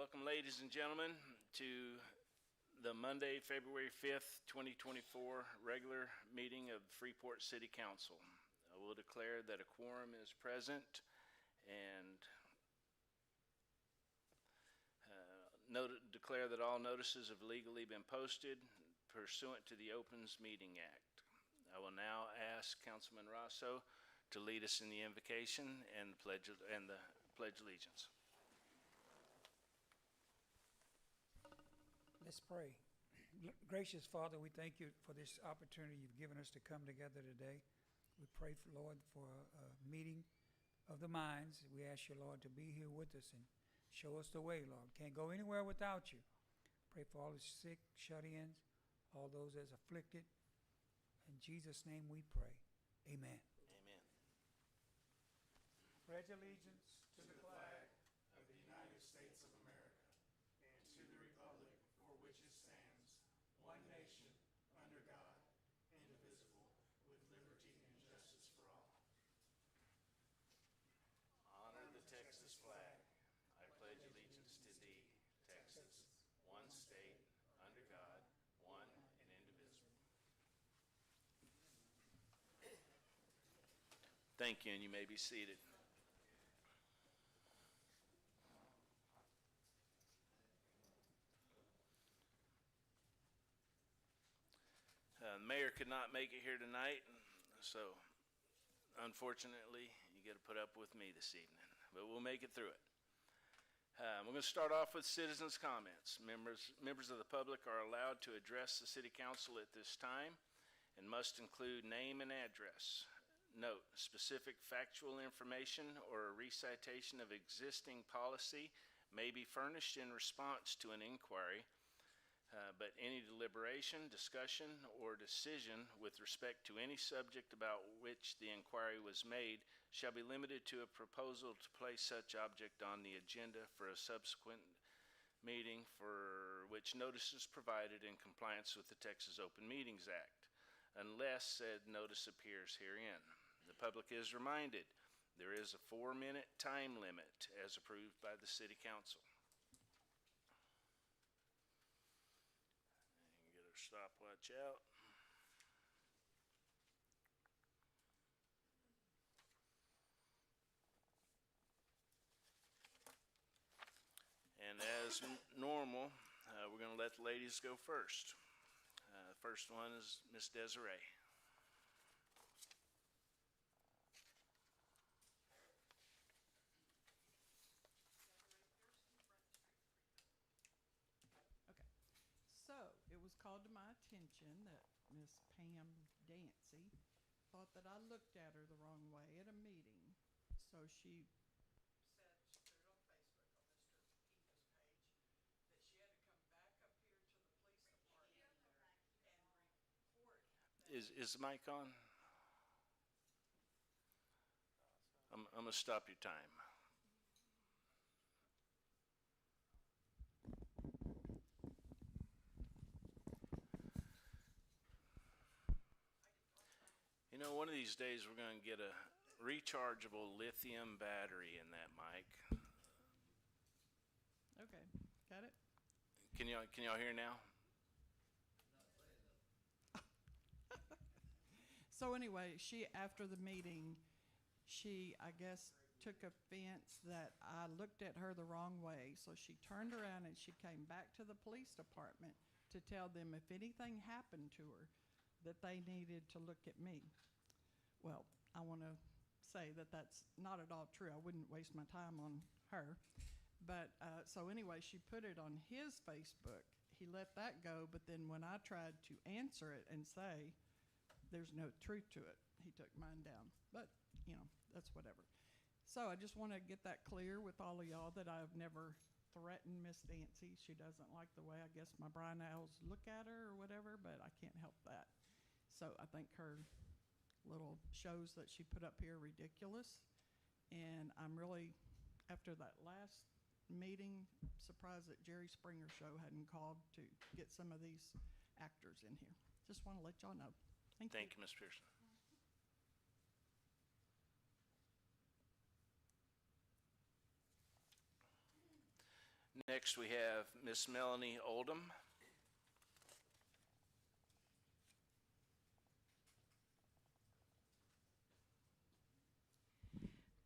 Welcome, ladies and gentlemen, to the Monday, February 5th, 2024 regular meeting of Freeport City Council. I will declare that a quorum is present and declare that all notices have legally been posted pursuant to the Opens Meeting Act. I will now ask Councilman Rosso to lead us in the invocation and the Pledge Allegiance. Let's pray. Gracious Father, we thank you for this opportunity you've given us to come together today. We pray, for Lord, for a meeting of the minds. We ask you, Lord, to be here with us and show us the way, Lord. Can't go anywhere without you. Pray for all the sick, shut-ins, all those that's afflicted. In Jesus' name we pray. Amen. Amen. Pledge allegiance to the flag of the United States of America and to the republic for which it stands, one nation, under God, indivisible, with liberty and justice for all. Honor the Texas flag. I pledge allegiance to thee, Texas, one state, under God, one and indivisible. Thank you, and you may be seated. The mayor could not make it here tonight, so unfortunately, you got to put up with me this evening, but we'll make it through it. We're going to start off with citizens' comments. Members of the public are allowed to address the City Council at this time and must include name and address. Note, specific factual information or a recitation of existing policy may be furnished in response to an inquiry, but any deliberation, discussion, or decision with respect to any subject about which the inquiry was made shall be limited to a proposal to place such object on the agenda for a subsequent meeting for which notice is provided in compliance with the Texas Open Meetings Act, unless said notice appears herein. The public is reminded there is a 4-minute time limit as approved by the City Council. Stopwatch out. And as normal, we're going to let the ladies go first. The first one is Miss Desiree. So, it was called to my attention that Miss Pam Dancy thought that I looked at her the wrong way at a meeting. So she said, she put it on Facebook on Mr. Eva's page, that she had to come back up here to the police department and report. Is the mic on? I'm going to stop your time. You know, one of these days we're going to get a rechargeable lithium battery in that mic. Okay, got it? Can y'all hear now? So anyway, she, after the meeting, she, I guess, took offense that I looked at her the wrong way. So she turned around and she came back to the police department to tell them if anything happened to her, that they needed to look at me. Well, I want to say that that's not at all true. I wouldn't waste my time on her. But so anyway, she put it on his Facebook. He let that go, but then when I tried to answer it and say there's no truth to it, he took mine down. But, you know, that's whatever. So I just want to get that clear with all of y'all that I've never threatened Miss Dancy. She doesn't like the way, I guess, my Brian Owls look at her or whatever, but I can't help that. So I think her little shows that she put up here are ridiculous. And I'm really, after that last meeting, surprised that Jerry Springer's show hadn't called to get some of these actors in here. Just want to let y'all know. Thank you, Ms. Pearson. Next, we have Miss Melanie Oldham.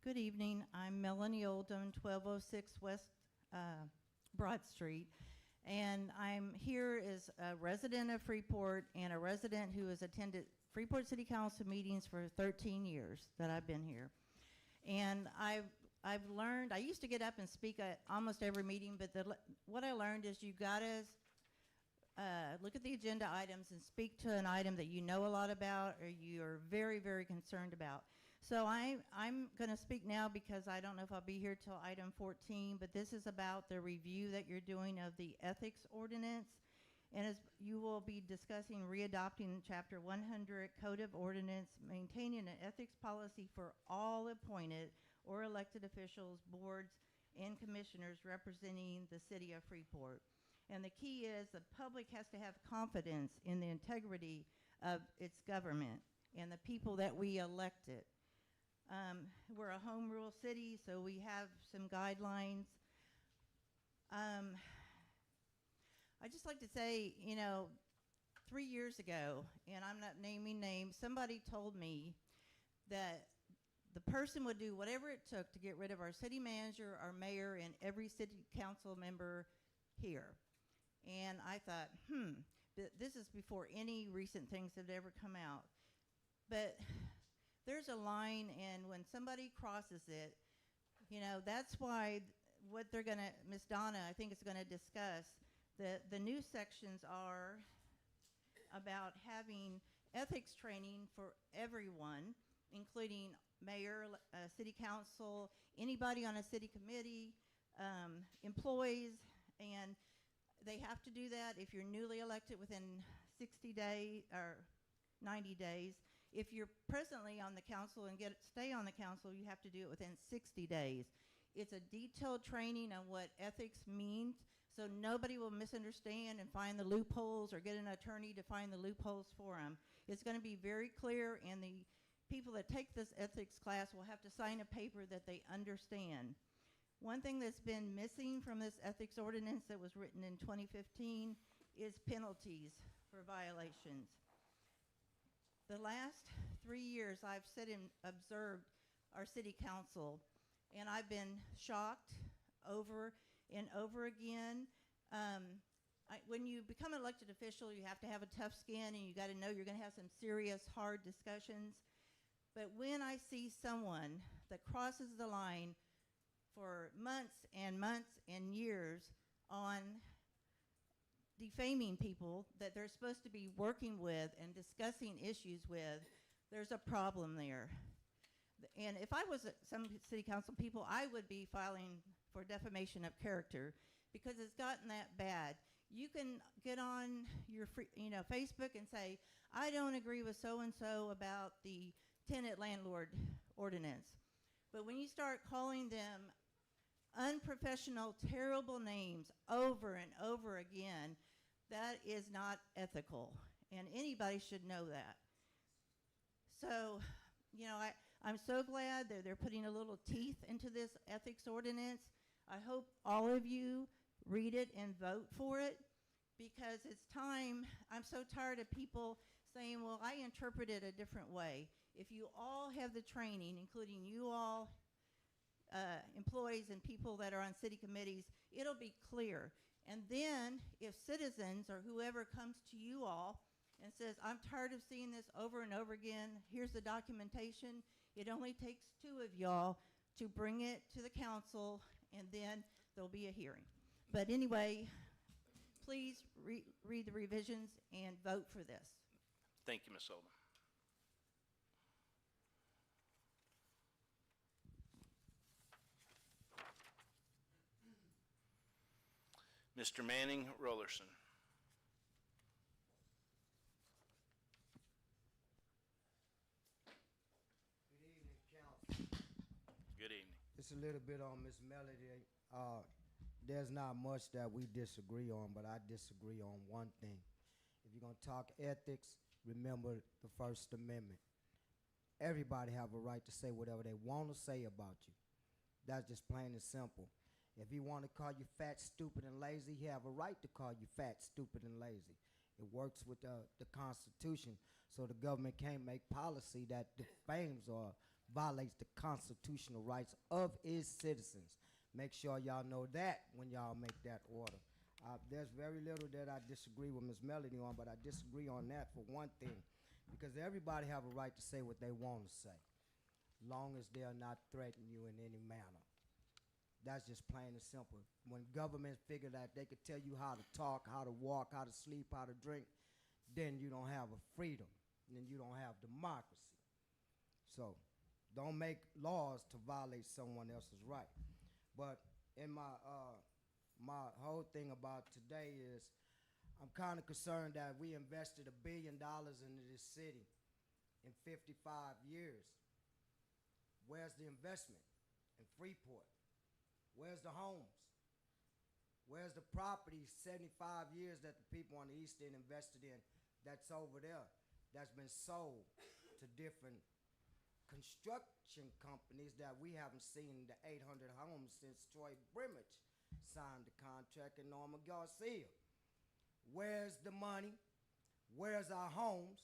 Good evening. I'm Melanie Oldham, 1206 West Broad Street. And I'm here as a resident of Freeport and a resident who has attended Freeport City Council meetings for 13 years that I've been here. And I've learned, I used to get up and speak at almost every meeting, but what I learned is you gotta look at the agenda items and speak to an item that you know a lot about or you're very, very concerned about. So I'm going to speak now because I don't know if I'll be here till item 14, but this is about the review that you're doing of the ethics ordinance. And as you will be discussing readopting Chapter 100 Code of Ordinance, maintaining an ethics policy for all appointed or elected officials, boards, and commissioners representing the city of Freeport. And the key is the public has to have confidence in the integrity of its government and the people that we elected. We're a home rule city, so we have some guidelines. I just like to say, 3 years ago, and I'm not naming names, somebody told me that the person would do whatever it took to get rid of our city manager, our mayor, and every city council member here. And I thought, this is before any recent things have ever come out. But there's a line, and when somebody crosses it, that's why what they're going to, Ms. Donna, I think is going to discuss, the new sections are about having ethics training for everyone, including mayor, city council, anybody on a city committee, employees, and they have to do that if you're newly elected within 60 days or 90 days. If you're presently on the council and stay on the council, you have to do it within 60 days. It's a detailed training on what ethics means, so nobody will misunderstand and find the loopholes or get an attorney to find the loopholes for them. It's going to be very clear, and the people that take this ethics class will have to sign a paper that they understand. One thing that's been missing from this ethics ordinance that was written in 2015 is penalties for violations. The last 3 years I've sat and observed our city council, and I've been shocked over and over again. When you become an elected official, you have to have a tough skin, and you got to know you're going to have some serious, hard discussions. But when I see someone that crosses the line for months and years on defaming people that they're supposed to be working with and discussing issues with, there's a problem there. And if I was some city council people, I would be filing for defamation of character because it's gotten that bad. You can get on your Facebook and say, I don't agree with so-and-so about the tenant landlord ordinance. But when you start calling them unprofessional, terrible names over and over again, that is not ethical, and anybody should know that. So, I'm so glad that they're putting a little teeth into this ethics ordinance. I hope all of you read it and vote for it, because it's time. I'm so tired of people saying, well, I interpret it a different way. If you all have the training, including you all, employees and people that are on city committees, it'll be clear. And then if citizens or whoever comes to you all and says, I'm tired of seeing this over and over again, here's the documentation, it only takes 2 of y'all to bring it to the council, and then there'll be a hearing. But anyway, please read the revisions and vote for this. Thank you, Ms. Oldham. Mr. Manning Rollerson. Good evening, council. Good evening. It's a little bit on Miss Melody. There's not much that we disagree on, but I disagree on one thing. If you're going to talk ethics, remember the First Amendment. Everybody have a right to say whatever they want to say about you. That's just plain and simple. If he want to call you fat, stupid, and lazy, he have a right to call you fat, stupid, and lazy. It works with the Constitution, so the government can't make policy that defames or violates the constitutional rights of its citizens. Make sure y'all know that when y'all make that order. There's very little that I disagree with Ms. Melody on, but I disagree on that for one thing, because everybody have a right to say what they want to say, long as they are not threatening you in any manner. That's just plain and simple. When government figure that they could tell you how to talk, how to walk, how to sleep, how to drink, then you don't have a freedom, then you don't have democracy. So don't make laws to violate someone else's right. But in my my whole thing about today is I'm kind of concerned that we invested $1 billion into this city in 55 years. Where's the investment in Freeport? Where's the homes? Where's the property 75 years that the people on the East End invested in that's over there, that's been sold to different construction companies that we haven't seen the 800 homes since Troy Brimage signed the contract and Norma Garcia? Where's the money? Where's our homes?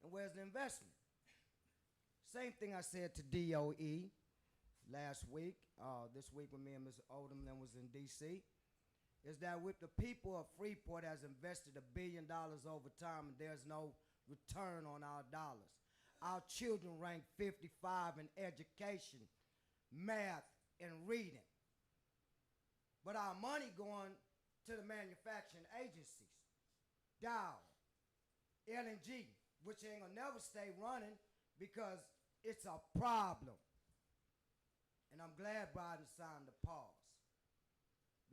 And where's the investment? Same thing I said to DOE last week, this week when me and Mr. Odom then was in D.C., is that with the people of Freeport has invested $1 billion over time and there's no return on our dollars. Our children rank 55 in education, math, and reading. But our money going to the manufacturing agencies, Dow, L&G, which ain't gonna never stay running because it's a problem. And I'm glad Biden signed the pause.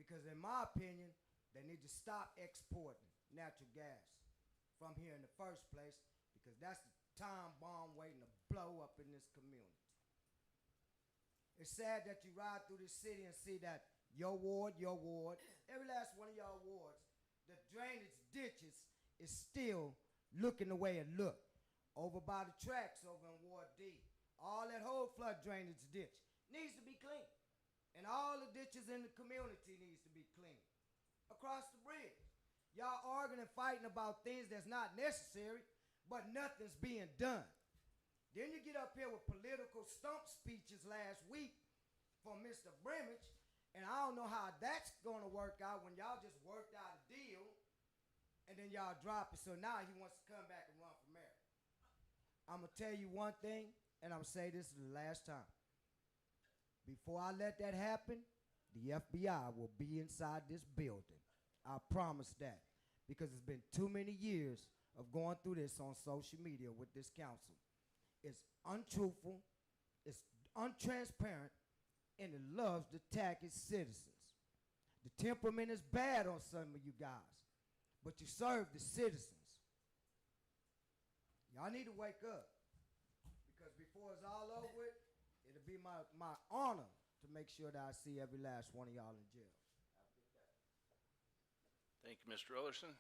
Because in my opinion, they need to stop exporting natural gas from here in the first place, because that's the time bomb waiting to blow up in this community. It's sad that you ride through this city and see that your ward, every last one of y'all wards, the drainage ditches is still looking the way it looked. Over by the tracks over in Ward D, all that whole flood drainage ditch needs to be clean. And all the ditches in the community needs to be clean. Across the bridge, y'all arguing and fighting about things that's not necessary, but nothing's being done. Then you get up here with political stump speeches last week from Mr. Brimage, and I don't know how that's going to work out when y'all just worked out a deal, and then y'all drop it, so now he wants to come back and run for mayor. I'm going to tell you one thing, and I'm going to say this is the last time. Before I let that happen, the FBI will be inside this building. I promise that. Because it's been too many years of going through this on social media with this council. It's untruthful, it's untransparent, and it loves to attack its citizens. The temperament is bad on some of you guys, but you serve the citizens. Y'all need to wake up, because before it's all over with, it'll be my honor to make sure that I see every last one of y'all in jail. Thank you, Mr. Ullerson.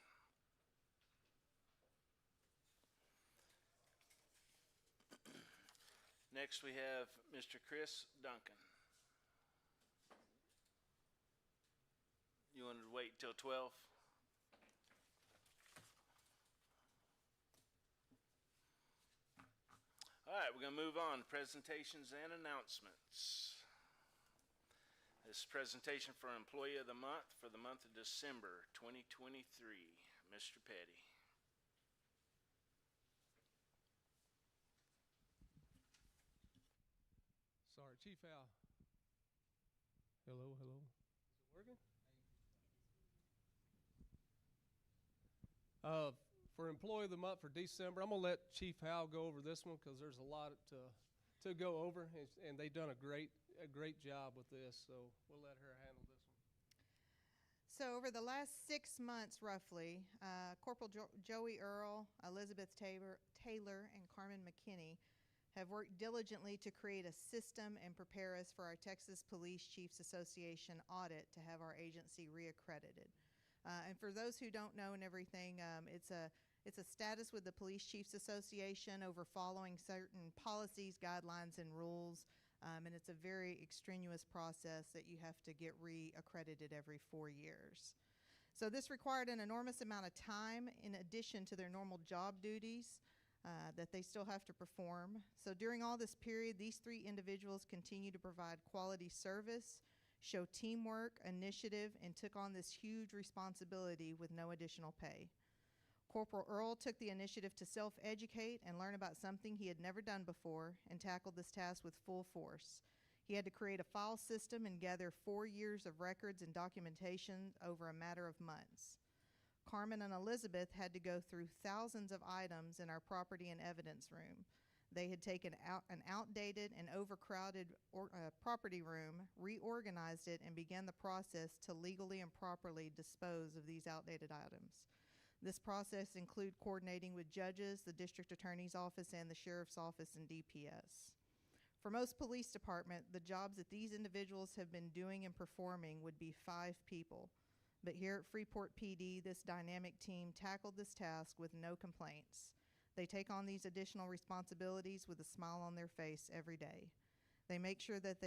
Next, we have Mr. Chris Duncan. You wanted to wait until 12? All right, we're going to move on. Presentations and announcements. This is presentation for Employee of the Month for the month of December 2023. Mr. Petty. Sorry, Chief Al. Hello, hello. Is it working? For Employee of the Month for December, I'm going to let Chief Hal go over this one because there's a lot to go over, and they've done a great job with this, so we'll let her handle this one. So over the last 6 months, roughly, Corporal Joey Earl, Elizabeth Taylor, and Carmen McKinney have worked diligently to create a system and prepare us for our Texas Police Chiefs Association audit to have our agency reaccredited. And for those who don't know and everything, it's a status with the Police Chiefs Association over following certain policies, guidelines, and rules And it's a very extraneous process that you have to get re-accredited every 4 years. So this required an enormous amount of time in addition to their normal job duties that they still have to perform. So during all this period, these 3 individuals continue to provide quality service, show teamwork, initiative, and took on this huge responsibility with no additional pay. Corporal Earl took the initiative to self-educate and learn about something he had never done before and tackled this task with full force. He had to create a file system and gather 4 years of records and documentation over a matter of months. Carmen and Elizabeth had to go through thousands of items in our property and evidence room. They had taken out an outdated and overcrowded property room, reorganized it, and began the process to legally and properly dispose of these outdated items. This process included coordinating with judges, the district attorney's office, and the sheriff's office and DPS. For most police departments, the jobs that these individuals have been doing and performing would be 5 people. But here at Freeport PD, this dynamic team tackled this task with no complaints. They take on these additional responsibilities with a smile on their face every day. They make sure that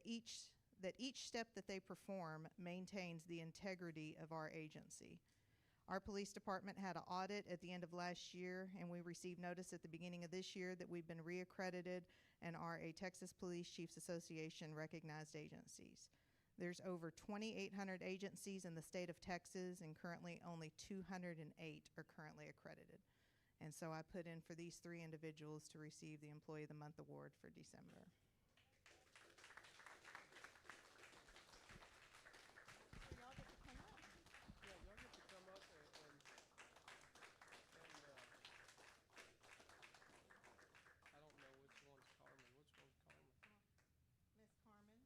each step that they perform maintains the integrity of our agency. Our police department had an audit at the end of last year, and we received notice at the beginning of this year that we've been reaccredited and are a Texas Police Chiefs Association recognized agencies. There's over 2,800 agencies in the state of Texas, and currently only 208 are currently accredited. And so I put in for these 3 individuals to receive the Employee of the Month award for December. Yeah, y'all get to come up and I don't know which one's Carmen. Which one's Carmen? Miss Carmen.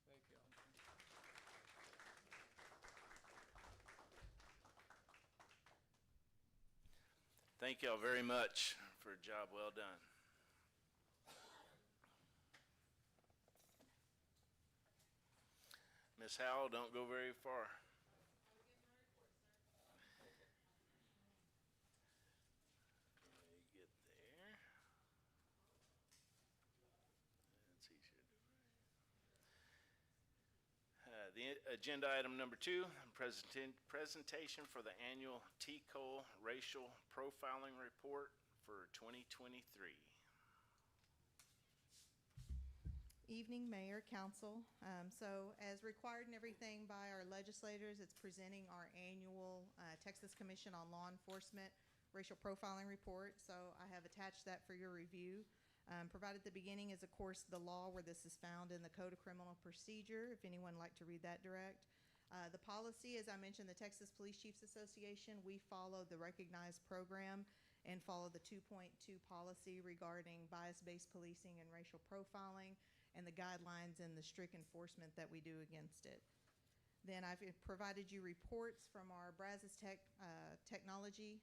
Thank you. So the 3 y'all will stand here between. Thank y'all. Thank y'all very much for a job well done. Miss Howell, don't go very far. Let me get there. That's easier to do. The agenda item number 2, presentation for the annual TCOL Racial Profiling Report for 2023. Evening, Mayor, Council. So as required and everything by our legislators, it's presenting our annual Texas Commission on Law Enforcement Racial Profiling Report. So I have attached that for your review. Provided at the beginning is, of course, the law where this is found in the Code of Criminal Procedure, if anyone would like to read that direct. The policy, as I mentioned, the Texas Police Chiefs Association, we follow the recognized program and follow the 2.2 policy regarding bias-based policing and racial profiling and the guidelines and the strict enforcement that we do against it. Then I've provided you reports from our Brazos technology.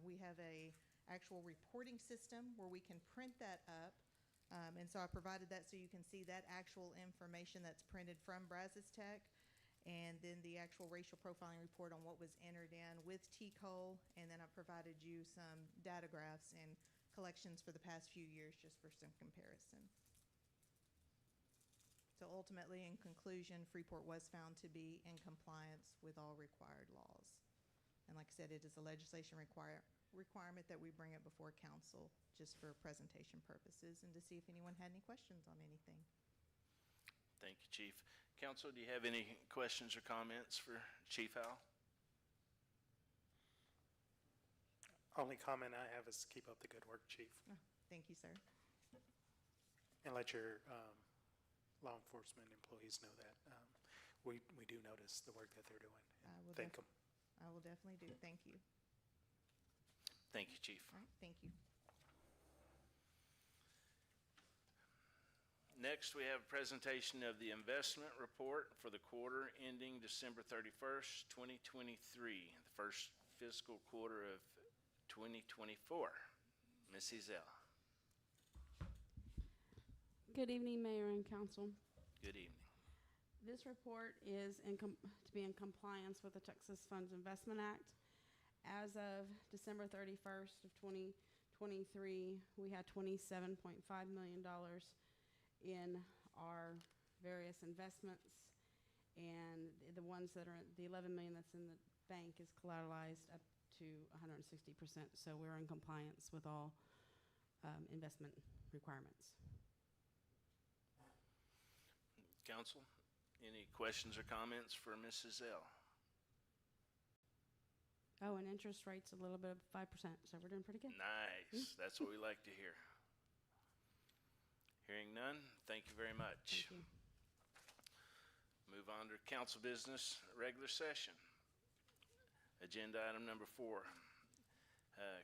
We have a actual reporting system where we can print that up. And so I provided that so you can see that actual information that's printed from Brazos Tech, and then the actual racial profiling report on what was entered in with TCOL, and then I provided you some data graphs and collections for the past few years just for some comparison. So ultimately, in conclusion, Freeport was found to be in compliance with all required laws. And like I said, it is a legislation requirement that we bring it before council just for presentation purposes and to see if anyone had any questions on anything. Thank you, Chief. Council, do you have any questions or comments for Chief Howell? Only comment I have is keep up the good work, Chief, Oh, thank you, sir. and let your law enforcement employees know that we do notice the work that they're doing. I will Thank them. I will definitely do. Thank you. Thank you, Chief. All right, thank you. Next, we have a presentation of the investment report for the quarter ending December 31st, 2023, the first fiscal quarter of 2024. Ms. Ezell. Good evening, Mayor and Council. Good evening. This report is to be in compliance with the Texas Funds Investment Act. As of December 31st of 2023, we had $27.5 million in our various investments, and the ones that are, the 11 million that's in the bank is collateralized up to 160%, so we're in compliance with all investment requirements. Council, any questions or comments for Mrs. L? Oh, and interest rate's a little bit of 5%, so we're doing pretty good. Nice. That's what we like to hear. Hearing none, thank you very much. Thank you. Move on to council business, regular session. Agenda item number 4.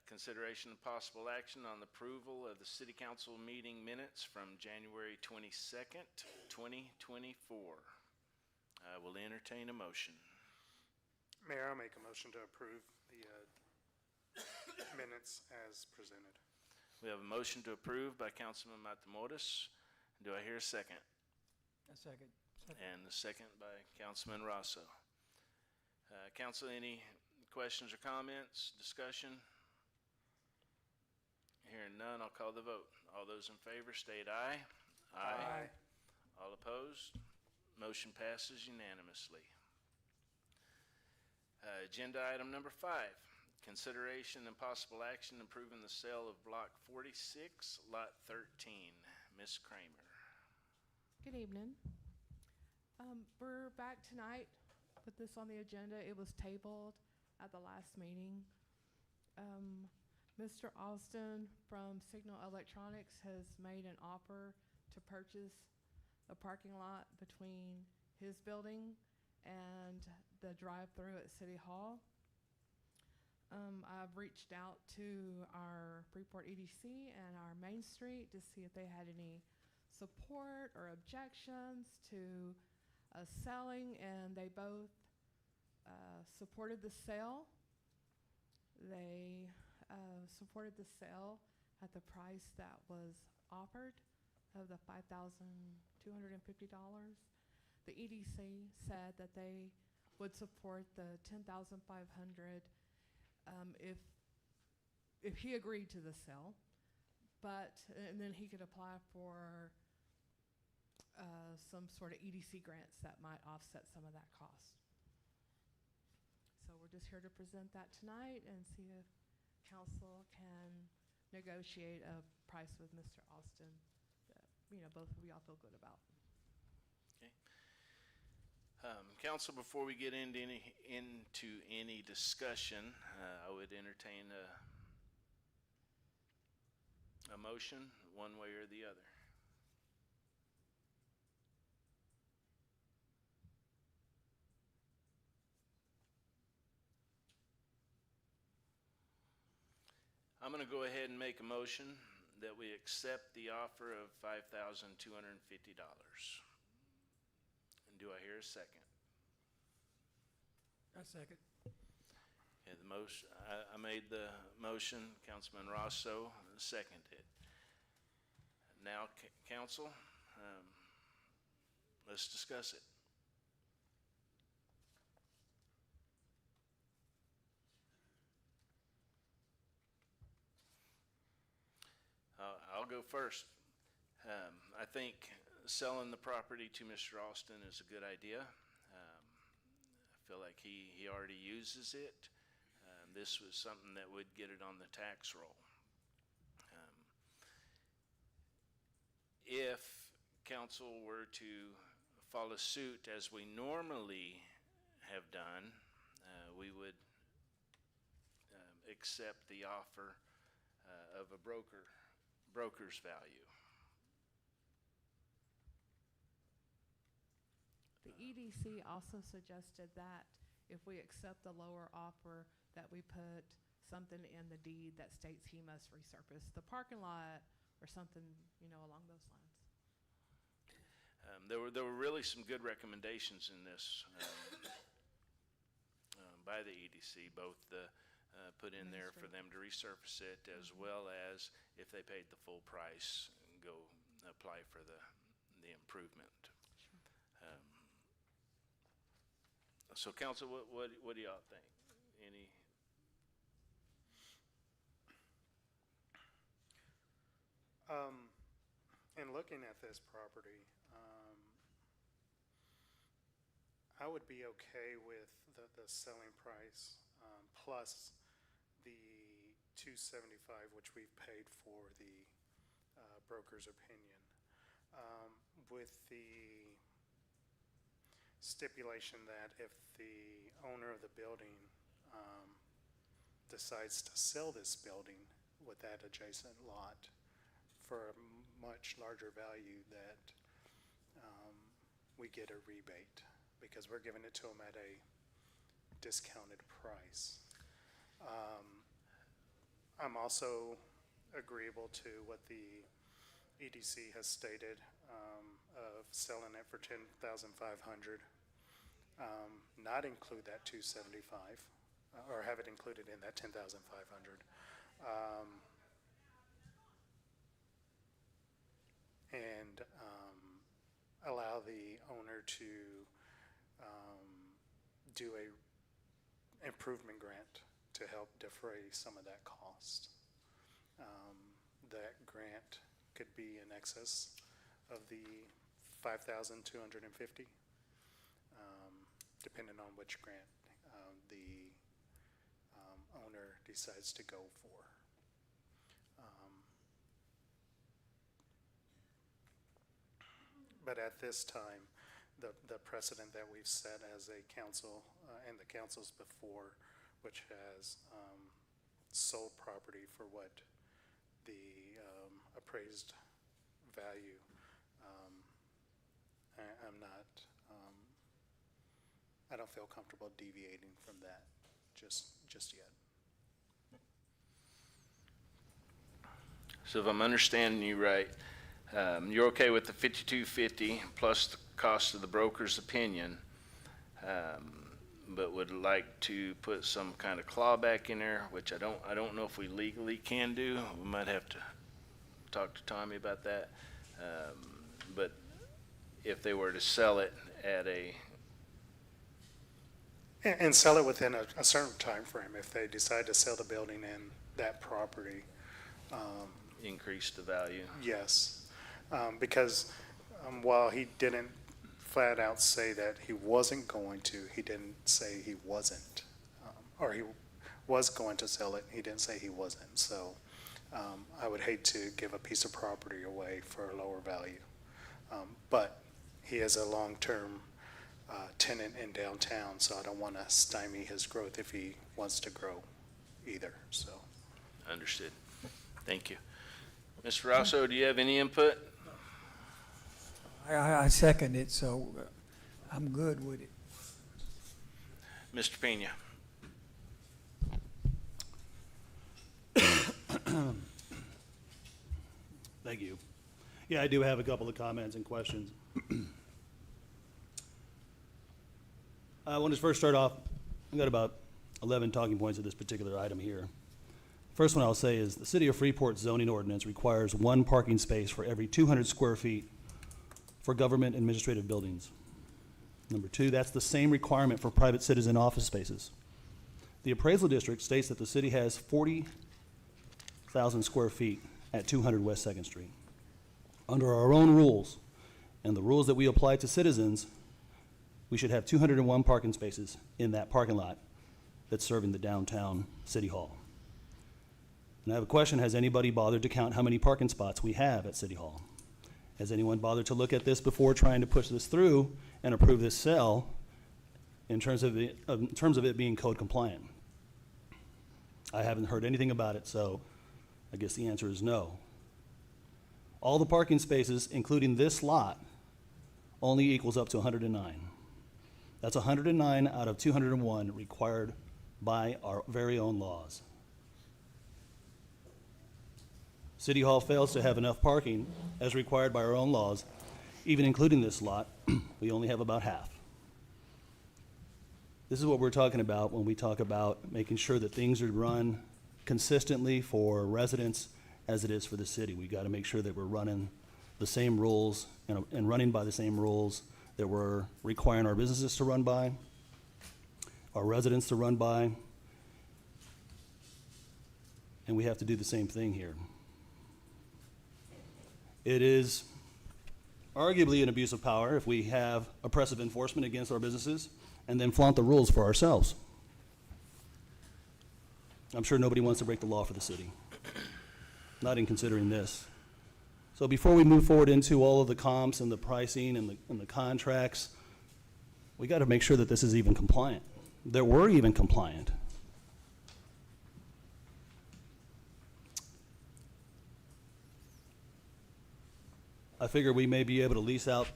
Consideration of possible action on the approval of the city council meeting minutes from January 22nd, 2024. I will entertain a motion. Mayor, I'll make a motion to approve the minutes as presented. We have a motion to approve by Councilman Matamoros. Do I hear a second? A second. And the second by Councilman Rosso. Council, any questions or comments, discussion? Hearing none, I'll call the vote. All those in favor state aye. Aye. All opposed? Motion passes unanimously. Agenda item number 5. Consideration and possible action approving the sale of Block 46, Lot 13. Ms. Kramer. Good evening. We're back tonight with this on the agenda. It was tabled at the last meeting. Mr. Austin from Signal Electronics has made an offer to purchase a parking lot between his building and the drive-through at City Hall. I've reached out to our Freeport EDC and our Main Street to see if they had any support or objections to selling, and they both supported the sale. They supported the sale at the price that was offered of the $5,250. The EDC said that they would support the $10,500 if he agreed to the sale, and then he could apply for some sort of EDC grants that might offset some of that cost. So we're just here to present that tonight and see if council can negotiate a price with Mr. Austin that, both of y'all feel good about. Okay. Council, before we get into any discussion, I would entertain a motion one way or the other. I'm going to go ahead and make a motion that we accept the offer of $5,250. And do I hear a second? A second. Okay, the motion, I made the motion. Councilman Rosso seconded. Now, council, let's discuss it. I'll go first. I think selling the property to Mr. Austin is a good idea. I feel like he already uses it. This was something that would get it on the tax roll. If council were to follow suit as we normally have done, we would accept the offer of a broker's value. The EDC also suggested that if we accept the lower offer, that we put something in the deed that states he must resurface the parking lot or something, along those lines. There were really some good recommendations in this by the EDC, both put in there for them to resurface it, as well as if they paid the full price, go apply for the improvement. So council, what do y'all think? Any? In looking at this property, I would be okay with the selling price plus the $275, which we've paid for the broker's opinion, with the stipulation that if the owner of the building decides to sell this building with that adjacent lot for a much larger value, that we get a rebate, because we're giving it to them at a discounted price. I'm also agreeable to what the EDC has stated of selling it for $10,500, not include that $275, or have it included in that $10,500. And allow the owner to do a improvement grant to help defray some of that cost. That grant could be in excess of the $5,250, depending on which grant the owner decides to go for. But at this time, the precedent that we've set as a council and the councils before, which has sold property for what the appraised value, I'm not, I don't feel comfortable deviating from that just yet. So if I'm understanding you right, you're okay with the $52.50 plus the cost of the broker's opinion, but would like to put some kind of clawback in there, which I don't know if we legally can do. We might have to talk to Tommy about that. But if they were to sell it at And sell it within a certain time frame. If they decide to sell the building and that property, increase the value. yes. Because while he didn't flat out say that he wasn't going to, he didn't say he wasn't. Or he was going to sell it, he didn't say he wasn't. So I would hate to give a piece of property away for a lower value. But he is a long-term tenant in downtown, so I don't want to stymie his growth if he wants to grow either. So Understood. Thank you. Mr. Rosso, do you have any input? I second it, so I'm good with it. Mr. Pena? Thank you. Yeah, I do have a couple of comments and questions. I want to first start off, I've got about 11 talking points of this particular item here. First one I'll say is the City of Freeport zoning ordinance requires one parking space for every 200 square feet for government administrative buildings. Number two, that's the same requirement for private citizen office spaces. The appraisal district states that the city has 40,000 square feet at 200 West 2nd Street. Under our own rules and the rules that we apply to citizens, we should have 201 parking spaces in that parking lot that's serving the downtown City Hall. And I have a question, has anybody bothered to count how many parking spots we have at City Hall? Has anyone bothered to look at this before trying to push this through and approve this sale in terms of it being code compliant? I haven't heard anything about it, so I guess the answer is no. All the parking spaces, including this lot, only equals up to 109. That's 109 out of 201 required by our very own laws. City Hall fails to have enough parking as required by our own laws, even including this lot, we only have about half. This is what we're talking about when we talk about making sure that things are run consistently for residents as it is for the city. We gotta make sure that we're running the same rules and running by the same rules that we're requiring our businesses to run by, our residents to run by, and we have to do the same thing here. It is arguably an abuse of power if we have oppressive enforcement against our businesses and then flaunt the rules for ourselves. I'm sure nobody wants to break the law for the city, not in considering this. So before we move forward into all of the comps and the pricing and the contracts, we got to make sure that this is even compliant, that we're even compliant. I figure we may be able to lease out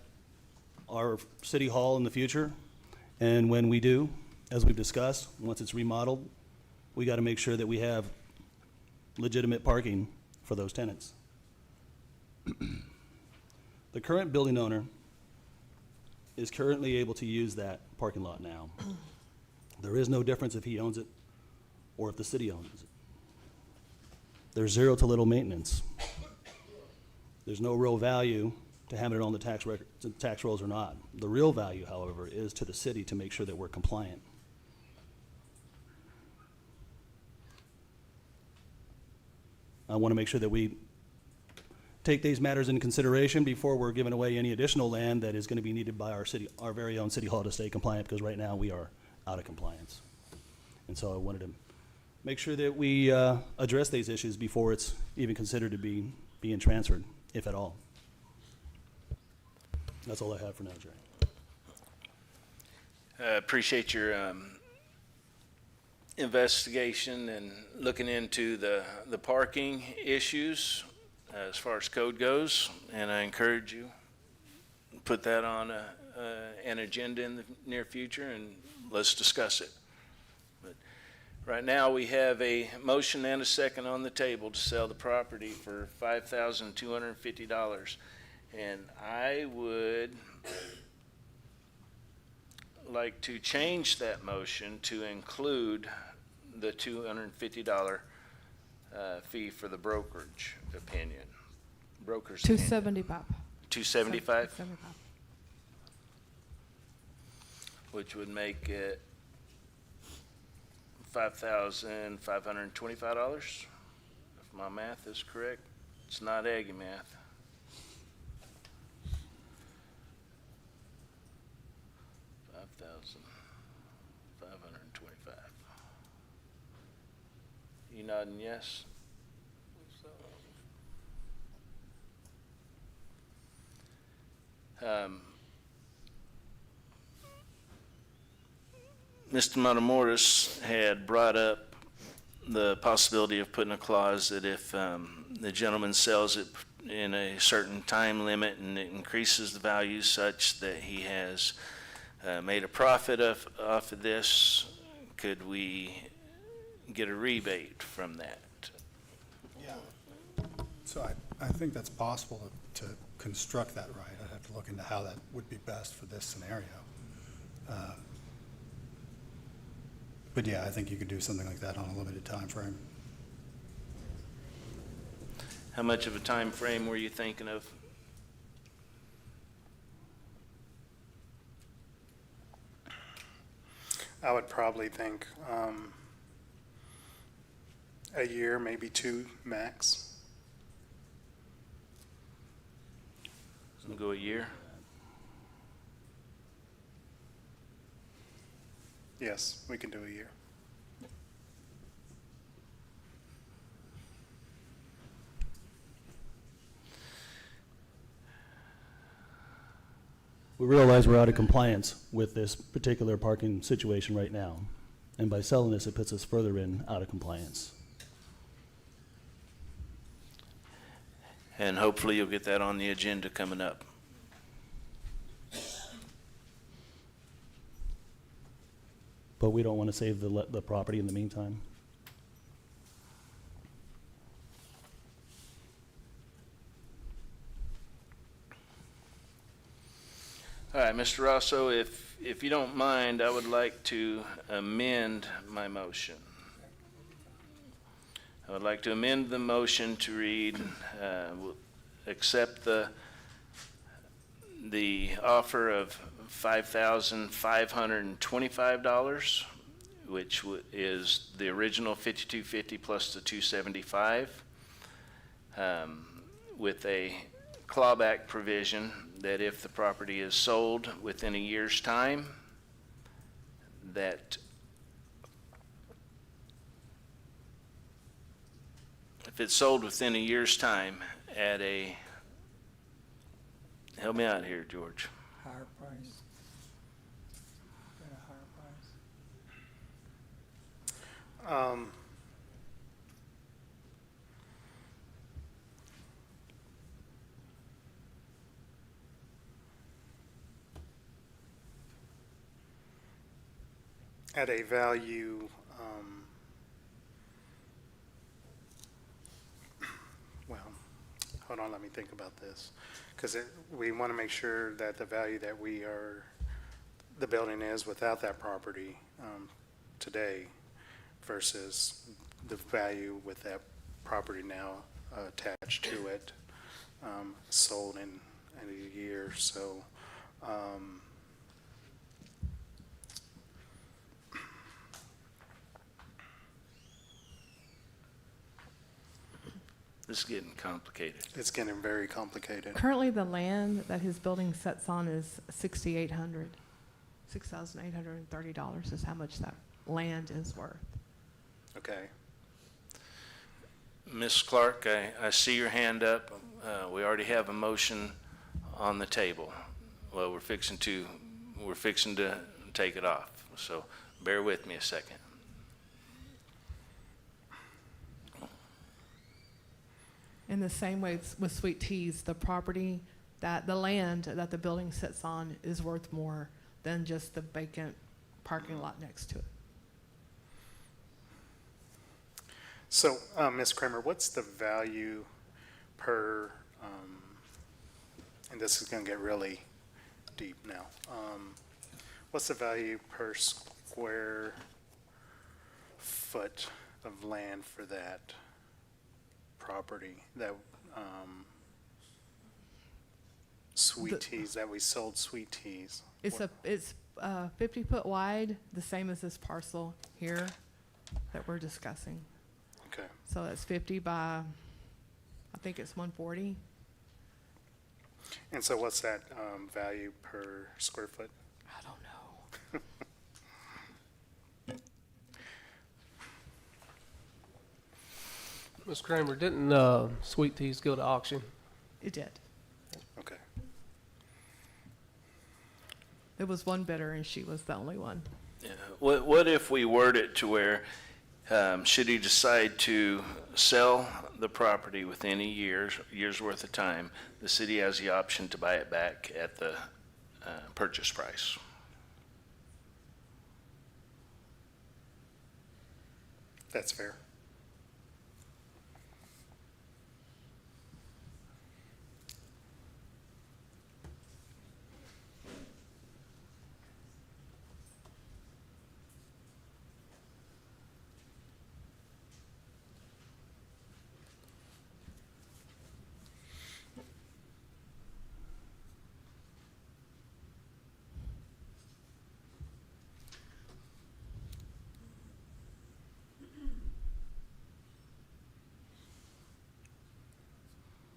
our city hall in the future, and when we do, as we've discussed, once it's remodeled, we got to make sure that we have legitimate parking for those tenants. The current building owner is currently able to use that parking lot now. There is no difference if he owns it or if the city owns it. There's zero to little maintenance. There's no real value to having it on the tax record, tax rolls or not. The real value, however, is to the city to make sure that we're compliant. I want to make sure that we take these matters into consideration before we're giving away any additional land that is going to be needed by our very own city hall to stay compliant, because right now we are out of compliance. And so I wanted to make sure that we address these issues before it's even considered to be being transferred, if at all. That's all I have for now, Jerry. Appreciate your investigation and looking into the parking issues as far as code goes, and I encourage you to put that on an agenda in the near future, and let's discuss it. But right now, we have a motion and a second on the table to sell the property for $5,250, and I would like to change that motion to include the $250 fee for the brokerage opinion. Broker's opinion. 275. 275, 275. which would make it $5,525, if my math is correct. It's not Aggie math. $5,525. You nodding yes? Mr. Matamoros had brought up the possibility of putting a clause that if the gentleman sells it in a certain time limit and it increases the value such that he has made a profit off of this, could we get a rebate from that? Yeah. So I think that's possible to construct that right. I'd have to look into how that would be best for this scenario. But yeah, I think you could do something like that on a limited time frame. How much of a time frame were you thinking of? I would probably think a year, maybe 2 max. We'll go a year. Yes, we can do a year. We realize we're out of compliance with this particular parking situation right now. And by selling this, it puts us further in out of compliance. And hopefully you'll get that on the agenda coming up. But we don't want to save the property in the meantime. All right, Mr. Rosso, if you don't mind, I would like to amend my motion. I would like to amend the motion to read, accept the offer of $5,525, which is the original $5,250 plus the $275, with a clawback provision that if the property is sold within a year's time, that if it's sold within a year's time at a, help me out here, George. Higher price. At a higher price. At a value, well, hold on, let me think about this. Because we want to make sure that the value that the building is without that property today versus the value with that property now attached to it, sold in a year. So, This is getting complicated. it's getting very complicated. Currently, the land that his building sits on is $6,830 is how much that land is worth. Okay. Ms. Clark, I see your hand up. We already have a motion on the table. Well, we're fixing to take it off. So bear with me a second. In the same way with Sweet Teas, the property the land that the building sits on is worth more than just the vacant parking lot next to it. So, Ms. Kramer, what's the value per, and this is going to get really deep now. What's the value per square foot of land for that property, that Sweet Teas, that we sold Sweet Teas? It's 50 foot wide, the same as this parcel here that we're discussing. Okay. So that's 50 by, I think it's 140. And so what's that value per square foot? I don't know. Ms. Kramer, didn't Sweet Teas go to auction? It did. Okay. There was one bidder and she was the only one. Yeah. What if we word it to where, should he decide to sell the property within a year's worth of time, the city has the option to buy it back at the purchase price? That's fair.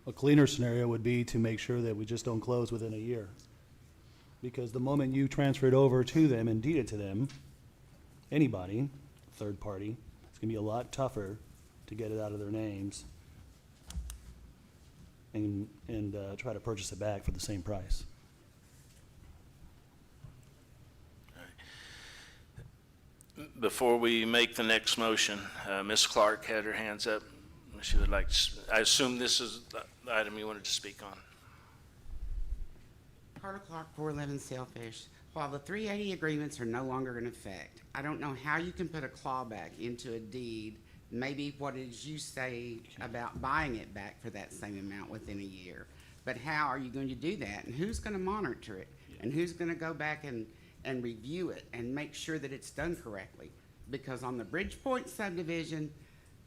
A cleaner scenario would be to make sure that we just don't close within a year. Because the moment you transfer it over to them and deed it to them, anybody, third party, it's gonna be a lot tougher to get it out of their names and try to purchase it back for the same price. Before we make the next motion, Ms. Clark had her hands up. She would like to, I assume this is the item you wanted to speak on. Carter Clark, 411 Sailfish. While the 380 agreements are no longer in effect, I don't know how you can put a clawback into a deed, maybe what did you say about buying it back for that same amount within a year. But how are you going to do that, and who's going to monitor it? And who's gonna go back and review it and make sure that it's done correctly? Because on the Bridgepoint subdivision,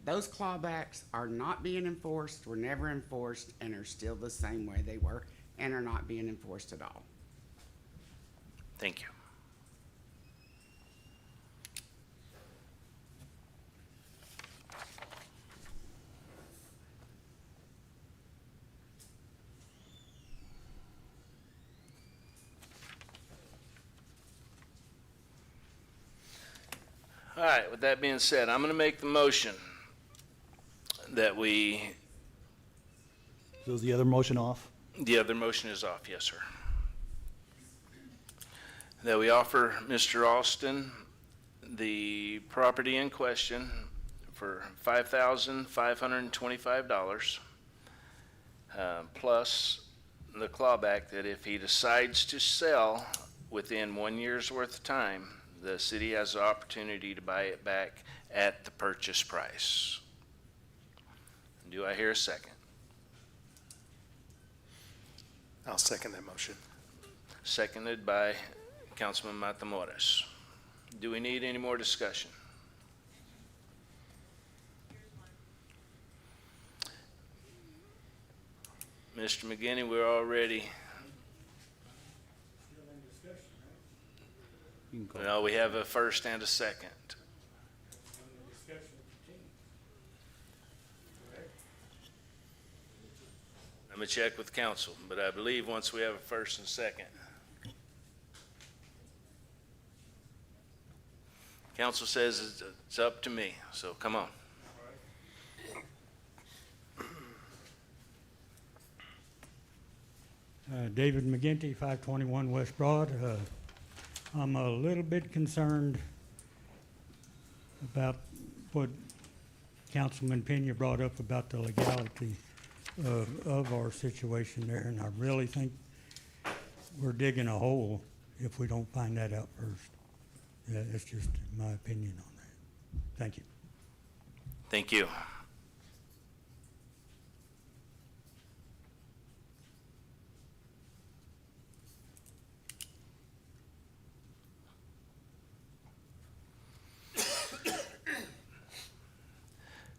those clawbacks are not being enforced, were never enforced, and are still the same way they were, and are not being enforced at all. Thank you. All right, with that being said, I'm going to make the motion that we, So is the other motion off? the other motion is off, yes, sir. That we offer Mr. Alston the property in question for $5,525, plus the clawback that if he decides to sell within 1 year's worth of time, the city has the opportunity to buy it back at the purchase price. Do I hear a second? I'll second that motion. Seconded by Councilman Matamoros. Do we need any more discussion? Mr. McGinney, we're already, You can call. well, we have a first and a second. I'm gonna check with council, but I believe once we have a first and second. Council says it's up to me, so come on. David McGinty, 521 West Broad. I'm a little bit concerned about what Councilman Pena brought up about the legality of our situation there, and I really think we're digging a hole if we don't find that out first. That's just my opinion on that. Thank you. Thank you.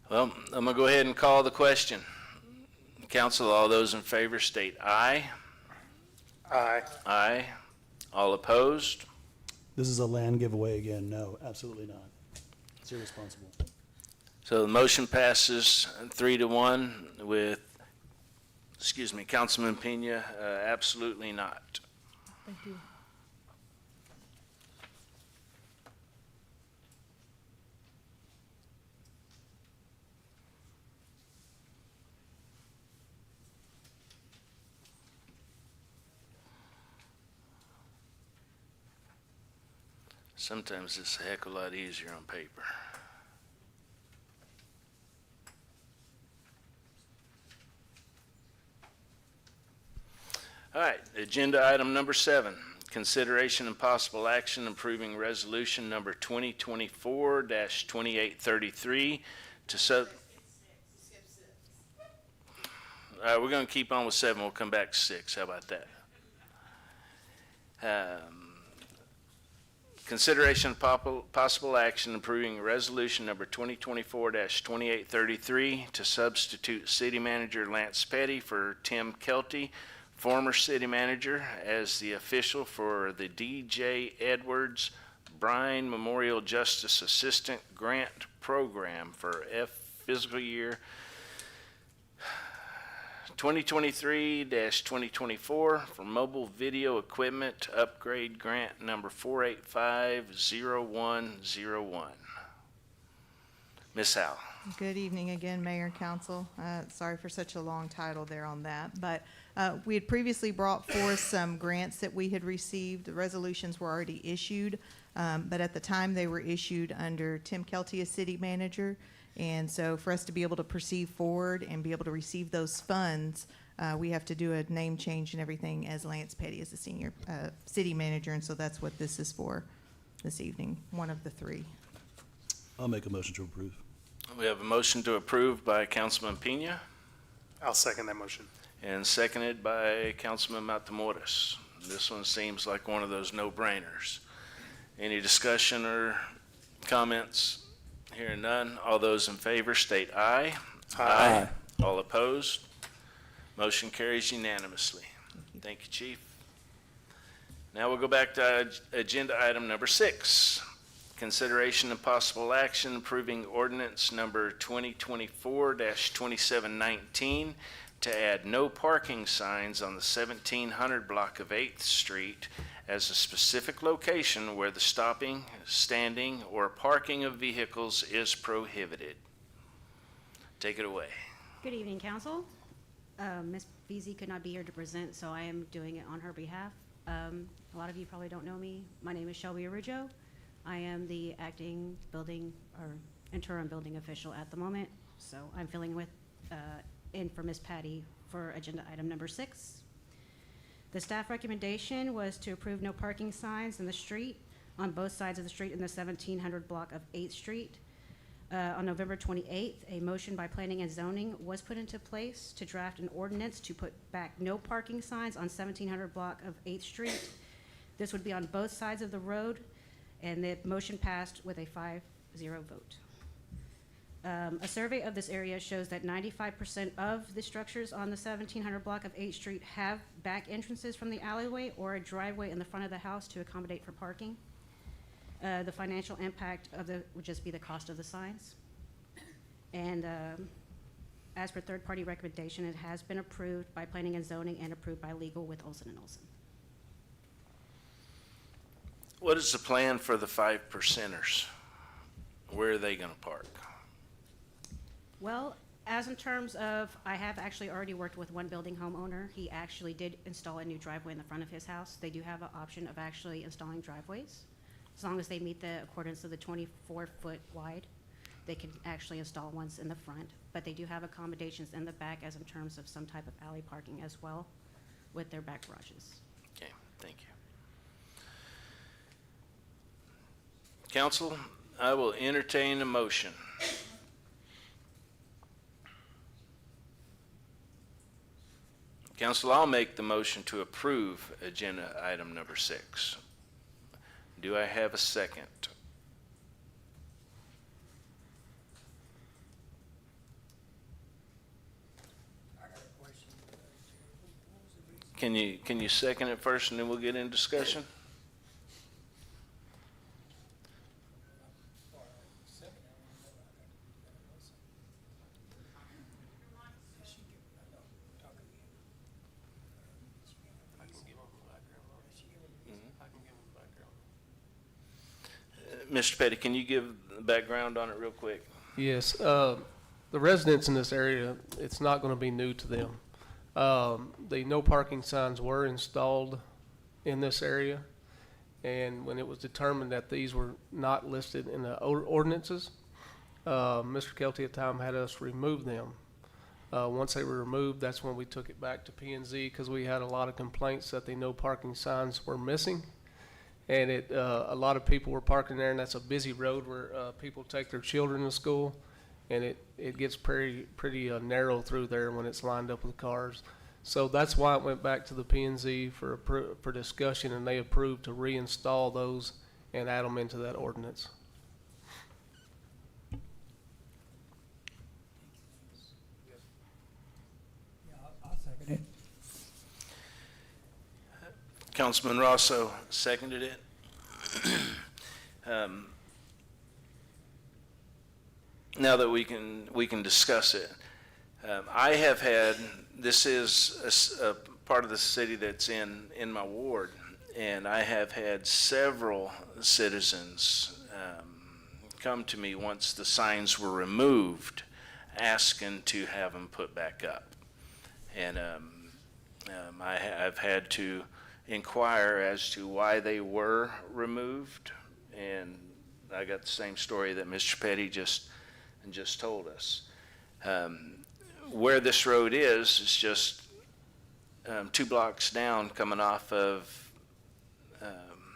Well, I'm gonna go ahead and call the question. Council, all those in favor state aye. Aye. Aye. All opposed? This is a land giveaway again. No, absolutely not. It's irresponsible. So the motion passes 3-1 with, Councilman Pena, absolutely not. Thank you. Sometimes it's a heck of a lot easier on paper. All right, agenda item number 7, consideration and possible action approving resolution number 2024-2833 to sub. All right, we're gonna keep on with 7, we'll come back to 6, how about that? Consideration and possible action approving resolution number 2024-2833 to substitute city manager Lance Petty for Tim Kelty, former city manager, as the official for the DJ Edwards Bryan Memorial Justice Assistant Grant Program for fiscal year 2023-2024 for mobile video equipment upgrade grant number 4850101. Ms. Howell. Good evening again, Mayor and Council. Sorry for such a long title there on that, but we had previously brought forth some grants that we had received. The resolutions were already issued, but at the time they were issued under Tim Kelty as city manager. And so for us to be able to proceed forward and be able to receive those funds, we have to do a name change and everything as Lance Petty as the senior city manager. And so that's what this is for this evening, one of the 3. I'll make a motion to approve. We have a motion to approve by Councilman Pena I'll second that motion. and seconded by Councilman Matamoros. This one seems like one of those no-brainers. Any discussion or comments? Hearing none. All those in favor state aye. Aye. All opposed? Motion carries unanimously. Thank you, Chief. Now we'll go back to agenda item number 6. Consideration and possible action approving ordinance number 2024-2719 to add no parking signs on the 1700 block of 8th Street as a specific location where the stopping, standing, or parking of vehicles is prohibited. Take it away. Good evening, Council. Ms. Beasy could not be here to present, so I am doing it on her behalf. A lot of you probably don't know me. My name is Shelby Arujo. I am the acting building or interim building official at the moment, so I'm filling in for Ms. Patty for agenda item number 6. The staff recommendation was to approve no parking signs in the street on both sides of the street in the 1700 block of 8th Street. On November 28th, a motion by Planning and Zoning was put into place to draft an ordinance to put back no parking signs on 1700 block of 8th Street. This would be on both sides of the road, and the motion passed with a 5-0 vote. A survey of this area shows that 95% of the structures on the 1700 block of 8th Street have back entrances from the alleyway or a driveway in the front of the house to accommodate for parking. The financial impact of would just be the cost of the signs. And as for third-party recommendation, it has been approved by Planning and Zoning and approved by legal with Olson & Olson. What is the plan for the 5%ers? Where are they going to park? Well, as in terms of, I have actually already worked with one building homeowner. He actually did install a new driveway in the front of his house. They do have an option of actually installing driveways. As long as they meet the accordance of the 24-foot wide, they can actually install ones in the front. But they do have accommodations in the back as in terms of some type of alley parking as well with their back garages. Okay, thank you. Council, I will entertain a motion. Council, I'll make the motion to approve agenda item number 6. Do I have a second? Can you second it first and then we'll get into discussion? Mr. Petty, can you give the background on it real quick? Yes, the residents in this area, it's not going to be new to them. The no parking signs were installed in this area, and when it was determined that these were not listed in the ordinances, Mr. Kelty at the time had us remove them. Once they were removed, that's when we took it back to P&Z because we had a lot of complaints that the no parking signs were missing. And a lot of people were parking there, and that's a busy road where people take their children to school, and it gets pretty narrow through there when it's lined up with cars. So that's why it went back to the P&Z for discussion, and they approved to reinstall those and add them into that ordinance. I'll second it. Councilman Rosso seconded it. Now that we can discuss it, I have had, this is a part of the city that's in my ward, and I have had several citizens come to me once the signs were removed, asking to have them put back up. And I've had to inquire as to why they were removed, and I got the same story that Mr. Petty just told us. Where this road is just 2 blocks down coming off of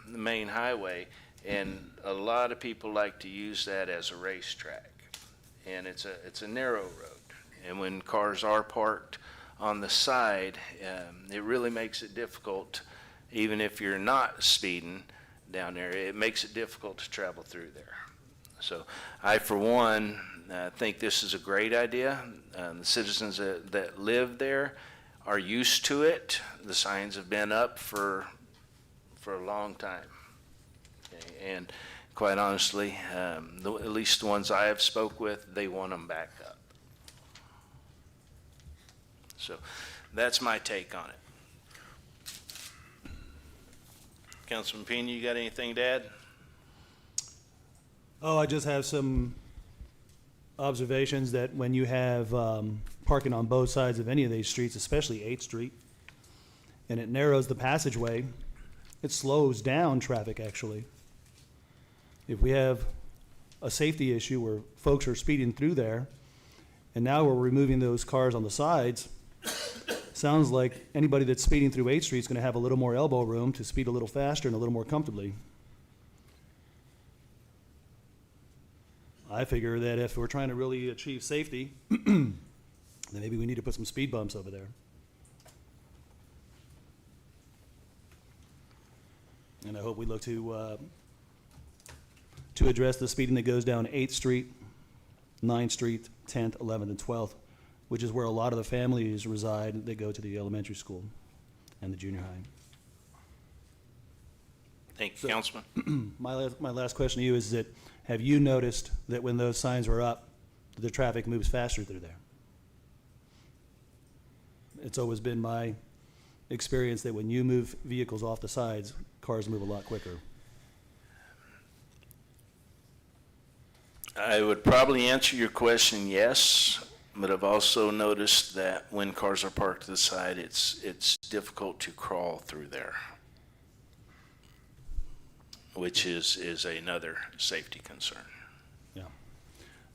the main highway, and a lot of people like to use that as a racetrack, and it's a narrow road, and when cars are parked on the side, it really makes it difficult even if you're not speeding down there, it makes it difficult to travel through there. So I, for one, think this is a great idea. The citizens that live there are used to it. The signs have been up for a long time. Okay, and quite honestly, at least the ones I have spoke with, they want them back up. So that's my take on it. Councilman Pena, you got anything to add? Oh, I just have some observations that when you have parking on both sides of any of these streets, especially 8th Street, and it narrows the passageway, it slows down traffic, actually. If we have a safety issue where folks are speeding through there, and now we're removing those cars on the sides, sounds like anybody that's speeding through 8th Street is going to have a little more elbow room to speed a little faster and a little more comfortably. I figure that if we're trying to really achieve safety, then maybe we need to put some speed bumps over there. And I hope we look to address the speeding that goes down 8th Street, 9th Street, 10th, 11th, and 12th, which is where a lot of the families reside that go to the elementary school and the junior high. Thank you, Councilman. My last question to you is that, have you noticed that when those signs are up, the traffic moves faster through there? It's always been my experience that when you move vehicles off the sides, cars move a lot quicker. I would probably answer your question yes, but I've also noticed that when cars are parked to the side, it's difficult to crawl through there, which is another safety concern. Yeah.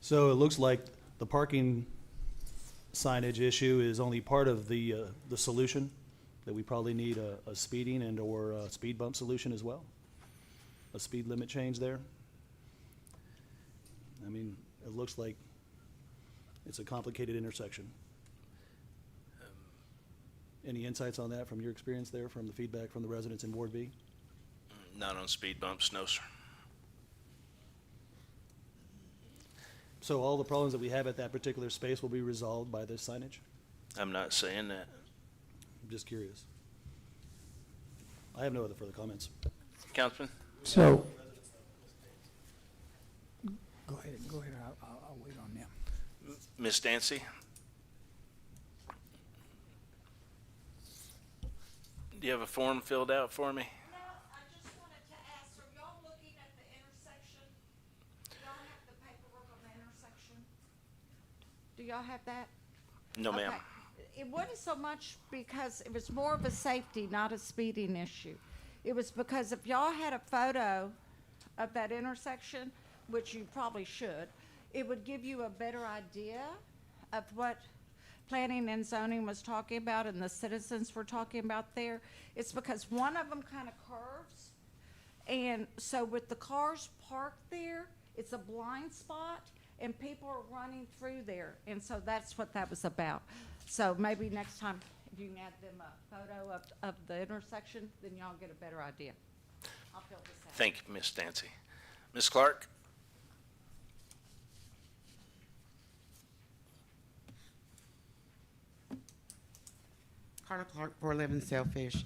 So it looks like the parking signage issue is only part of the solution, that we probably need a speeding and or a speed bump solution as well, a speed limit change there. I mean, it looks like it's a complicated intersection. Any insights on that from your experience there, from the feedback from the residents in Ward B? Not on speed bumps, no, sir. So all the problems that we have at that particular space will be resolved by this signage? I'm not saying that. I'm just curious. I have no other further comments. Councilman? So, go ahead, I'll wait on them. Ms. Dancy? Do you have a form filled out for me? No, I just wanted to ask, are y'all looking at the intersection? Do y'all have the paperwork on the intersection? Do y'all have that? No, ma'am. Okay. It wasn't so much because it was more of a safety, not a speeding issue. It was because if y'all had a photo of that intersection, which you probably should, it would give you a better idea of what planning and zoning was talking about and the citizens were talking about there. It's because one of them kind of curves. And so with the cars parked there, it's a blind spot and people are running through there. And so that's what that was about. So maybe next time if you can add them a photo of the intersection, then y'all get a better idea. I'll fill this out. Thank you, Ms. Dancy. Ms. Clark? Carter Clark, 411 Sailfish.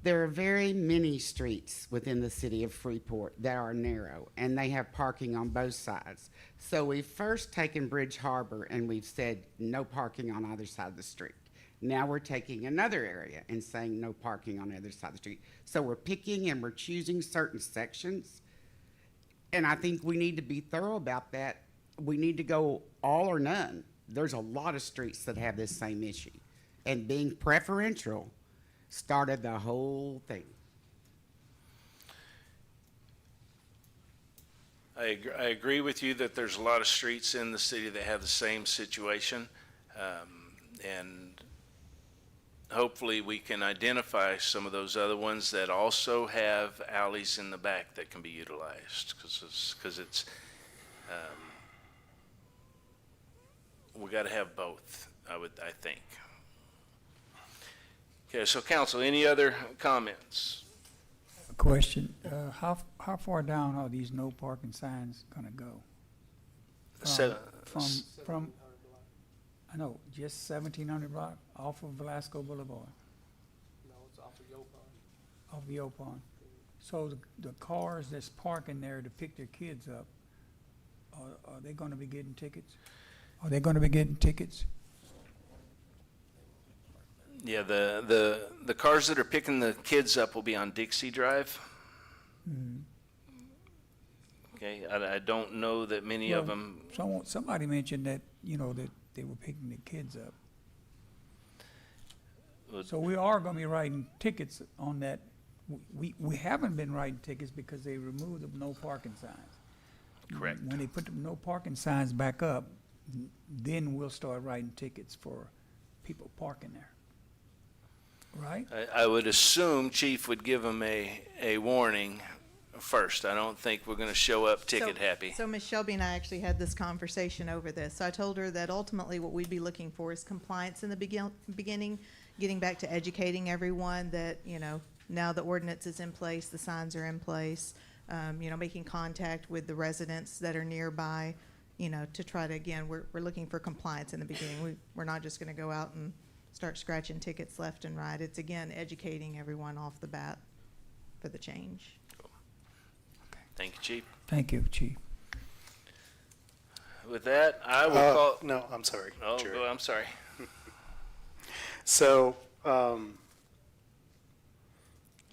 There are very many streets within the city of Freeport that are narrow, and they have parking on both sides. So we've first taken Bridge Harbor, and we've said no parking on either side of the street. Now we're taking another area and saying no parking on either side of the street. So we're picking and we're choosing certain sections, and I think we need to be thorough about that. We need to go all or none. There's a lot of streets that have this same issue. And being preferential started the whole thing. I agree with you that there's a lot of streets in the city that have the same situation. And hopefully we can identify some of those other ones that also have alleys in the back that can be utilized, because it's we got to have both, I think. Okay, so council, any other comments? Question, how far down are these no parking signs gonna go? From, I know, just 1700 block off of Velasco Boulevard, No, it's off of Yopon. off the Opon. So the cars that's parking there to pick their kids up, are they gonna be getting tickets? Are they gonna be getting tickets? Yeah, the cars that are picking the kids up will be on Dixie Drive. Mhm. Okay, I don't know that many of Well, them, Somebody mentioned that, that they were picking the kids up. would- So we are gonna be writing tickets on that. We haven't been writing tickets because they removed the no parking signs. correct. When they put the no parking signs back up, then we'll start writing tickets for people parking there. Right? I would assume Chief would give them a warning first. I don't think we're gonna show up ticket happy. So Ms. Shelby and I actually had this conversation over this. So I told her that ultimately what we'd be looking for is compliance in the beginning, getting back to educating everyone that, now the ordinance is in place, the signs are in place, making contact with the residents that are nearby, to try to, again, we're looking for compliance in the beginning. We're not just gonna go out and start scratching tickets left and right. It's, again, educating everyone off the bat for the change. Thank you, Chief. Thank you, Chief. With that, I will call. No, I'm sorry. Oh, Chair. I'm sorry. So,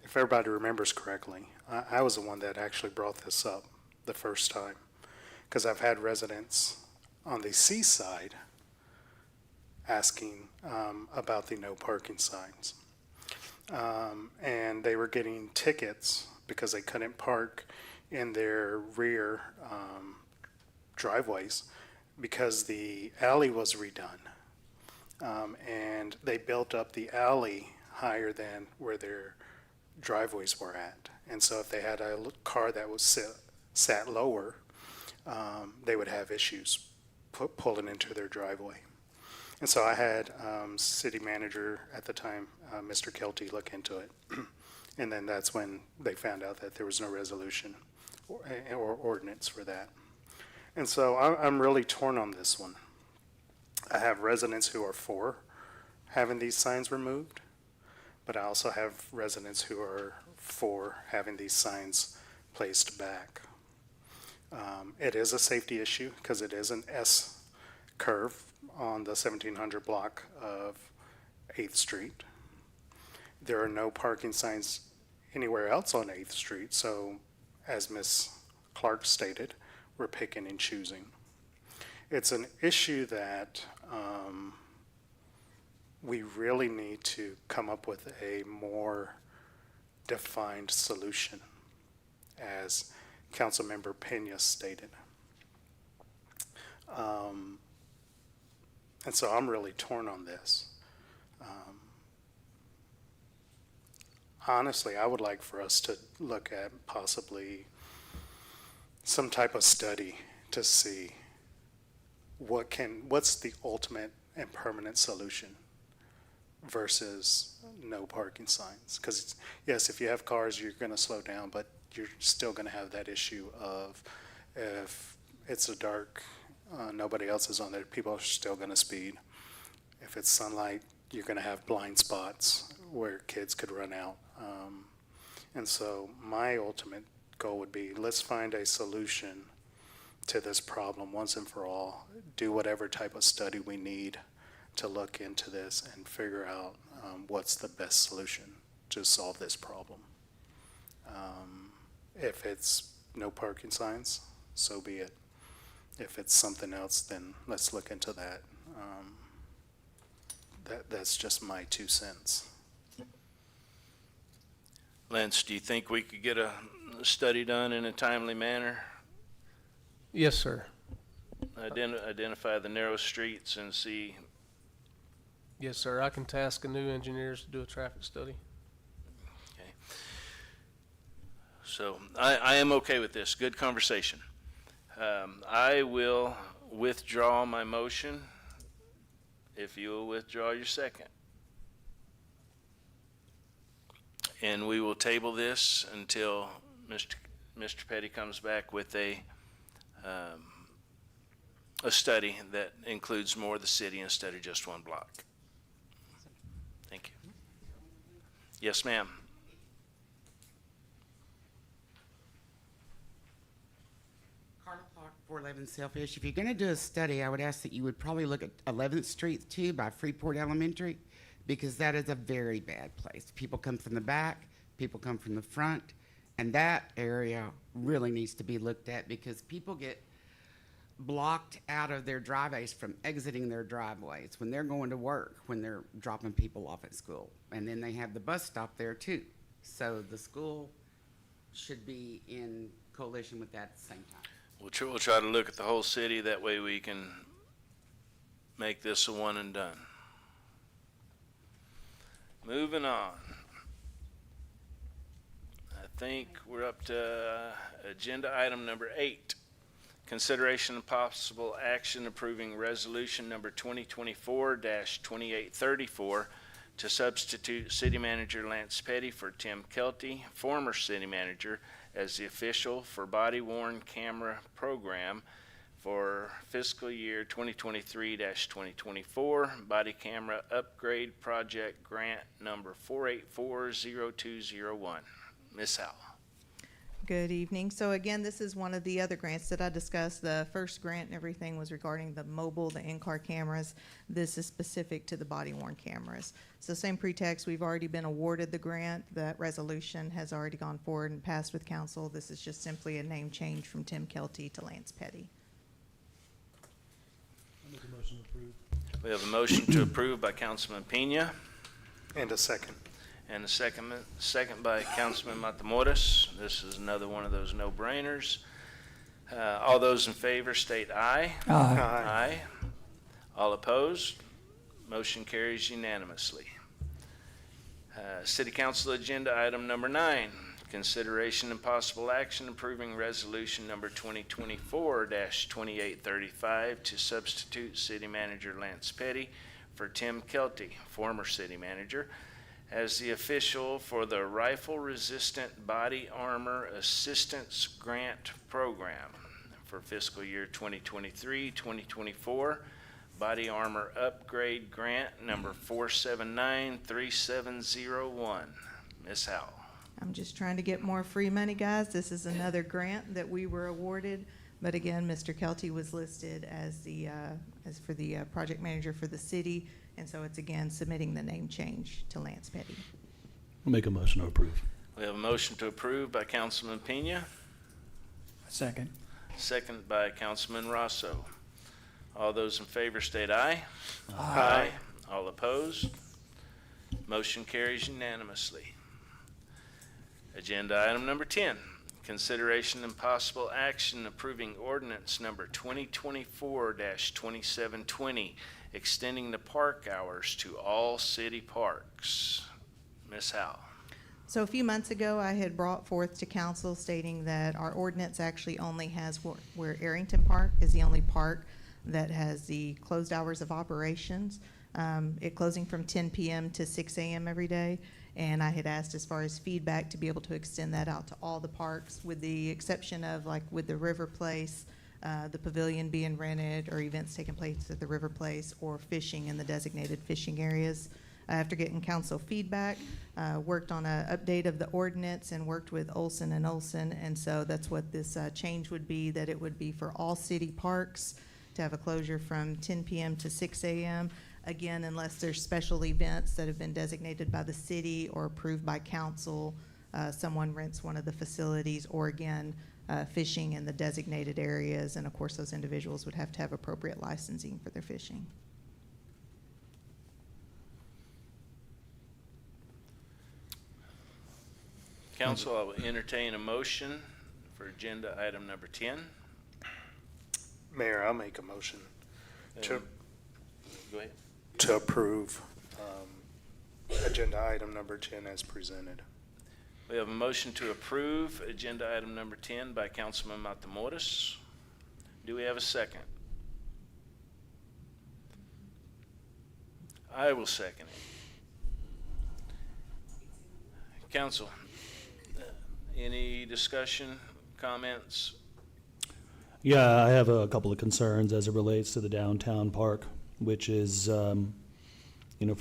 if everybody remembers correctly, I was the one that actually brought this up the first time, because I've had residents on the seaside asking about the no parking signs. And they were getting tickets because they couldn't park in their rear driveways because the alley was redone. And they built up the alley higher than where their driveways were at. And so if they had a car that was sat lower, they would have issues pulling into their driveway. And so I had city manager at the time, Mr. Kelty, look into it. And then that's when they found out that there was no resolution or ordinance for that. And so I'm really torn on this one. I have residents who are for having these signs removed, but I also have residents who are for having these signs placed back. It is a safety issue because it is an S curve on the 1700 block of 8th Street. There are no parking signs anywhere else on 8th Street, so as Ms. Clark stated, we're picking and choosing. It's an issue that we really need to come up with a more defined solution, as Councilmember Pena stated. And so I'm really torn on this. Honestly, I would like for us to look at possibly some type of study to see what's the ultimate and permanent solution versus no parking signs. Because yes, if you have cars, you're going to slow down, but you're still going to have that issue of if it's a dark, nobody else is on there, people are still going to speed. If it's sunlight, you're going to have blind spots where kids could run out. And so my ultimate goal would be, let's find a solution to this problem once and for all. Do whatever type of study we need to look into this and figure out what's the best solution to solve this problem. If it's no parking signs, so be it. If it's something else, then let's look into that. That's just my 2 cents. Lance, do you think we could get a study done in a timely manner? Yes, sir. Identify the narrow streets and see. Yes, sir. I can task a new engineers to do a traffic study. Okay. So I am okay with this. Good conversation. I will withdraw my motion if you will withdraw your second. And we will table this until Mr. Petty comes back with a study that includes more of the city instead of just one block. Thank you. Yes, ma'am. Carla Clark, 411 Selfish. If you're going to do a study, I would ask that you would probably look at 11th Street too by Freeport Elementary, because that is a very bad place. People come from the back, people come from the front, and that area really needs to be looked at because people get blocked out of their driveways from exiting their driveways when they're going to work, when they're dropping people off at school. And then they have the bus stop there too. So the school should be in coalition with that at the same time. We'll try to look at the whole city. That way we can make this a one and done. Moving on. I think we're up to agenda item number 8. Consideration and possible action approving resolution number 2024-2834 to substitute City Manager Lance Petty for Tim Kelty, former City Manager, as the official for body-worn camera program for fiscal year 2023-2024 body camera upgrade project grant number 4840201. Ms. Howell. Good evening. So again, this is one of the other grants that I discussed. The first grant and everything was regarding the mobile, the in-car cameras. This is specific to the body-worn cameras. So same pretext, we've already been awarded the grant. That resolution has already gone forward and passed with council. This is just simply a name change from Tim Kelty to Lance Petty. I make a motion to approve. We have a motion to approve by Councilman Pena And a second. and a second by Councilman Matamoros. This is another one of those no-brainers. All those in favor state aye. Aye. Aye. All opposed? Motion carries unanimously. City Council Agenda Item Number 9, consideration and possible action approving resolution number 2024-2835 to substitute City Manager Lance Petty for Tim Kelty, former City Manager, as the official for the Rifle Resistant Body Armor Assistance Grant Program for fiscal year 2023-2024. Body Armor Upgrade Grant number 4793701. Ms. Howell. I'm just trying to get more free money, guys. This is another grant that we were awarded. But again, Mr. Kelty was listed as the project manager for the city. And so it's again submitting the name change to Lance Petty. I'll make a motion to approve. We have a motion to approve by Councilman Pena, Second. second by Councilman Rosso. All those in favor state aye. Aye. All opposed? Motion carries unanimously. Agenda item number 10, consideration and possible action approving ordinance number 2024-2720, extending the park hours to all city parks. Ms. Howell. So a few months ago, I had brought forth to council stating that our ordinance actually only has where Arrington Park is the only park that has the closed hours of operations, it closing from 10 p.m. to 6 a.m. every day. And I had asked as far as feedback to be able to extend that out to all the parks, with the exception of like with the River Place, the pavilion being rented or events taking place at the River Place, or fishing in the designated fishing areas. After getting council feedback, worked on an update of the ordinance and worked with Olson and Olson. And so that's what this change would be, that it would be for all city parks to have a closure from 10 p.m. to 6 a.m. Again, unless there's special events that have been designated by the city or approved by council, someone rents one of the facilities, or again, fishing in the designated areas. And of course, those individuals would have to have appropriate licensing for their fishing. Council, I will entertain a motion for agenda item number 10. Mayor, I'll make a motion Go ahead. to approve agenda item number 10 as presented. We have a motion to approve agenda item number 10 by Councilman Matamoros. Do we have a second? I will second it. Council, any discussion, comments? Yeah, I have a couple of concerns as it relates to the downtown park, which is, for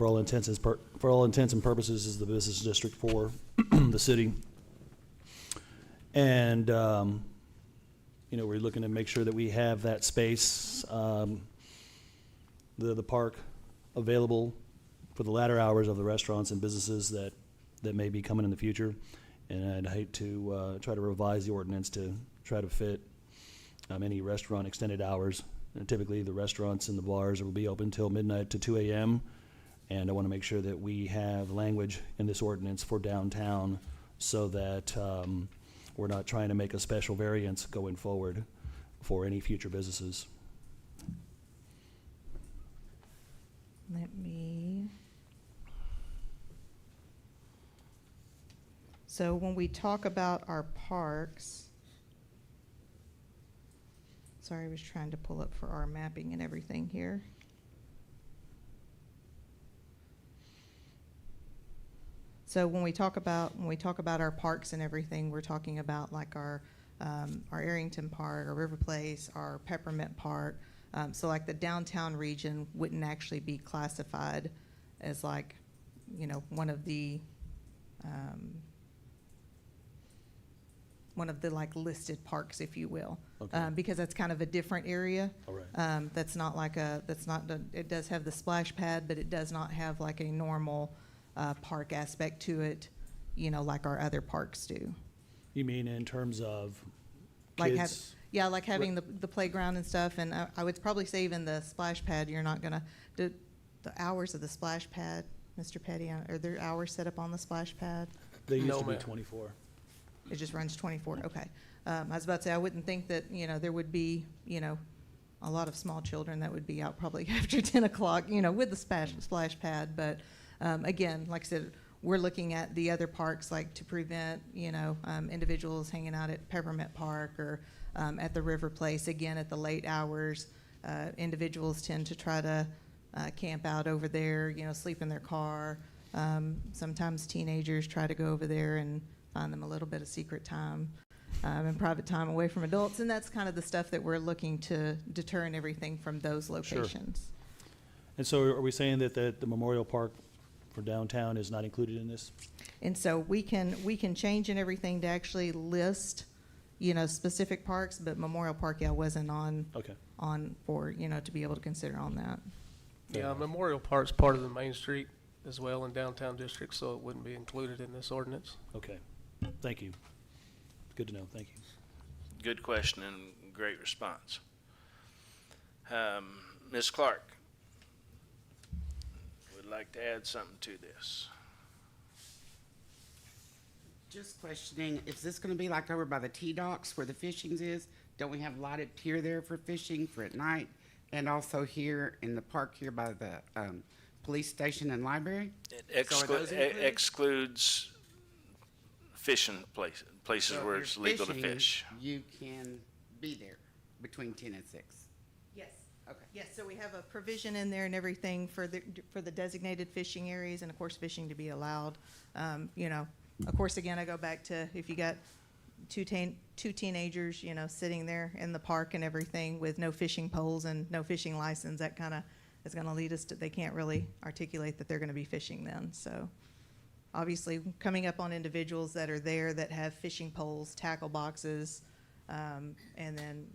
all intents and purposes, is the business district for the city. And, we're looking to make sure that we have that space, the park available for the latter hours of the restaurants and businesses that may be coming in the future. And I'd hate to try to revise the ordinance to try to fit any restaurant extended hours. And typically, the restaurants and the bars will be open till midnight to 2 a.m. And I want to make sure that we have language in this ordinance for downtown so that we're not trying to make a special variance going forward for any future businesses. Let me. So when we talk about our parks, sorry, I was trying to pull up for our mapping and everything here. So when we talk about our parks and everything, we're talking about like our Arrington Park, our River Place, our Peppermint Park. So like the downtown region wouldn't actually be classified as like, one of the like listed parks, if you will, Okay. because that's kind of a different area. All right. It does have the splash pad, but it does not have like a normal park aspect to it, like our other parks do. You mean in terms of Like kids? like having the playground and stuff. And I would probably say even the splash pad, you're not gonna do the hours of the splash pad, Mr. Petty. Are there hours set up on the splash pad? They used No, to be ma'am. 24. It just runs 24, okay. I was about to say, I wouldn't think that, there would be, a lot of small children that would be out probably after 10 o'clock, with the splash pad. But again, like I said, we're looking at the other parks, like to prevent, individuals hanging out at Peppermint Park or at the River Place. Again, at the late hours, individuals tend to try to camp out over there, sleep in their car. Sometimes teenagers try to go over there and find them a little bit of secret time and private time away from adults. And that's kind of the stuff that we're looking to deter and everything from those locations. And so are we saying that the Memorial Park for downtown is not included in this? And so we can change and everything to actually list, specific parks, but Memorial Park, wasn't on Okay. for, to be able to consider on that. Yeah, Memorial Park's part of the Main Street as well in downtown district, so it wouldn't be included in this ordinance. Okay. Thank you. Good to know. Thank you. Good question and great response. Ms. Clark would like to add something to this. Just questioning, is this gonna be like over by the T-docks where the fishings is? Don't we have lighted pier there for fishing for at night? And also here in the park here by the, police station and library? It So are those included? excludes fishing places So if where you're it's legal to fishing, fish. You can be there between 10 and 6. Yes. Okay. Yes, so we have a provision in there and everything for the designated fishing areas, and of course, fishing to be allowed. Of course, again, I go back to if you got two teenagers, sitting there in the park and everything with no fishing poles and no fishing license, that kind of is going to lead us to, they can't really articulate that they're going to be fishing then. So obviously, coming up on individuals that are there that have fishing poles, tackle boxes, and then,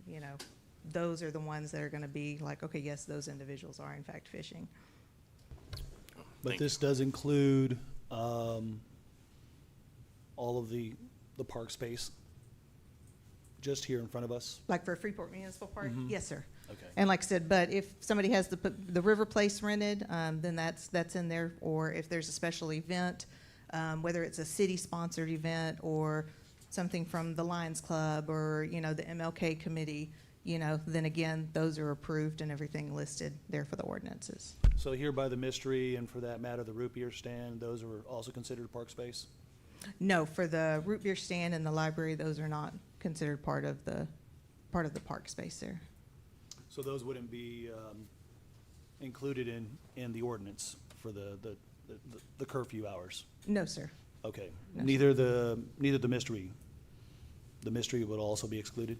those are the ones that are going to be like, okay, yes, those individuals are in fact fishing. But Thank this does include all of the park space just here in front of us? Like for Freeport Municipal Park? Mhm. Yes, sir. Okay. And like I said, but if somebody has the River Place rented, then that's in there. Or if there's a special event, whether it's a city-sponsored event or something from the Lions Club or, the MLK committee, then again, those are approved and everything listed there for the ordinances. So here by the Mystery and for that matter, the root beer stand, those are also considered park space? No, for the root beer stand and the library, those are not considered part of the park space there. So those wouldn't be included in the ordinance for the curfew hours? No, sir. Okay, No. neither the mystery would also be excluded?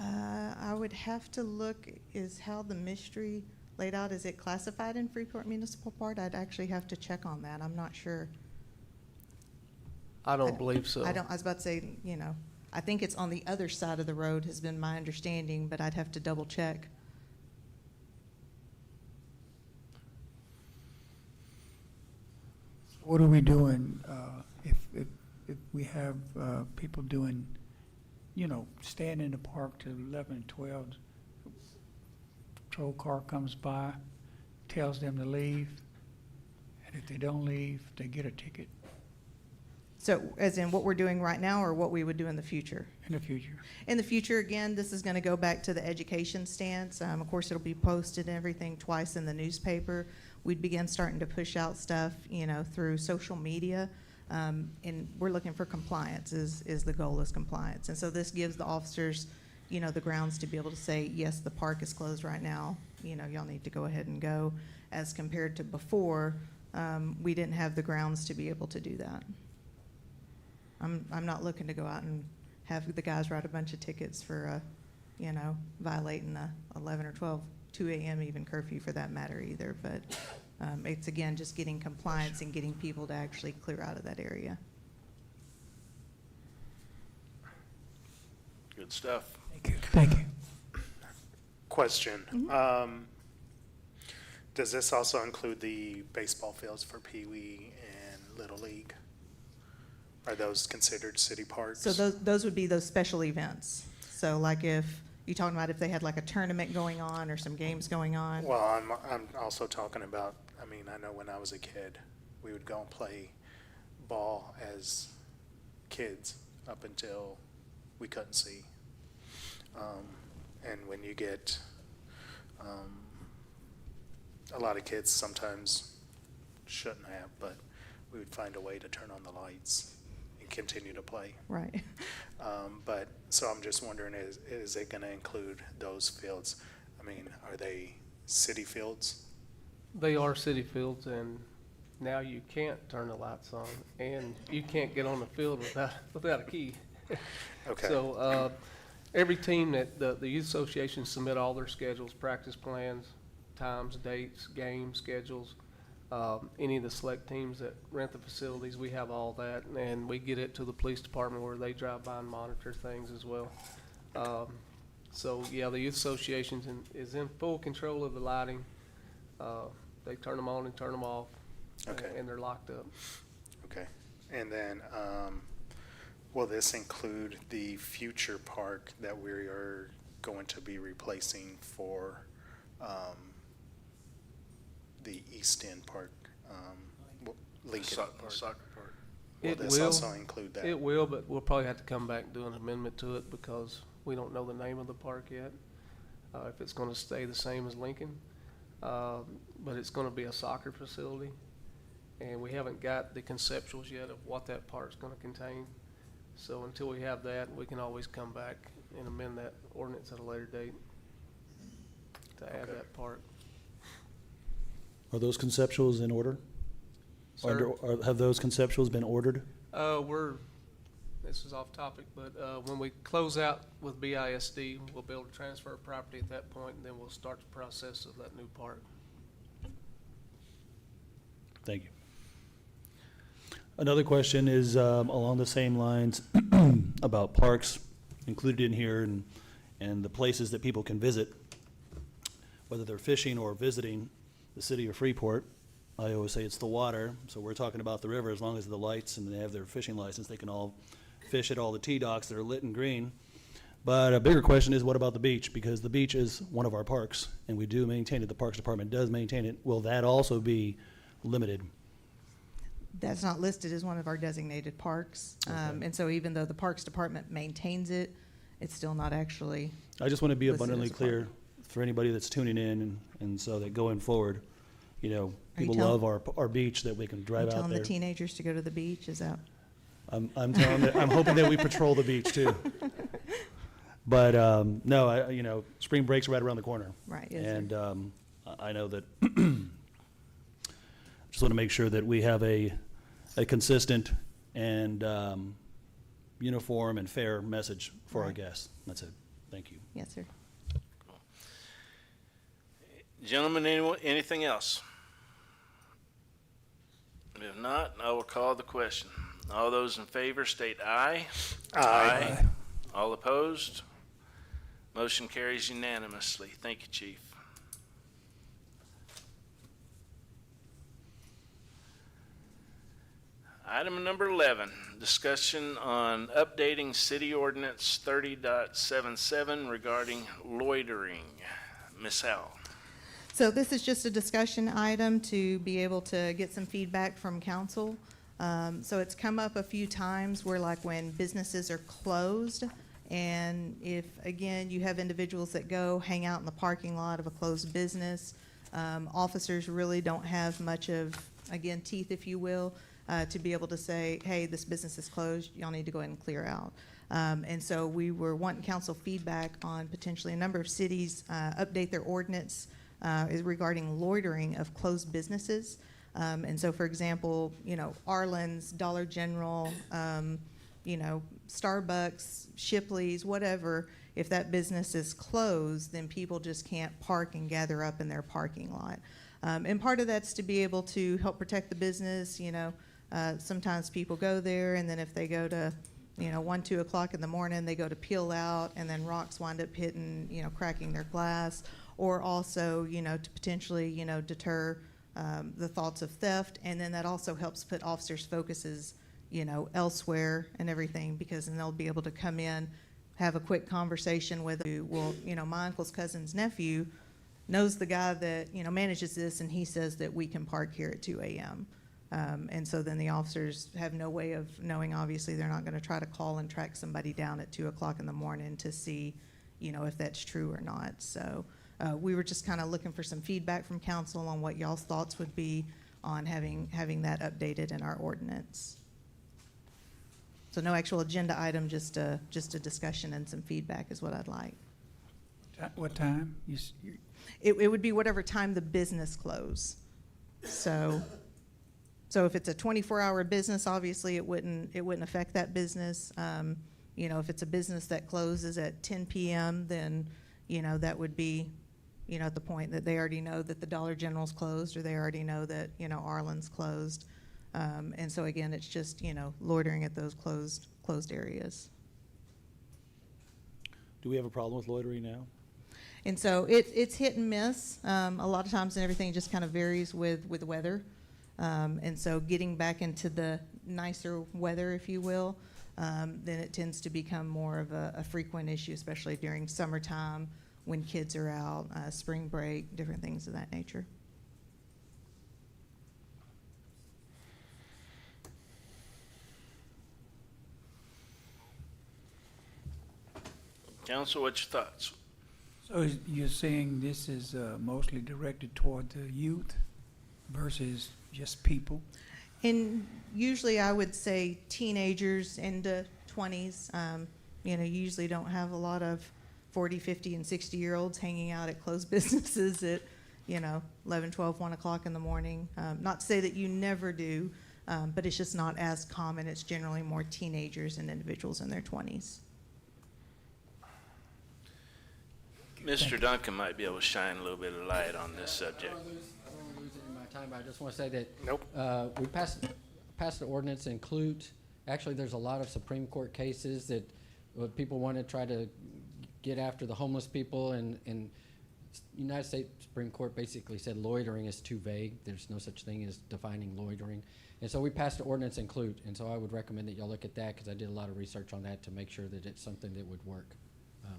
I would have to look, is how the mystery laid out, is it classified in Freeport Municipal Park? I'd actually have to check on that, I'm not sure. I don't believe so. I was about to say, I think it's on the other side of the road, has been my understanding, but I'd have to double check. What are we doing, if we have, people doing, staying in the park till 11 and 12? Patrol car comes by, tells them to leave, and if they don't leave, they get a ticket So, as in what we're doing right now, or what we would do in the future? in the future. In the future, again, this is going to go back to the education stance. Of course, it'll be posted and everything twice in the newspaper. We'd begin starting to push out stuff, through social media. And we're looking for compliance is the goal is compliance. And so this gives the officers, the grounds to be able to say, yes, the park is closed right now. Y'all need to go ahead and go. As compared to before, we didn't have the grounds to be able to do that. I'm not looking to go out and have the guys write a bunch of tickets for, violating the 11 or 12, 2 a.m. even curfew for that matter either. But it's, again, just getting compliance and getting people to actually clear out of that area. Good stuff. Thank you. Question. Does this also include the baseball fields for Pee Wee and Little League? Are those considered city parks? So those would be those special events. So like if, you're talking about if they had like a tournament going on or some games going on? Well, I'm also talking about, I know when I was a kid, we would go and play ball as kids up until we couldn't see. And when you get, a lot of kids sometimes shouldn't have, but we would find a way to turn on the lights and continue to play. Right. But, so I'm just wondering, is it gonna include those fields? Are they city fields? They are city fields, and now you can't turn the lights on, and you can't get on the field without a key. Okay. So, every team that, the youth association submit all their schedules, practice plans, times, dates, games, schedules. Any of the select teams that rent the facilities, we have all that, and we get it to the police department where they drive by and monitor things as well. So, yeah, the youth association is in full control of the lighting. They turn them on and turn them off. Okay. And they're locked up. Okay. And then, will this include the future park that we are going to be replacing for, the East End Park, Lincoln Park? Soccer park. Will this also include that? It will, but we'll probably have to come back and do an amendment to it because we don't know the name of the park yet. If it's gonna stay the same as Lincoln, but it's gonna be a soccer facility. And we haven't got the conceptuals yet of what that park's gonna contain. So until we have that, we can always come back and amend that ordinance at a later date to add Okay. that park. Are those conceptuals in order? Sir? Have those conceptuals been ordered? This is off topic, but when we close out with BISD, we'll be able to transfer property at that point, and then we'll start the process of that new park. Thank you. Another question is along the same lines about parks included in here and the places that people can visit, whether they're fishing or visiting the city of Freeport. I always say it's the water, so we're talking about the river. As long as the lights and they have their fishing license, they can all fish at all the T-docks that are lit in green. But a bigger question is, what about the beach? Because the beach is one of our parks, and we do maintain it. The Parks Department does maintain it. Will that also be limited? That's not listed as one of our designated parks. Okay. And so even though the Parks Department maintains it, it's still not actually. I just want to be listed abundantly as a park. clear for anybody that's tuning in, and so that going forward, people tell- love our beach, that we can drive out Telling the there. teenagers to go to the beach, is that? I'm telling that, I'm hoping that we patrol the beach too. But, no, spring break's right around the corner. Right, yes, sir. And, I know that, just want to make sure that we have a a consistent and uniform and fair message for our Right. guests. That's it. Thank you. Yes, sir. Gentlemen, anything else? If not, I will call the question. All those in favor state aye. Aye. All opposed? Motion carries unanimously. Thank you, Chief. Item number 11, discussion on updating City Ordinance 30.77 regarding loitering. Ms. Howell. So this is just a discussion item to be able to get some feedback from council. So it's come up a few times where like when businesses are closed, and if, again, you have individuals that go hang out in the parking lot of a closed business, officers really don't have much of, again, teeth, if you will, to be able to say, hey, this business is closed, y'all need to go ahead and clear out. And so we were wanting council feedback on potentially a number of cities update their ordinance is regarding loitering of closed businesses. And so, for example, Arlen's, Dollar General, Starbucks, Shipley's, whatever, if that business is closed, then people just can't park and gather up in their parking lot. And part of that's to be able to help protect the business. Sometimes people go there, and then if they go to 1, 2 o'clock in the morning, they go to peel out, and then rocks wind up hitting, cracking their glass, or also, to potentially, deter the thoughts of theft, and then that also helps put officers' focuses, elsewhere and everything, because then they'll be able to come in, have a quick conversation with, well, my uncle's cousin's nephew knows the guy that, manages this, and he says that we can park here at 2 a.m. And so then the officers have no way of knowing, obviously, they're not going to try to call and track somebody down at 2 o'clock in the morning to see, if that's true or not. So we were just kind of looking for some feedback from council on what y'all's thoughts would be on having that updated in our ordinance. So no actual agenda item, just a discussion and some feedback is what I'd like. What time? It would be whatever time the business close. So if it's a 24-hour business, obviously it wouldn't affect that business. If it's a business that closes at 10 p.m., then that would be at the point that they already know that the Dollar General's closed, or they already know that Arlen's closed. And so again, it's just loitering at those closed areas. Do we have a problem with loitering now? And so it's hit and miss. A lot of times, and everything just kind of varies with weather. And so getting back into the nicer weather, if you will, then it tends to become more of a frequent issue, especially during summertime when kids are out, spring break, different things of that nature. Council, what's your thoughts? So you're saying this is mostly directed toward the youth versus just people? And usually I would say teenagers into 20s. You usually don't have a lot of 40, 50, and 60-year-olds hanging out at closed businesses at, 11, 12, 1 o'clock in the morning. Not to say that you never do, but it's just not as common. It's generally more teenagers and individuals in their 20s. Mr. Duncan might be able to shine a little bit of light on this subject. I don't want to lose any of my time, but I just want to say that Nope. we passed the ordinance include. Actually, there's a lot of Supreme Court cases that people want to try to get after the homeless people, and United States Supreme Court basically said loitering is too vague. There's no such thing as defining loitering. And so we passed the ordinance include, and so I would recommend that y'all look at that, because I did a lot of research on that to make sure that it's something that would work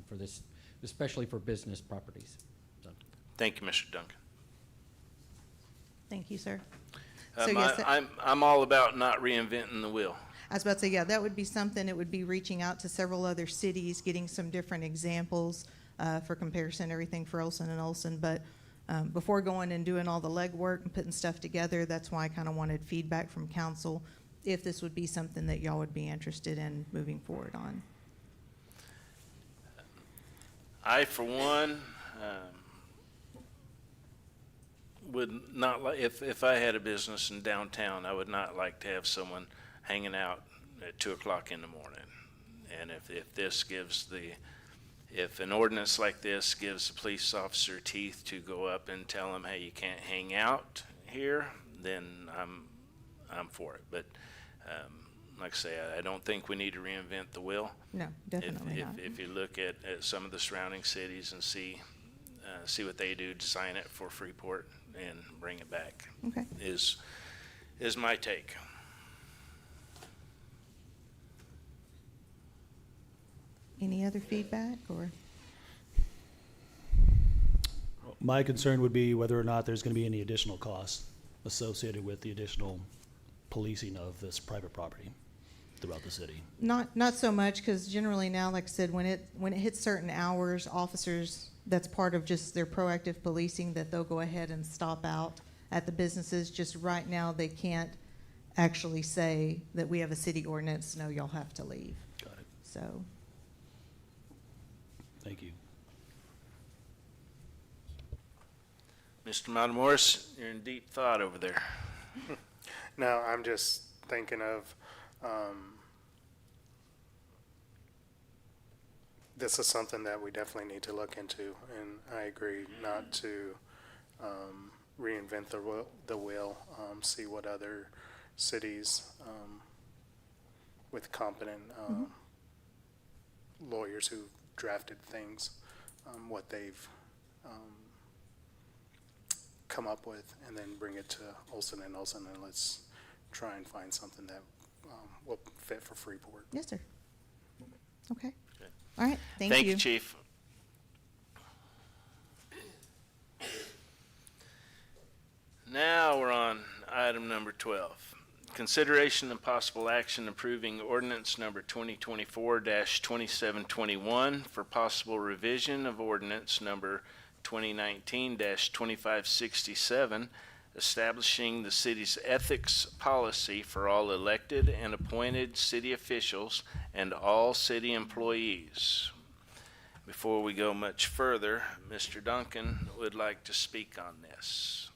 for this, especially for business properties. So. Thank you, Mr. Duncan. Thank you, sir. So yes, I'm all about not reinventing the wheel. I was about to say, yeah, that would be something. It would be reaching out to several other cities, getting some different examples for comparison, everything for Olson and Olson. But before going and doing all the legwork and putting stuff together, that's why I kind of wanted feedback from council if this would be something that y'all would be interested in moving forward on. I, for one, would not like, if I had a business in downtown, I would not like to have someone hanging out at 2 o'clock in the morning. And if this gives if an ordinance like this gives the police officer teeth to go up and tell them, hey, you can't hang out here, then I'm for it. But like I say, I don't think we need to reinvent the wheel. No, definitely not. If you look at some of the surrounding cities and see what they do, design it for Freeport and bring it back. Okay. Is my take. Any other feedback or? My concern would be whether or not there's going to be any additional costs associated with the additional policing of this private property throughout the city. Not so much, because generally now, like I said, when it hits certain hours, officers, that's part of just their proactive policing, that they'll go ahead and stop out at the businesses. Just right now, they can't actually say that we have a city ordinance, no, y'all have to leave. Got it. So, Thank you. Mr. Matamoros, you're in deep thought over there. No, I'm just thinking of, this is something that we definitely need to look into, and I agree not to reinvent the wheel, see what other cities with competent lawyers who drafted things, what they've come up with, and then bring it to Olson and Olson, and let's try and find something that will fit for Freeport. yes, sir. Okay. Okay. All right, thank you. You, Chief. Now we're on item number 12. Consideration and possible action approving ordinance number 2024-2721 for possible revision of ordinance number 2019-2567, establishing the city's ethics policy for all elected and appointed city officials and all city employees. Before we go much further, Mr. Duncan would like to speak on this.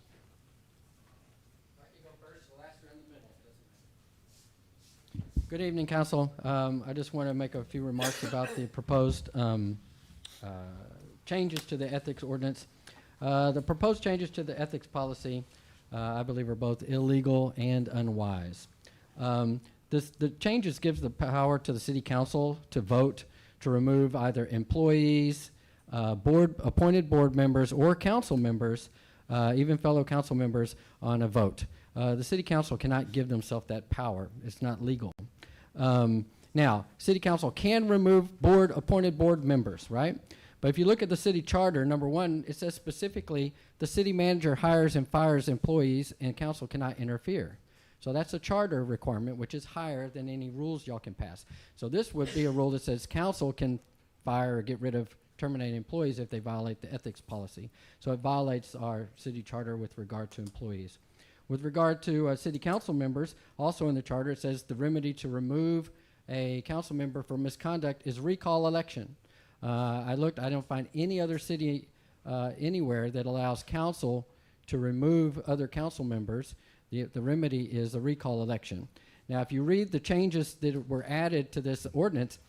Good evening, Council. I just want to make a few remarks about the proposed changes to the ethics ordinance. The proposed changes to the ethics policy, I believe, are both illegal and unwise. The changes gives the power to the City Council to vote to remove either employees, appointed board members, or council members, even fellow council members, on a vote. The City Council cannot give themselves that power. It's not legal. Now, City Council can remove appointed board members, right? But if you look at the city charter, number 1, it says specifically the city manager hires and fires employees and council cannot interfere. So that's a charter requirement, which is higher than any rules y'all can pass. So this would be a rule that says council can fire or get rid of, terminate employees if they violate the ethics policy. So it violates our city charter with regard to employees. With regard to city council members, also in the charter, it says the remedy to remove a council member for misconduct is recall election. I looked, I don't find any other city anywhere that allows council to remove other council members. The remedy is a recall election. Now, if you read the changes that were added to this ordinance,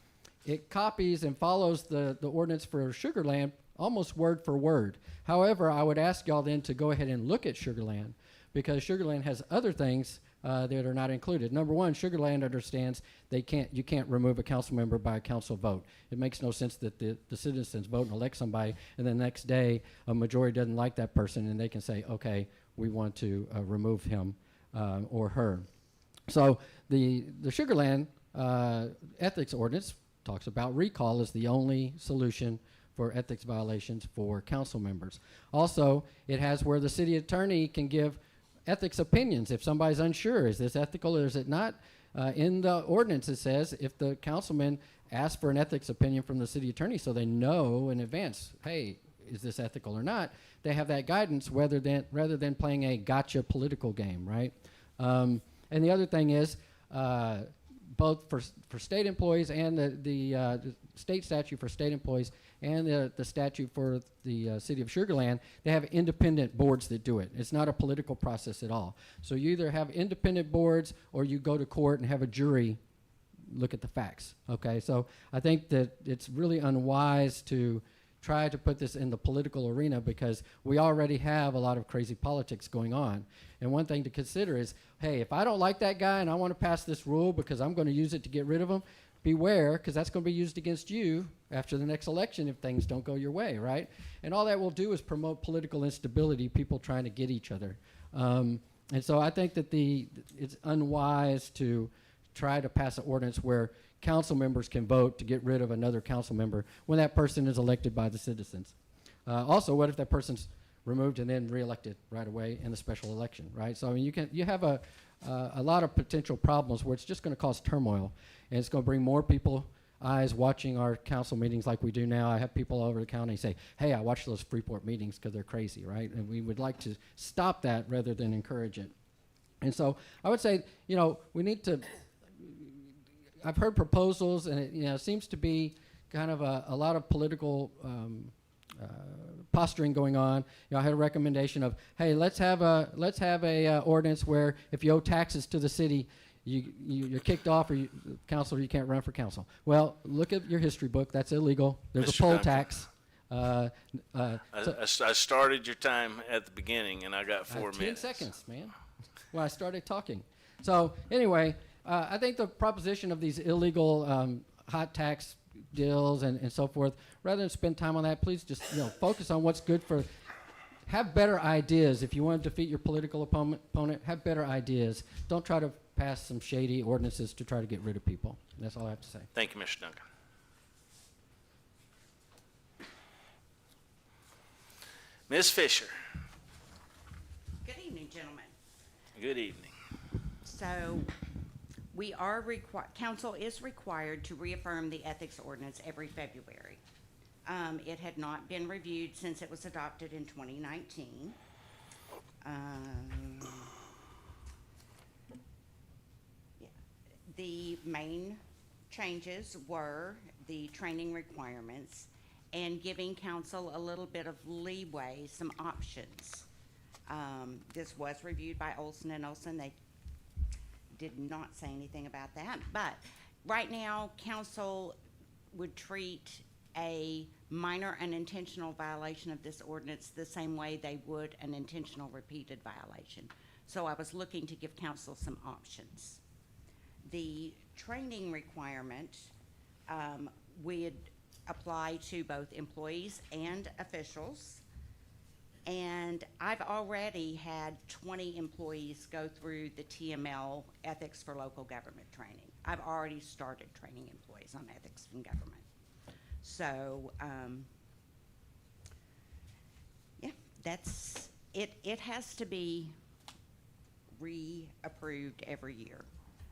it copies and follows the ordinance for Sugar Land almost word for word. However, I would ask y'all then to go ahead and look at Sugar Land, because Sugar Land has other things that are not included. Number 1, Sugar Land understands you can't remove a council member by a council vote. It makes no sense that the citizens vote and elect somebody, and the next day a majority doesn't like that person, and they can say, okay, we want to remove him or her. So the Sugar Land ethics ordinance talks about recall as the only solution for ethics violations for council members. Also, it has where the city attorney can give ethics opinions. If somebody's unsure, is this ethical or is it not? In the ordinance, it says if the councilman asks for an ethics opinion from the city attorney so they know in advance, hey, is this ethical or not, they have that guidance rather than playing a gotcha political game, right? And the other thing is, both for state employees and the state statute for state employees and the statute for the city of Sugar Land, they have independent boards that do it. It's not a political process at all. So you either have independent boards or you go to court and have a jury look at the facts, okay? So I think that it's really unwise to try to put this in the political arena because we already have a lot of crazy politics going on. And one thing to consider is, hey, if I don't like that guy and I want to pass this rule because I'm going to use it to get rid of him, beware, because that's going to be used against you after the next election if things don't go your way, right? And all that will do is promote political instability, people trying to get each other. And so I think that it's unwise to try to pass an ordinance where council members can vote to get rid of another council member when that person is elected by the citizens. Also, what if that person's removed and then reelected right away in the special election, right? So I mean, you have a lot of potential problems where it's just going to cause turmoil, and it's going to bring more eyes watching our council meetings like we do now. I have people all over the county say, hey, I watch those Freeport meetings because they're crazy, right? And we would like to stop that rather than encourage it. And so I would say, we need to, I've heard proposals, and it seems to be kind of a lot of political posturing going on. I had a recommendation of, hey, let's have a ordinance where if you owe taxes to the city, you're kicked off, or council, you can't run for council. Well, look at your history book. That's illegal. There's Mr. a poll Duncan. tax. I started your time at the beginning, and I got 4 minutes. 10 seconds, man. When I started talking. So anyway, I think the proposition of these illegal hot tax deals and so forth, rather than spend time on that, please just focus on what's good for. Have better ideas. If you want to defeat your political opponent, have better ideas. Don't try to pass some shady ordinances to try to get rid of people. That's all I have to say. Thank you, Mr. Duncan. Ms. Fisher. Good evening, gentlemen. Good evening. So we are council is required to reaffirm the ethics ordinance every February. It had not been reviewed since it was adopted in 2019. The main changes were the training requirements and giving council a little bit of leeway, some options. This was reviewed by Olson and Olson. They did not say anything about that, but right now council would treat a minor unintentional violation of this ordinance the same way they would an intentional repeated violation. So I was looking to give council some options. The training requirement would apply to both employees and officials. And I've already had 20 employees go through the TML Ethics for Local Government training. I've already started training employees on ethics in government. So, yeah, that's it. It has to be reapproved every year.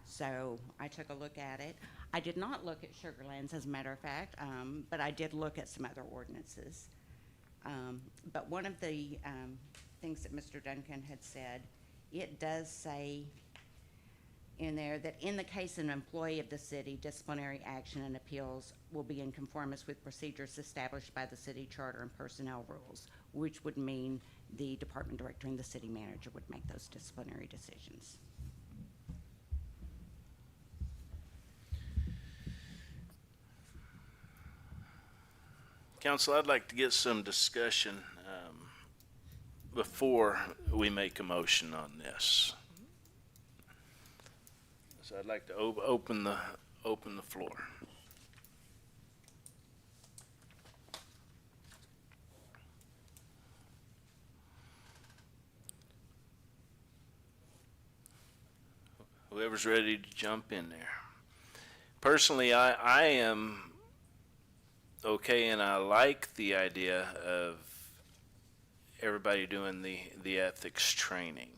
So I took a look at it. I did not look at Sugarlands, as a matter of fact, but I did look at some other ordinances. But one of the things that Mr. Duncan had said, it does say in there that in the case of an employee of the city, disciplinary action and appeals will be in conformance with procedures established by the city charter and personnel rules, which would mean the department director and the city manager would make those disciplinary decisions. Council, I'd like to get some discussion before we make a motion on this. So I'd like to open the floor. Whoever's ready to jump in there. Personally, I am okay, and I like the idea of everybody doing the ethics training.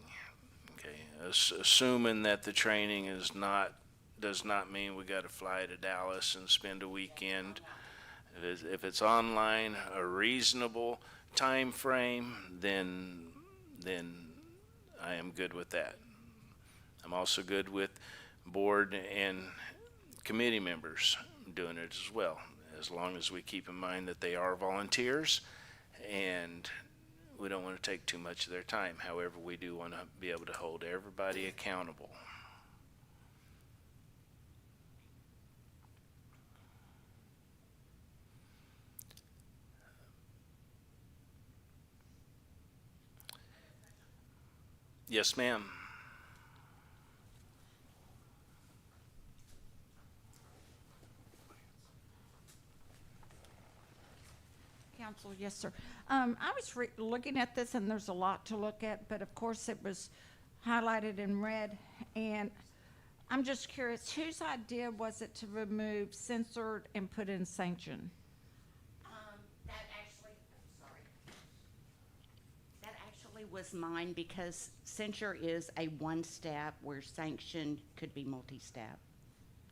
Okay, assuming that the training does not mean we got to fly to Dallas and spend a weekend. If it's online, a reasonable time frame, then I am good with that. I'm also good with board and committee members doing it as well, as long as we keep in mind that they are volunteers and we don't want to take too much of their time. However, we do want to be able to hold everybody accountable. Yes, ma'am. Council, yes, sir. I was looking at this, and there's a lot to look at, but of course it was highlighted in red, and I'm just curious, whose idea was it to remove censored and put in sanctioned? That actually was mine because censure is a one-step where sanction could be multi-step.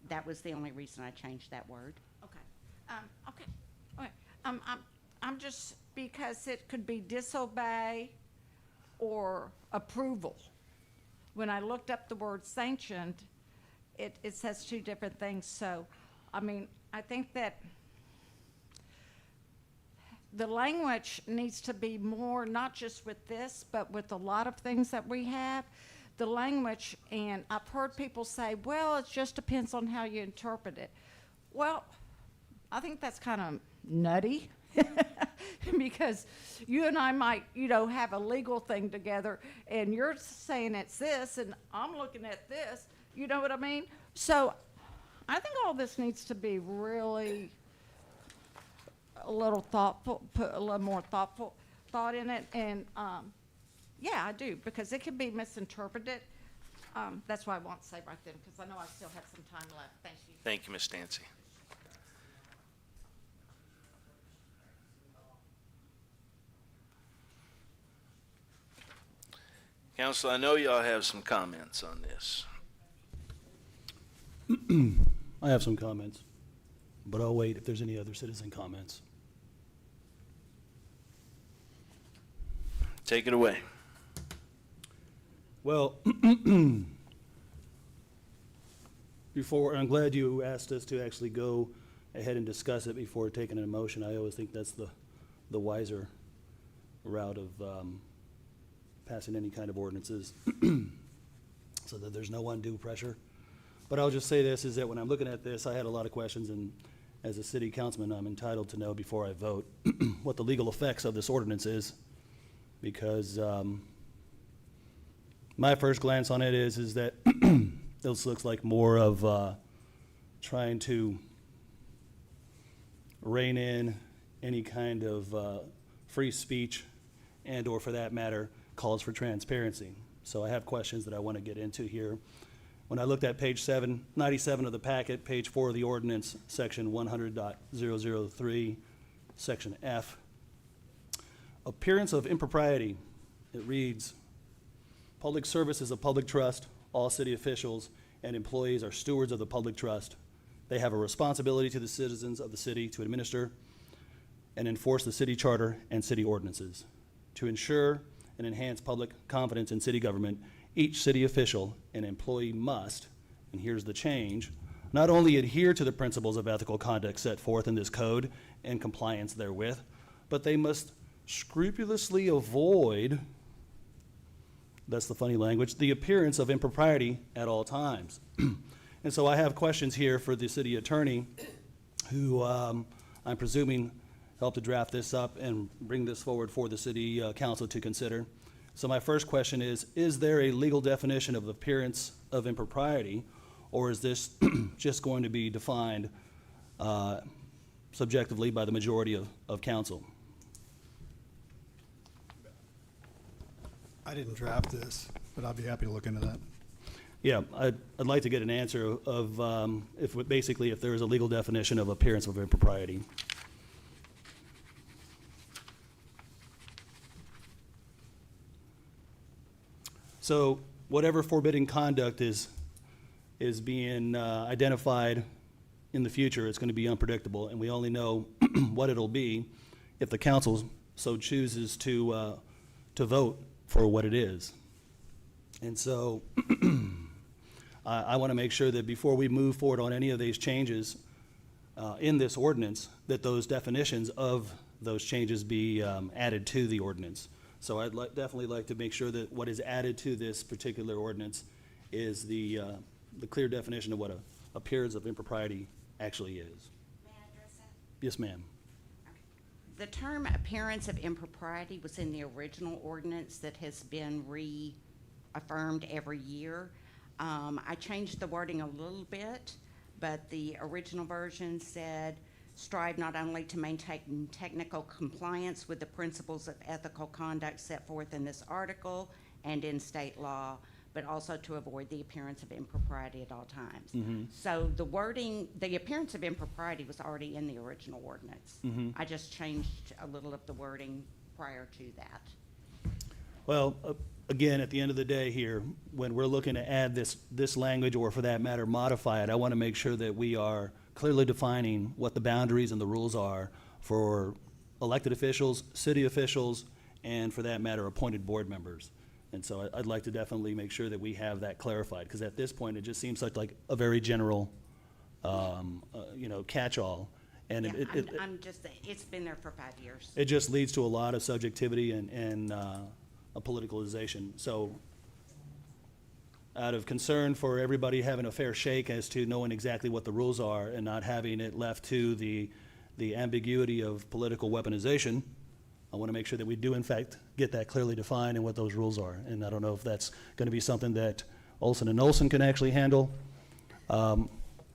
That was the only reason I changed that word. Okay. Okay. I'm just, because it could be disobey or approval. When I looked up the word sanctioned, it says two different things. So, I mean, I think that the language needs to be more, not just with this, but with a lot of things that we have. The language, and I've heard people say, well, it just depends on how you interpret it. Well, I think that's kind of nutty. Because you and I might, have a legal thing together, and you're saying it's this, and I'm looking at this, you know what I mean? So I think all this needs to be really a little thoughtful, put a little more thoughtful thought in it, and yeah, I do, because it can be misinterpreted. That's why I want to say right then, because I know I still have some time left. Thank you. Thank you, Ms. Dancy. Council, I know y'all have some comments on this. I have some comments, but I'll wait if there's any other citizen comments. Take it away. Well, I'm glad you asked us to actually go ahead and discuss it before taking a motion. I always think that's the wiser route of passing any kind of ordinances so that there's no undue pressure. But I'll just say this, is that when I'm looking at this, I had a lot of questions, and as a city councilman, I'm entitled to know before I vote what the legal effects of this ordinance is, because my first glance on it is that this looks like more of trying to rein in any kind of free speech and, or for that matter, calls for transparency. So I have questions that I want to get into here. When I looked at page 97 of the packet, page 4 of the ordinance, section 100.003, section F, appearance of impropriety, it reads, public service is a public trust. All city officials and employees are stewards of the public trust. They have a responsibility to the citizens of the city to administer and enforce the city charter and city ordinances. To ensure and enhance public confidence in city government, each city official and employee must, and here's the change, not only adhere to the principles of ethical conduct set forth in this code and compliance therewith, but they must scrupulously avoid, that's the funny language, the appearance of impropriety at all times. And so I have questions here for the city attorney, who I'm presuming helped to draft this up and bring this forward for the city council to consider. So my first question is there a legal definition of appearance of impropriety, or is this just going to be defined subjectively by the majority of council? I didn't draft this, but I'd be happy to look into that. Yeah, I'd like to get an answer of if there is a legal definition of appearance of impropriety. So whatever forbidding conduct is being identified in the future, it's going to be unpredictable, and we only know what it'll be if the council so chooses to vote for what it is. And so I want to make sure that before we move forward on any of these changes in this ordinance, that those definitions of those changes be added to the ordinance. So I'd definitely like to make sure that what is added to this particular ordinance is the clear definition of what a appearance of impropriety actually is. May I address that? Yes, ma'am. The term appearance of impropriety was in the original ordinance that has been reaffirmed every year. I changed the wording a little bit, but the original version said, strive not only to maintain technical compliance with the principles of ethical conduct set forth in this article and in state law, but also to avoid the appearance of impropriety at all times. So the wording, the appearance of impropriety was already in the original ordinance. I just changed a little of the wording prior to that. Well, again, at the end of the day here, when we're looking to add this language, or for that matter, modify it, I want to make sure that we are clearly defining what the boundaries and the rules are for elected officials, city officials, and for that matter, appointed board members. And so I'd like to definitely make sure that we have that clarified, because at this point, it just seems like a very general, catch-all. And Yeah, it I'm just, it's been there for 5 years. it just leads to a lot of subjectivity and a politicalization. So out of concern for everybody having a fair shake as to knowing exactly what the rules are and not having it left to the ambiguity of political weaponization, I want to make sure that we do in fact get that clearly defined and what those rules are. And I don't know if that's going to be something that Olson and Olson can actually handle,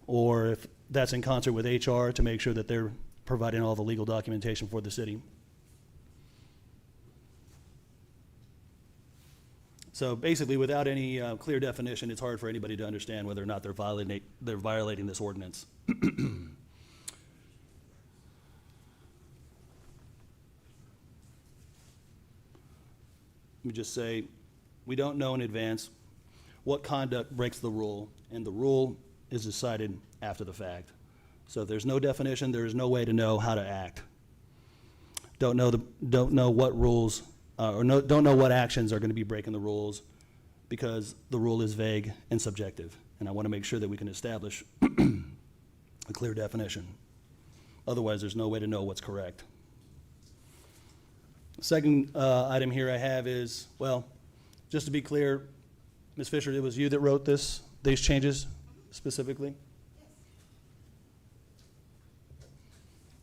or if that's in concert with HR to make sure that they're providing all the legal documentation for the city. So basically, without any clear definition, it's hard for anybody to understand whether or not they're violating this ordinance. Let me just say, we don't know in advance what conduct breaks the rule, and the rule is decided after the fact. So if there's no definition, there is no way to know how to act. Don't know what rules, don't know what actions are going to be breaking the rules, because the rule is vague and subjective. And I want to make sure that we can establish a clear definition. Otherwise, there's no way to know what's correct. Second item here I have is, well, just to be clear, Ms. Fisher, it was you that wrote these changes specifically?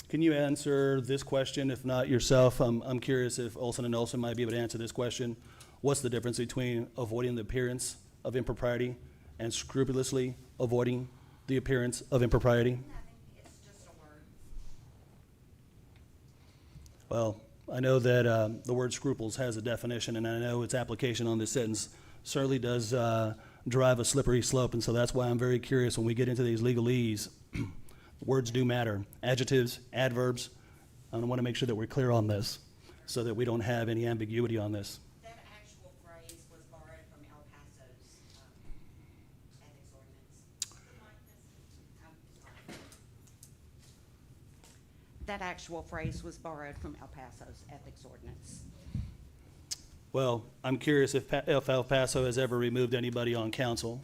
Can you answer this question, if not yourself? I'm curious if Olson and Olson might be able to answer this question. What's the difference between avoiding the appearance of impropriety and scrupulously avoiding the appearance of impropriety? Nothing, it's just a word. Well, I know that the word scruples has a definition, and I know its application on this sentence certainly does drive a slippery slope, and so that's why I'm very curious when we get into these legalese. Words do matter. Adjectives, adverbs. I want to make sure that we're clear on this so that we don't have any ambiguity on this. That actual phrase was borrowed from El Paso's ethics ordinance. That actual phrase was borrowed from El Paso's ethics ordinance. Well, I'm curious if El Paso has ever removed anybody on council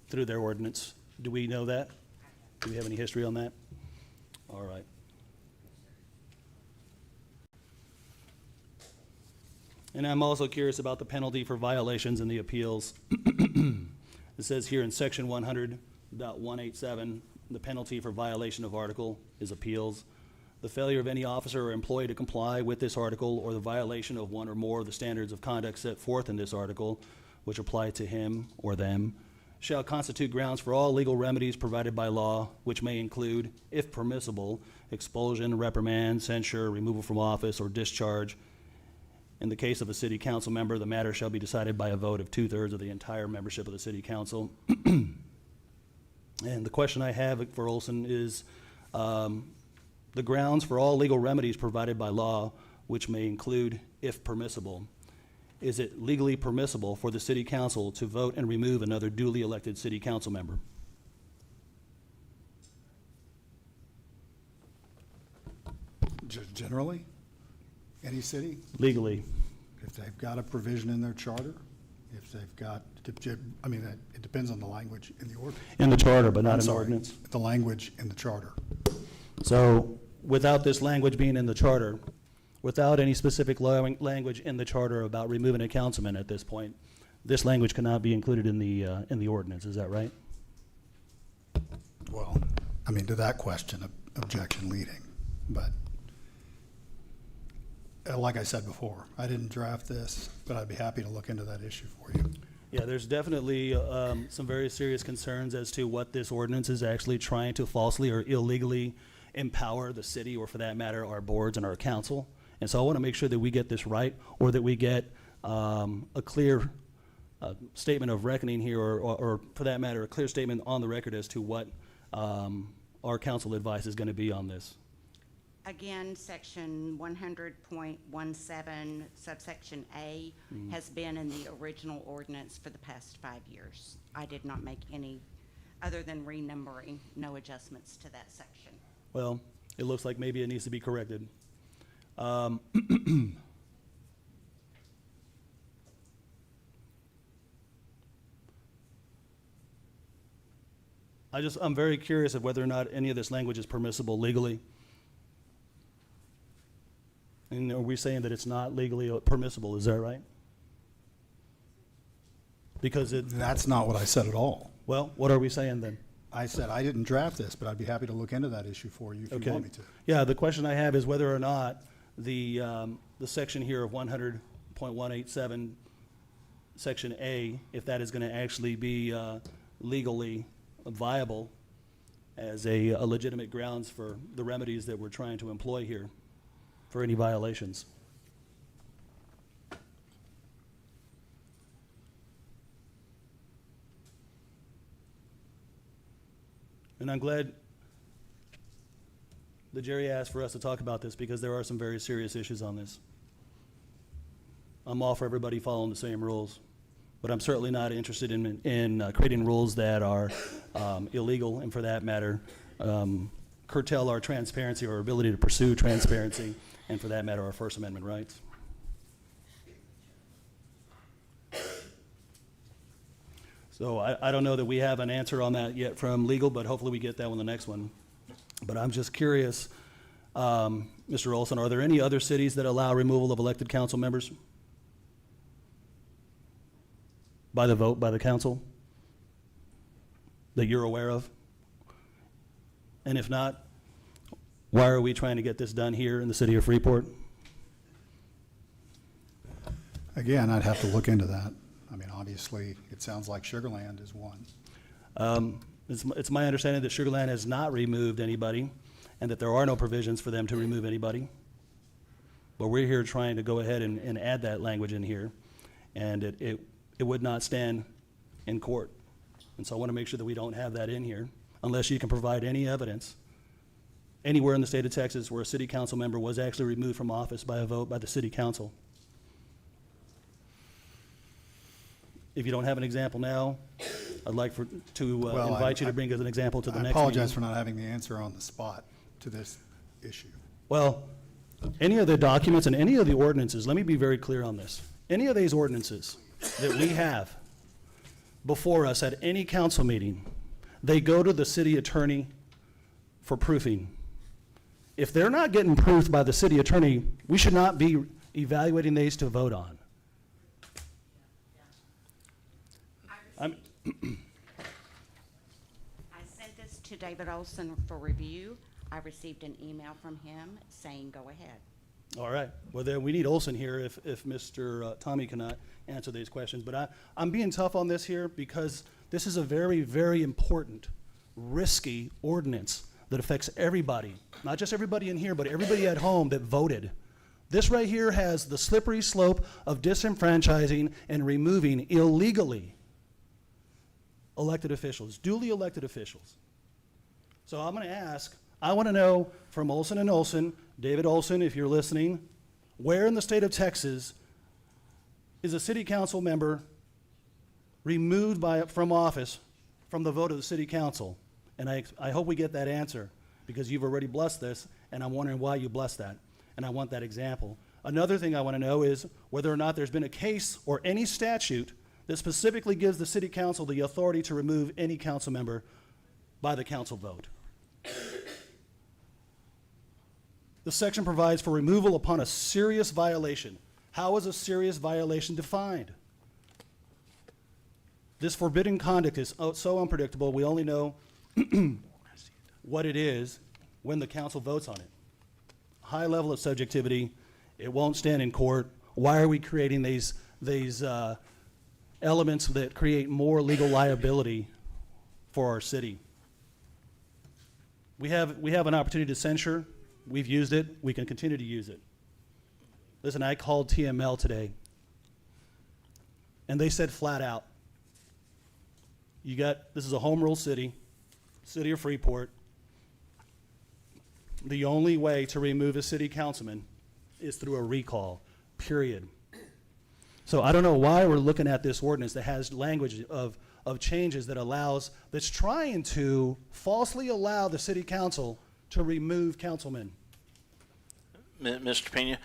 through their ordinance. Do we know that? Do we have any history on that? All right. And I'm also curious about the penalty for violations in the appeals. It says here in section 100.187, the penalty for violation of article is appeals. The failure of any officer or employee to comply with this article, or the violation of one or more of the standards of conduct set forth in this article, which apply to him or them, shall constitute grounds for all legal remedies provided by law, which may include, if permissible, expulsion, reprimand, censure, removal from office, or discharge. In the case of a city council member, the matter shall be decided by a vote of 2/3 of the entire membership of the city council. And the question I have for Olson is, the grounds for all legal remedies provided by law, which may include, if permissible. Is it legally permissible for the city council to vote and remove another duly elected city council member? Generally, any city, Legally. if they've got a provision in their charter If they've got, I mean, it depends on the language in the ordinance. In the charter, but not I'm in the sorry, ordinance. the language in the charter. So without this language being in the charter, without any specific language in the charter about removing a councilman at this point, this language cannot be included in the ordinance, is that right? Well, I mean, to that question, objection leading, but like I said before, I didn't draft this, but I'd be happy to look into that issue for you. Yeah, there's definitely some very serious concerns as to what this ordinance is actually trying to falsely or illegally empower the city, or for that matter, our boards and our council. And so I want to make sure that we get this right, or that we get a clear statement of reckoning here, or for that matter, a clear statement on the record as to what our council advice is going to be on this. Again, section 100.17, subsection A, has been in the original ordinance for the past 5 years. I did not make any, other than renumbering, no adjustments to that section. Well, it looks like maybe it needs to be corrected. I'm very curious of whether or not any of this language is permissible legally. And are we saying that it's not legally permissible? Is that right? Because That's not what I said at all. well, what are we saying then? I said I didn't draft this, but I'd be happy to look into that issue for you if you want me to. Yeah, the question I have is whether or not the section here of 100.187, section A, if that is going to actually be legally viable as a legitimate grounds for the remedies that we're trying to employ here for any violations. And I'm glad that Jerry asked for us to talk about this, because there are some very serious issues on this. I'm all for everybody following the same rules, but I'm certainly not interested in creating rules that are illegal, and for that matter, curtail our transparency or ability to pursue transparency, and for that matter, our First Amendment rights. So I don't know that we have an answer on that yet from legal, but hopefully we get that one the next one. But I'm just curious, Mr. Olson, are there any other cities that allow removal of elected council members by the vote, by the council, that you're aware of? And if not, why are we trying to get this done here in the city of Freeport? Again, I'd have to look into that. I mean, obviously, it sounds like Sugar Land is one. It's my understanding that Sugar Land has not removed anybody, and that there are no provisions for them to remove anybody. But we're here trying to go ahead and add that language in here, and it would not stand in court. And so I want to make sure that we don't have that in here, unless you can provide any evidence anywhere in the state of Texas where a city council member was actually removed from office by a vote by the city council. If you don't have an example now, I'd like to invite you to bring us an example to the next meeting. I apologize for not having the answer on the spot to this issue. Well, any of the documents and any of the ordinances, let me be very clear on this. Any of these ordinances that we have before us at any council meeting, they go to the city attorney for proofing. If they're not getting proofed by the city attorney, we should not be evaluating these to vote on. I sent this to David Olson for review. I received an email from him saying go ahead. All right. Well, then we need Olson here if Mr. Tommy cannot answer these questions. But I'm being tough on this here because this is a very, very important, risky ordinance that affects everybody, not just everybody in here, but everybody at home that voted. This right here has the slippery slope of disenfranchising and removing illegally elected officials, duly elected officials. So I'm going to ask, I want to know from Olson and Olson, David Olson, if you're listening, where in the state of Texas is a city council member removed from office from the vote of the city council? And I hope we get that answer, because you've already blessed this, and I'm wondering why you blessed that, and I want that example. Another thing I want to know is whether or not there's been a case or any statute that specifically gives the city council the authority to remove any council member by the council vote. The section provides for removal upon a serious violation. How is a serious violation defined? This forbidden conduct is so unpredictable, we only know what it is when the council votes on it. High level of subjectivity, it won't stand in court. Why are we creating these elements that create more legal liability for our city? We have an opportunity to censure. We've used it. We can continue to use it. Listen, I called TML today, and they said flat out, this is a home rule city, city of Freeport. The only way to remove a city councilman is through a recall, period. So I don't know why we're looking at this ordinance that has language of changes that's trying to falsely allow the city council to remove councilmen. Mr. Pena,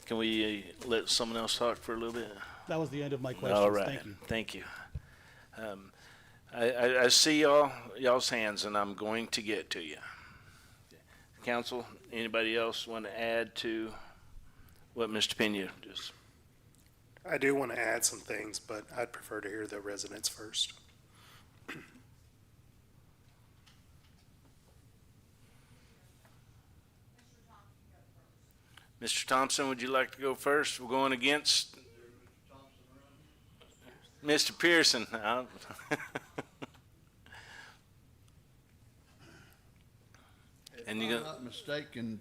can we let someone else talk for a little bit? That was the end of my questions. All right. Thank you. Thank you. I see y'all's hands, and I'm going to get to you. Council, anybody else want to add to what Mr. Pena just? I do want to add some things, but I'd prefer to hear the residents first. Mr. Thompson, would you like to go first? We're going against Mr. Pearson. And if I'm not mistaken,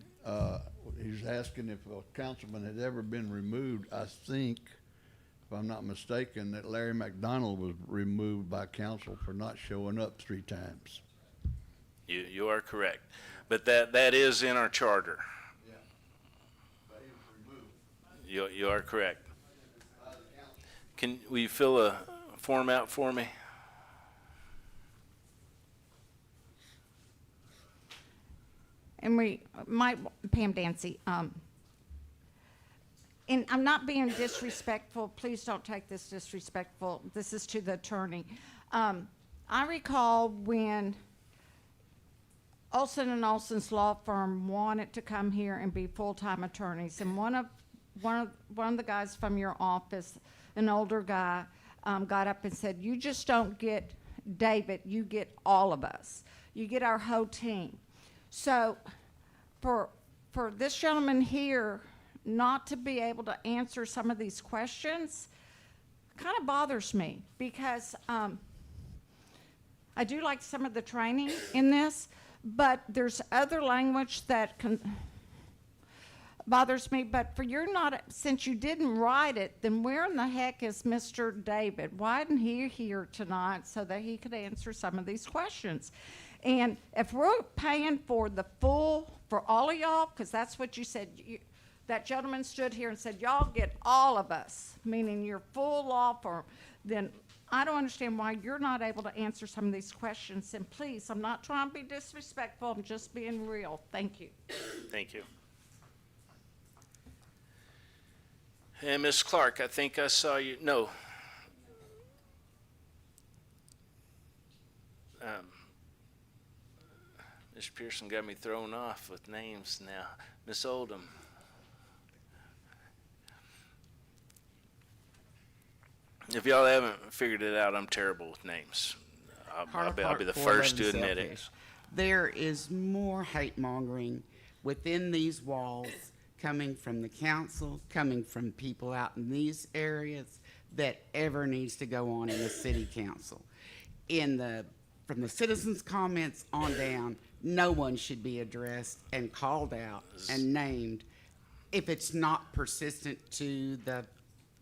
he's asking if a councilman had ever been removed. I think, if I'm not mistaken, that Larry McDonald was removed by council for not showing up 3 times. You are correct, but that is in our charter. Yeah, but he was removed. You are correct. Will you fill a form out for me? And we might, Pam Dancy, and I'm not being disrespectful. Please don't take this disrespectful. This is to the attorney. I recall when Olson and Olson's law firm wanted to come here and be full-time attorneys, and one of the guys from your office, an older guy, got up and said, "You just don't get David. You get all of us. You get our whole team." So for this gentleman here not to be able to answer some of these questions kind of bothers me, because I do like some of the training in this, but there's other language that bothers me. But since you didn't write it, then where in the heck is Mr. David? Why isn't he here tonight so that he could answer some of these questions? And if we're paying for for all of y'all, because that's what you said, that gentleman stood here and said, y'all get all of us, meaning your full law firm, then I don't understand why you're not able to answer some of these questions. And please, I'm not trying to be disrespectful, I'm just being real. Thank you. Thank you. And Ms. Clark, I think I saw you. No. Mr. Pearson got me thrown off with names now. Miss Oldham. If y'all haven't figured it out, I'm terrible with names. I'll be the first to admit it. There is more hate mongering within these walls coming from the council, coming from people out in these areas, that ever needs to go on in the city council. From the citizens' comments on down, no one should be addressed and called out and named if it's not persistent to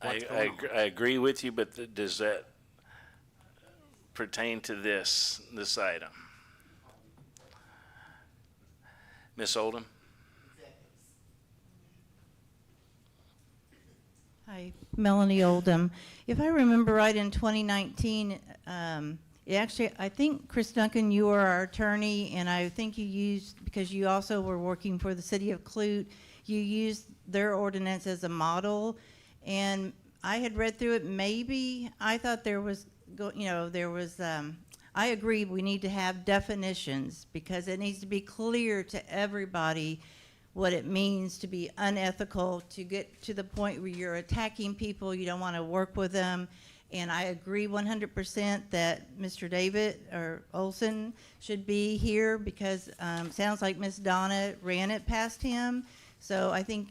what's going on. I agree with you, but does that pertain to this item? Ms. Oldham? Hi, Melanie Oldham. If I remember right, in 2019, I think, Chris Duncan, you were our attorney, and I think you used, because you also were working for the city of Clute, you used their ordinance as a model. And I had read through it. Maybe I thought there was, I agree we need to have definitions because it needs to be clear to everybody what it means to be unethical, to get to the point where you're attacking people, you don't want to work with them. And I agree 100% that Mr. David or Olson should be here because sounds like Miss Donna ran it past him. So I think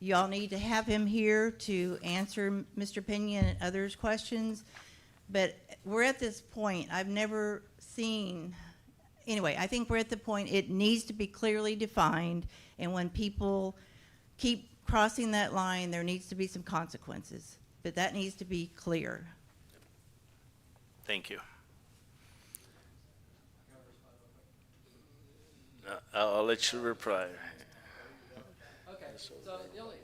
y'all need to have him here to answer Mr. Pena and others' questions. But we're at this point, I've never seen, anyway, I think we're at the point it needs to be clearly defined. And when people keep crossing that line, there needs to be some consequences. But that needs to be clear. Thank you. I'll let you reply. Okay, so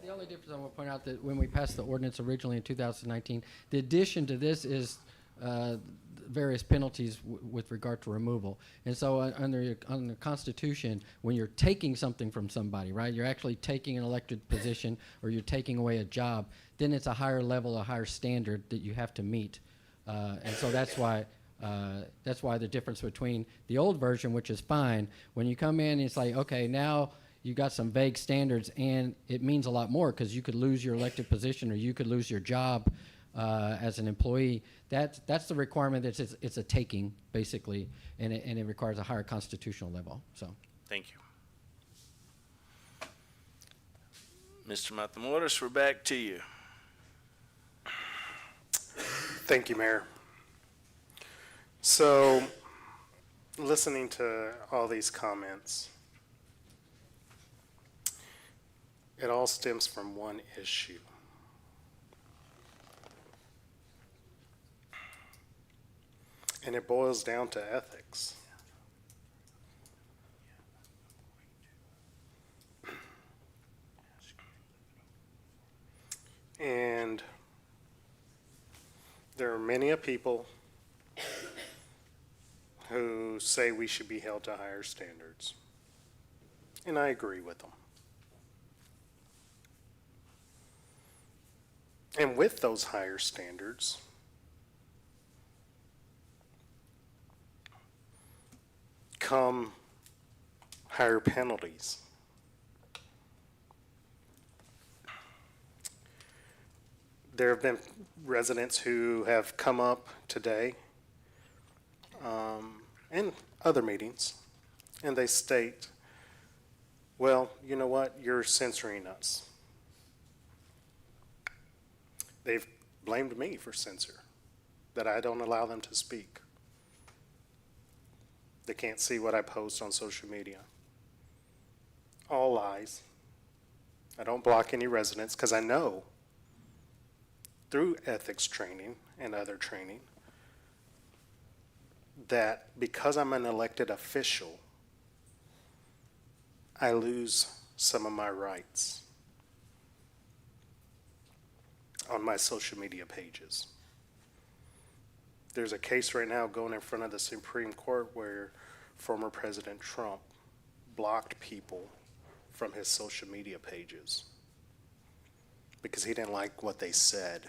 the only difference I want to point out that when we passed the ordinance originally in 2019, the addition to this is various penalties with regard to removal. And so under the Constitution, when you're taking something from somebody, right, you're actually taking an elected position or you're taking away a job, then it's a higher level, a higher standard that you have to meet. And so that's why the difference between the old version, which is fine, when you come in, it's like, okay, now you got some vague standards, and it means a lot more because you could lose your elected position or you could lose your job as an employee. That's the requirement. That it's a taking, basically, and it requires a higher constitutional level. So. Thank you. Mr. Matamoros, we're back to you. Thank you, Mayor. So, listening to all these comments, it all stems from one issue. And it boils down to ethics. And there are many a people who say we should be held to higher standards. And I agree with them. And with those higher standards, come higher penalties. There have been residents who have come up today in other meetings, and they state, well, you know what, you're censoring us. They've blamed me for censor, that I don't allow them to speak. They can't see what I post on social media. All lies. I don't block any residents because I know through ethics training and other training that because I'm an elected official, I lose some of my rights on my social media pages. There's a case right now going in front of the Supreme Court where former President Trump blocked people from his social media pages because he didn't like what they said.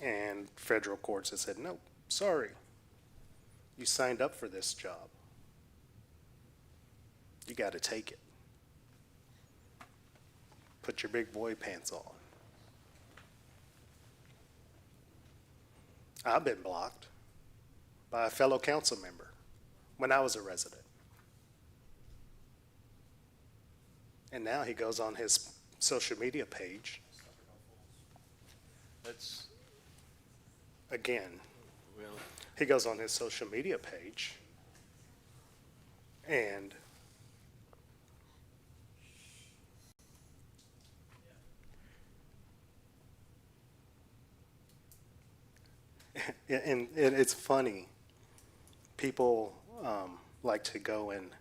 And federal courts have said, no, sorry, you signed up for this job. You got to take it. Put your big boy pants on. I've been blocked by a fellow council member when I was a resident. And now he goes on his social media page. That's Again, well, he goes on his social media page and it's funny. People like to go and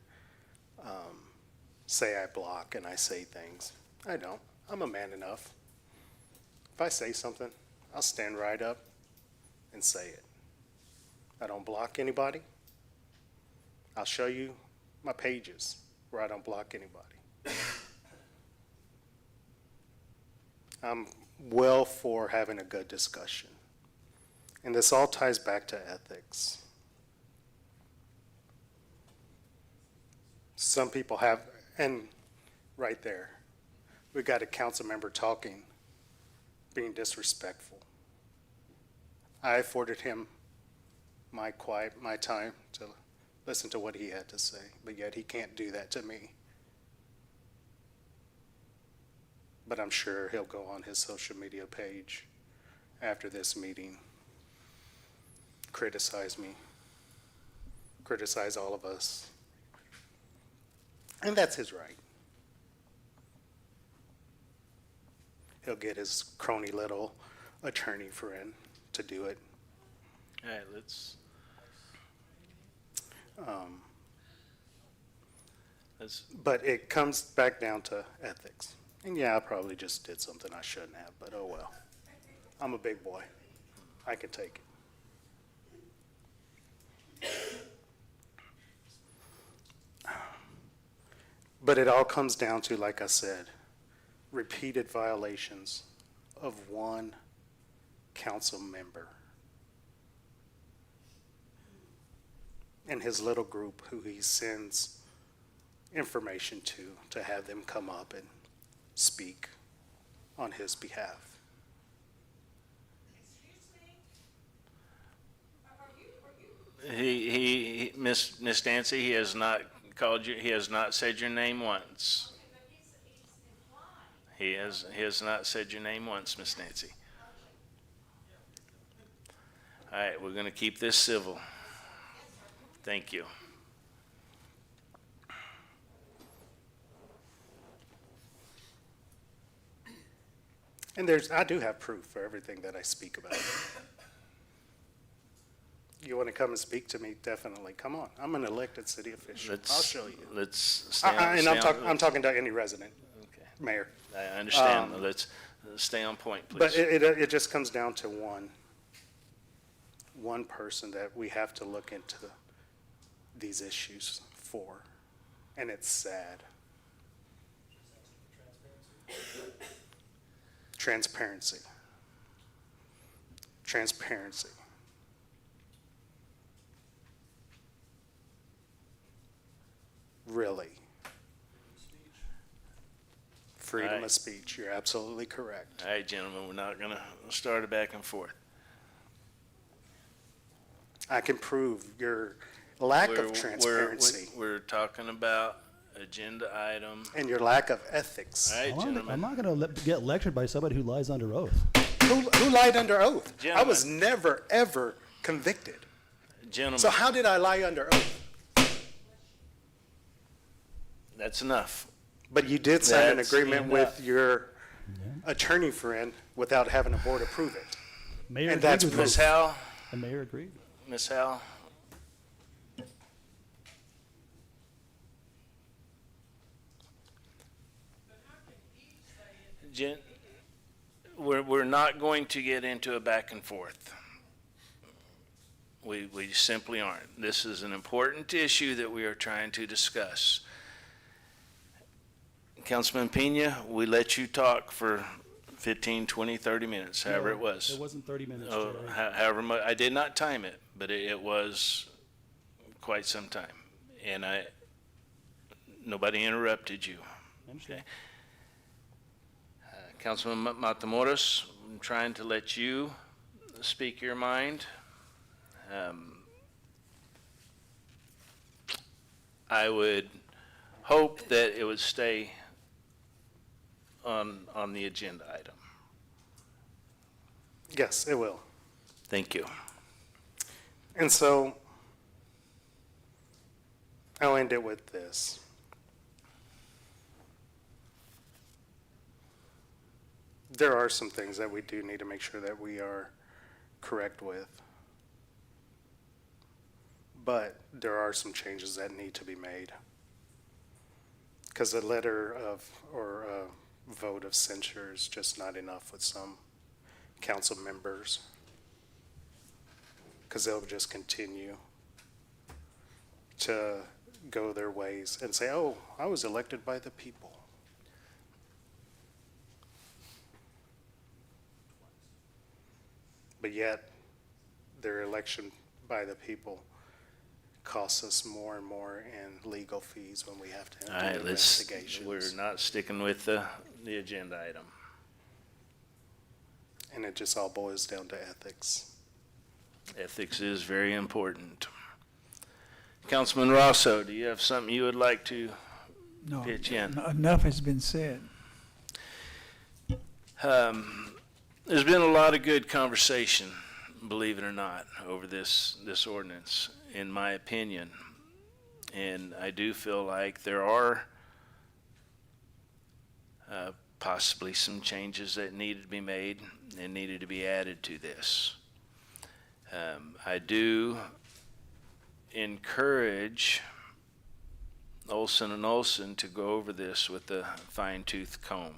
say I block and I say things. I don't. I'm a man enough. If I say something, I'll stand right up and say it. I don't block anybody. I'll show you my pages where I don't block anybody. I'm well for having a good discussion. And this all ties back to ethics. Some people have, and right there, we got a council member talking, being disrespectful. I afforded him my time to listen to what he had to say, but yet he can't do that to me. But I'm sure he'll go on his social media page after this meeting, criticize me, criticize all of us. And that's his right. He'll get his crony little attorney friend to do it. All right, let's But it comes back down to ethics. And yeah, I probably just did something I shouldn't have, but oh well. I'm a big boy. I can take it. But it all comes down to, like I said, repeated violations of one council member and his little group who he sends information to have them come up and speak on his behalf. Miss Nancy, he has not called you, he has not said your name once. He has not said your name once, Miss Nancy. All right, we're going to keep this civil. Thank you. And I do have proof for everything that I speak about. You want to come and speak to me, definitely. Come on. I'm an elected city official. I'll show you. Let's stay on. I'm talking to any resident, Okay. mayor. I understand. Let's stay on point, please. But it just comes down to one person that we have to look into these issues for, and it's sad. Transparency. Transparency. Really. Freedom of speech. You're absolutely correct. All right, gentlemen, we're not going to start a back and forth. I can prove your lack of transparency We're talking about agenda item. and your lack of ethics. All right, I'm gentlemen. not going to get lectured by somebody who lies under oath. Who lied under oath? I Gentlemen. was never, ever convicted. Gentlemen, So how did I lie under oath? that's enough. But you did sign an That's agreement with enough. your attorney friend without having a board approve it. Mayor And agreed that's with Ms. me. Howell, The mayor agreed. Ms. Howell. We're not going to get into a back and forth. We simply aren't. This is an important issue that we are trying to discuss. Councilman Pena, we let you talk for 15, 20, 30 minutes, however it was. It wasn't 30 minutes, Oh, Jerry. however much, I did not time it, but it was quite some time. And nobody interrupted you. I understand. Councilman Matamoros, I'm trying to let you speak your mind. I would hope that it would stay on the agenda item. Yes, it will. Thank you. And so I'll end it with this. There are some things that we do need to make sure that we are correct with. But there are some changes that need to be made. Because a letter of, or a vote of censure is just not enough with some council members. Because they'll just continue to go their ways and say, oh, I was elected by the people. but yet their election by the people costs us more and more in legal fees when we have to All do right, let's, investigations. we're not sticking with the agenda item. And it just all boils down to ethics. Ethics is very important. Councilman Rosso, do you have something you would like to No, pitch in? enough has been said. There's been a lot of good conversation, believe it or not, over this ordinance, in my opinion. And I do feel like there are possibly some changes that needed to be made and needed to be added to this. I do encourage Olson and Olson to go over this with a fine-tooth comb.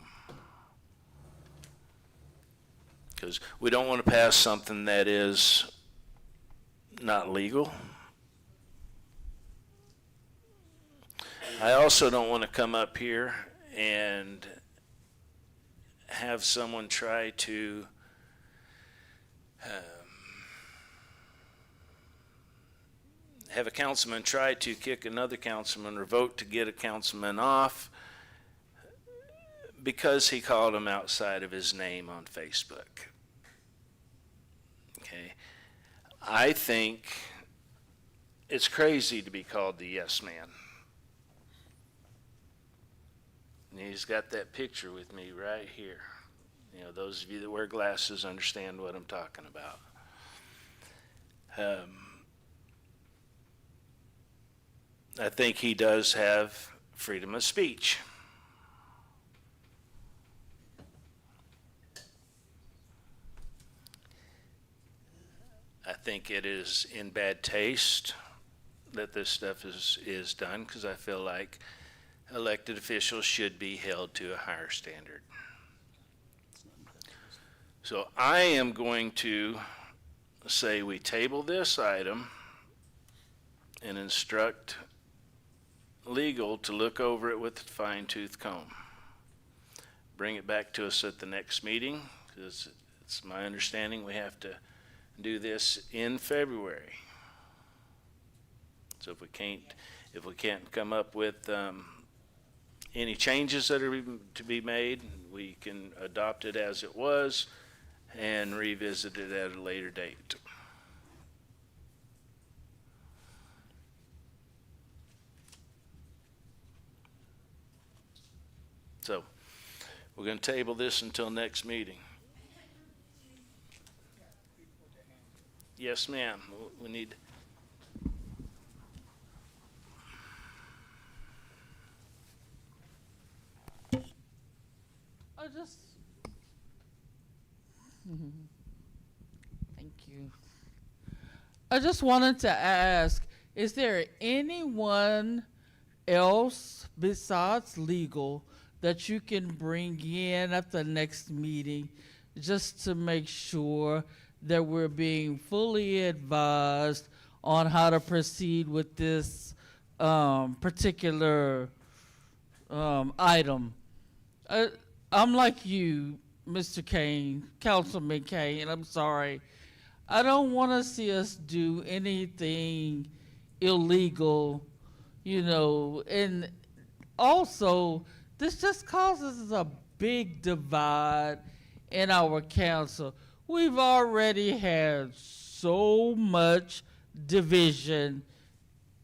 Because we don't want to pass something that is not legal. I also don't want to come up here and have someone try to have a councilman try to kick another councilman or vote to get a councilman off because he called him outside of his name on Facebook. Okay. I think it's crazy to be called the yes man. And he's got that picture with me right here. You know, those of you that wear glasses understand what I'm talking about. I think he does have freedom of speech. I think it is in bad taste that this stuff is done, because I feel like elected officials should be held to a higher standard. So I am going to say we table this item and instruct legal to look over it with a fine-tooth comb. Bring it back to us at the next meeting, because it's my understanding we have to do this in February. So if we can't come up with any changes that are to be made, we can adopt it as it was and revisit it at a later date. So we're going to table this until next meeting. Yes, ma'am. We need. Thank you. I just wanted to ask, is there anyone else besides legal that you can bring in at the next meeting just to make sure that we're being fully advised on how to proceed with this particular item? I'm like you, Mr. Kane, Councilman Kane, I'm sorry. I don't want to see us do anything illegal, you know, and also this just causes a big divide in our council. We've already had so much division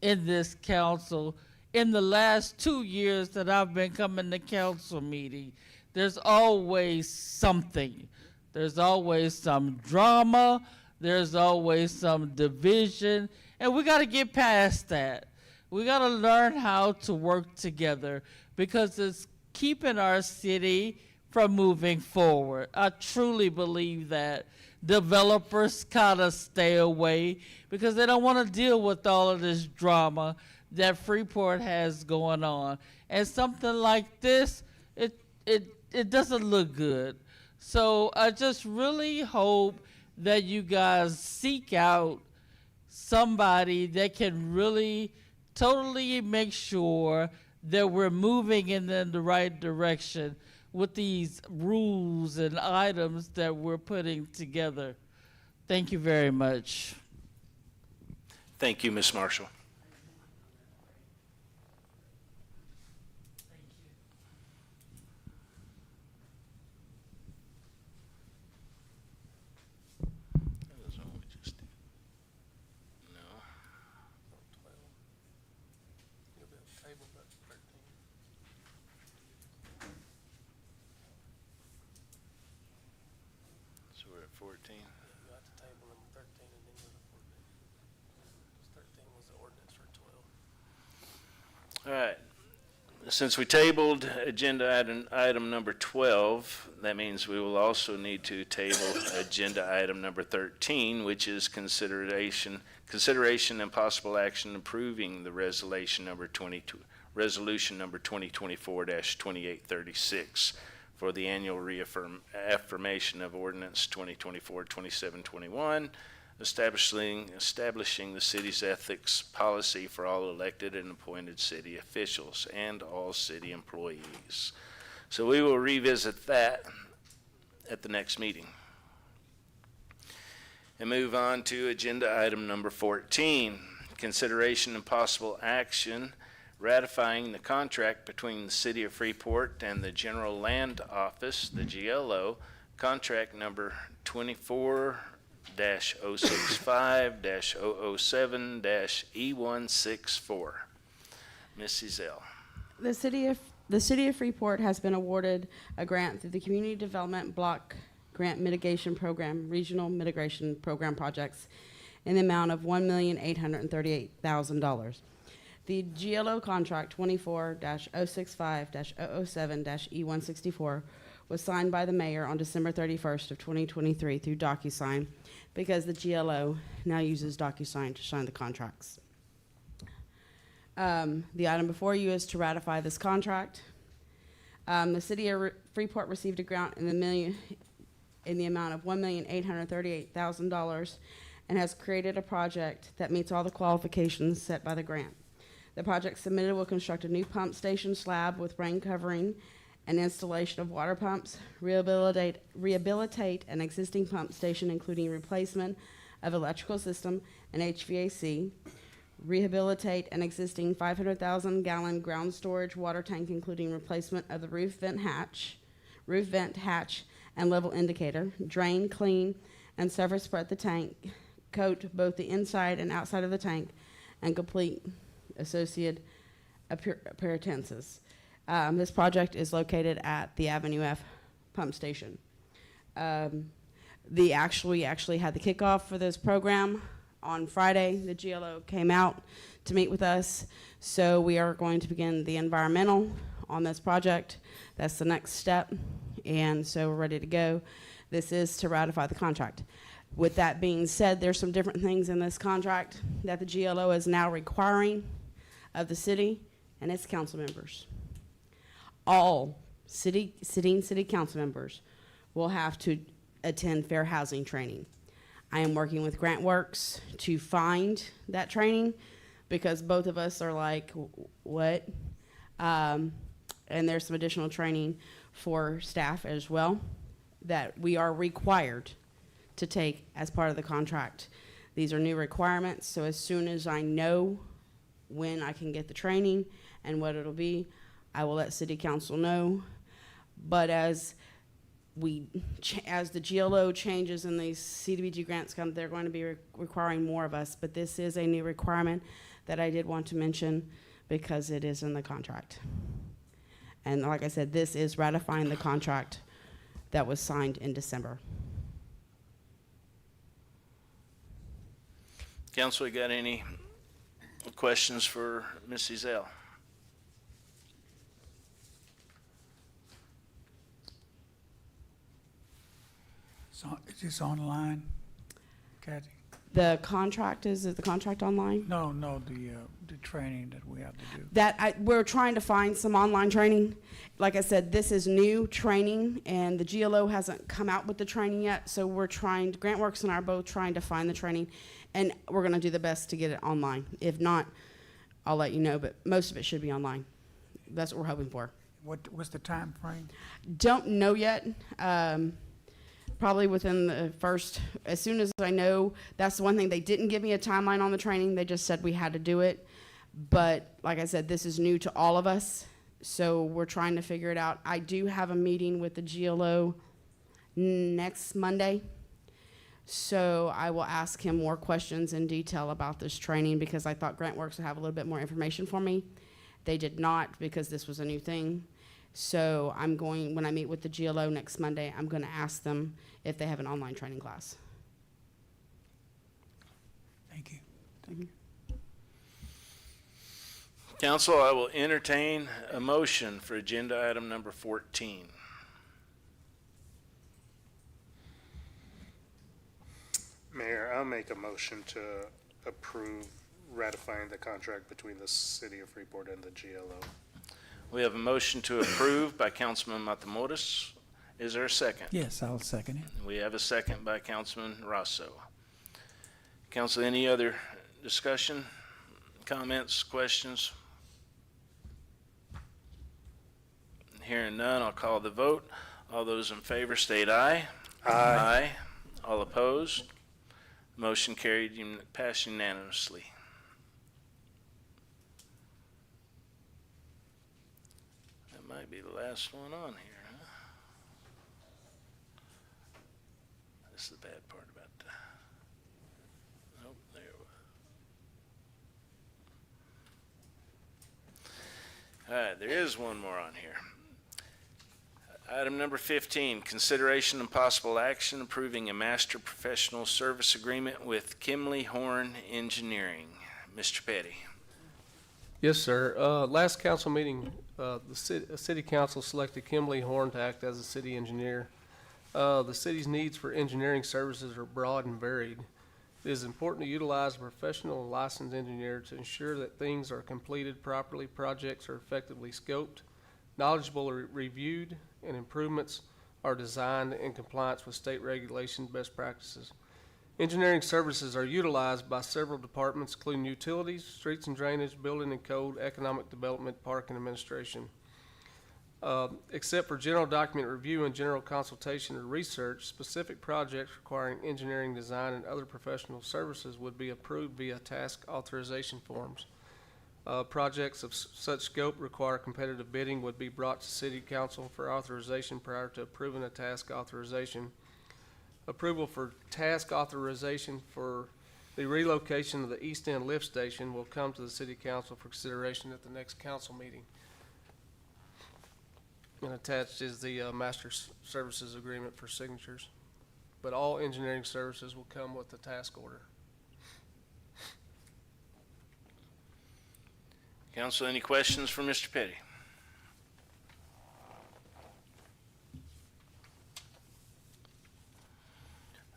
in this council. In the last 2 years that I've been coming to council meeting, there's always something. There's always some drama. There's always some division. And we got to get past that. We got to learn how to work together, because it's keeping our city from moving forward. I truly believe that. Developers gotta stay away because they don't want to deal with all of this drama that Freeport has going on. And something like this, it doesn't look good. So I just really hope that you guys seek out somebody that can really totally make sure that we're moving in the right direction with these rules and items that we're putting together. Thank you very much. Thank you, Ms. Marshall. So we're at 14. All right. Since we tabled agenda item number 12, that means we will also need to table agenda item number 13, which is consideration and possible action approving the resolution number 2024-2836 for the annual reaffirmation of ordinance 2024-2721, establishing the city's ethics policy for all elected and appointed city officials and all city employees. So we will revisit that at the next meeting. And move on to agenda item number 14, consideration and possible action ratifying the contract between the City of Freeport and the General Land Office, the GLO, contract number 24-065-007-E164. Ms. Ezell. The city of Freeport has been awarded a grant through the Community Development Block Grant Mitigation Program, Regional Mitigation Program projects in the amount of $1,838,000. The GLO contract 24-065-007-E164 was signed by the mayor on December 31st of 2023 through DocuSign because the GLO now uses DocuSign to sign the contracts. The item before you is to ratify this contract. The city of Freeport received a grant in the amount of $1,838,000 and has created a project that meets all the qualifications set by the grant. The project submitted will construct a new pump station slab with rain covering and installation of water pumps, rehabilitate an existing pump station including replacement of electrical system and HVAC, rehabilitate an existing 500,000 gallon ground storage water tank including replacement of the roof vent hatch and level indicator, drain, clean, and surface spread the tank, coat both the inside and outside of the tank, and complete associated appurtenances. This project is located at the Avenue F pump station. We actually had the kickoff for this program on Friday. The GLO came out to meet with us, so we are going to begin the environmental on this project. That's the next step, and so we're ready to go. This is to ratify the contract. With that being said, there's some different things in this contract that the GLO is now requiring of the city and its council members. All sitting city council members will have to attend fair housing training. I am working with GrantWorks to find that training because both of us are like, what? And there's some additional training for staff as well that we are required to take as part of the contract. These are new requirements, so as soon as I know when I can get the training and what it'll be, I will let city council know. But as the GLO changes and these CDBG grants come, they're going to be requiring more of us. But this is a new requirement that I did want to mention because it is in the contract. And like I said, this is ratifying the contract that was signed in December. Council, you got any questions for Ms. Ezell? Is this online, Kathy? The contract, is the contract online? No, the training that we have to do. We're trying to find some online training. Like I said, this is new training, and the GLO hasn't come out with the training yet, so GrantWorks and I are both trying to find the training, and we're going to do the best to get it online. If not, I'll let you know, but most of it should be online. That's what we're hoping for. What's the time frame? Don't know yet. probably within the first, as soon as I know. That's the one thing, they didn't give me a timeline on the training, they just said we had to do it. But like I said, this is new to all of us, so we're trying to figure it out. I do have a meeting with the GLO next Monday, so I will ask him more questions in detail about this training, because I thought GrantWorks would have a little bit more information for me. They did not, because this was a new thing. So I'm going, when I meet with the GLO next Monday, I'm going to ask them if they have an online training class. Thank you. Thank you. Council, I will entertain a motion for agenda item number 14. Mayor, I'll make a motion to approve ratifying the contract between the City of Freeport and the GLO. We have a motion to approve by Councilman Matamoros. Is there a second? Yes, I'll second it. We have a second by Councilman Rosso. Council, any other discussion, comments, questions? Hearing none, I'll call the vote. All those in favor state aye. Aye. All opposed? Motion carried, passed unanimously. That might be the last one on here, huh? This is the bad part about that. Nope, there it was. All right, there is one more on here. Item number 15, consideration and possible action approving a master professional service agreement with Kimley Horn Engineering. Mr. Petty. Yes, sir. Last council meeting, the city council selected Kimley Horn to act as a city engineer. The city's needs for engineering services are broad and varied. It is important to utilize a professional and licensed engineer to ensure that things are completed properly, projects are effectively scoped, knowledgeable or reviewed, and improvements are designed in compliance with state regulations, best practices. Engineering services are utilized by several departments, including utilities, streets and drainage, building and code, economic development, park and administration. Except for general document review and general consultation or research, specific projects requiring engineering design and other professional services would be approved via task authorization forms. Projects of such scope require competitive bidding would be brought to City Council for authorization prior to approving a task authorization. Approval for task authorization for the relocation of the East End lift station will come to the City Council for consideration at the next council meeting. And attached is the master services agreement for signatures. But all engineering services will come with the task order. Council, any questions for Mr. Petty?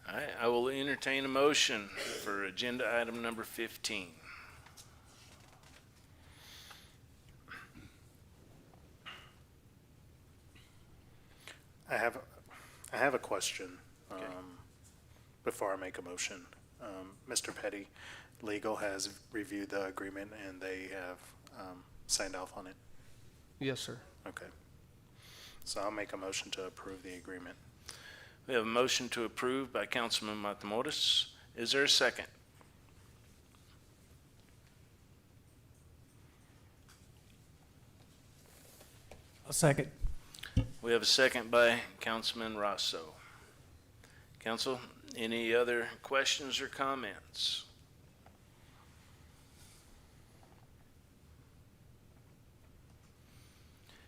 All right, I will entertain a motion for agenda item number 15. I have a question Okay. before I make a motion. Mr. Petty, legal has reviewed the agreement and they have signed off on it. Yes, sir. Okay. So I'll make a motion to approve the agreement. We have a motion to approve by Councilman Matamoros. Is there a second? A second. We have a second by Councilman Rosso. Council, any other questions or comments?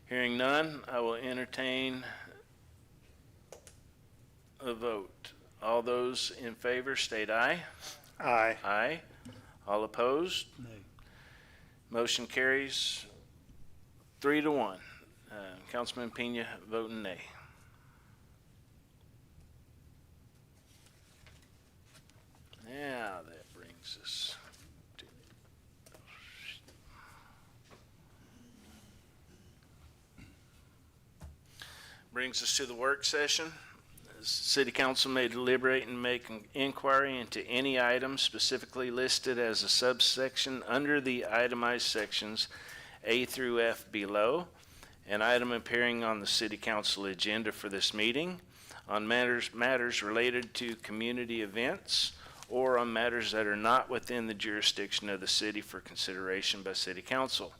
Hearing none, I will entertain a vote. All those in favor state aye. Aye. Aye. All opposed? Nay. Motion carries 3-1. Councilman Pena voting nay. Now that brings us to the work session. City Council may deliberate and make an inquiry into any item specifically listed as a subsection under the itemized sections A through F below. An item appearing on the City Council agenda for this meeting. on matters related to community events or on matters that are not within the jurisdiction of the city for consideration by city council.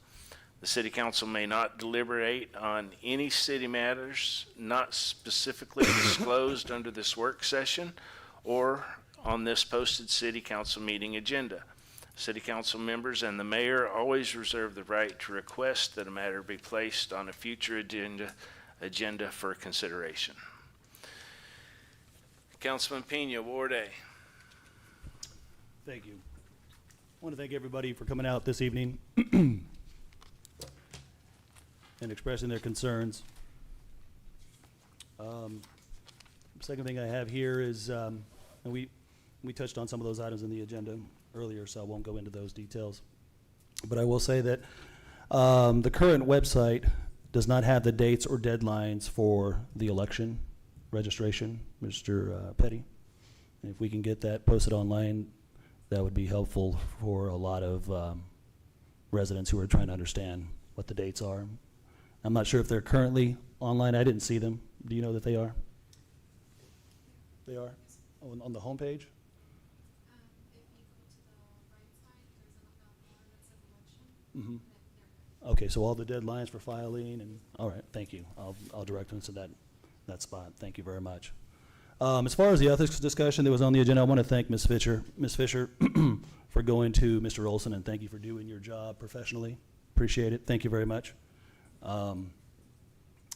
The city council may not deliberate on any city matters not specifically disclosed under this work session or on this posted city council meeting agenda. City council members and the mayor always reserve the right to request that a matter be placed on a future agenda for consideration. Councilman Pena, Ward A. Thank you. I want to thank everybody for coming out this evening and expressing their concerns. Second thing I have here is, and we touched on some of those items in the agenda earlier, so I won't go into those details. But I will say that the current website does not have the dates or deadlines for the election registration, Mr. Petty. And if we can get that posted online, that would be helpful for a lot of residents who are trying to understand what the dates are. I'm not sure if they're currently online. I didn't see them. Do you know that they are? They are? On the homepage? Mm-hmm. Okay, so all the deadlines for filing and, all right, thank you. I'll direct them to that spot. Thank you very much. As far as the ethics discussion that was on the agenda, I want to thank Ms. Fisher for going to Mr. Olson, and thank you for doing your job professionally. Appreciate it. Thank you very much. I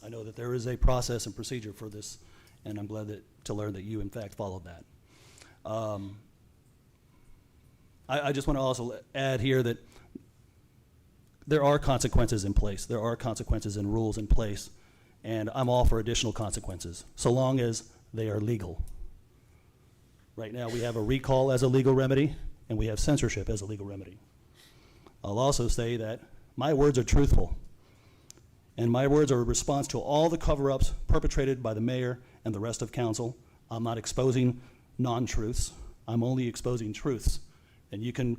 know that there is a process and procedure for this, and I'm glad to learn that you, in fact, followed that. I just want to also add here that there are consequences in place. There are consequences and rules in place, and I'm all for additional consequences, so long as they are legal. Right now, we have a recall as a legal remedy, and we have censorship as a legal remedy. I'll also say that my words are truthful, and my words are a response to all the cover-ups perpetrated by the mayor and the rest of council. I'm not exposing non-truths. I'm only exposing truths. And you can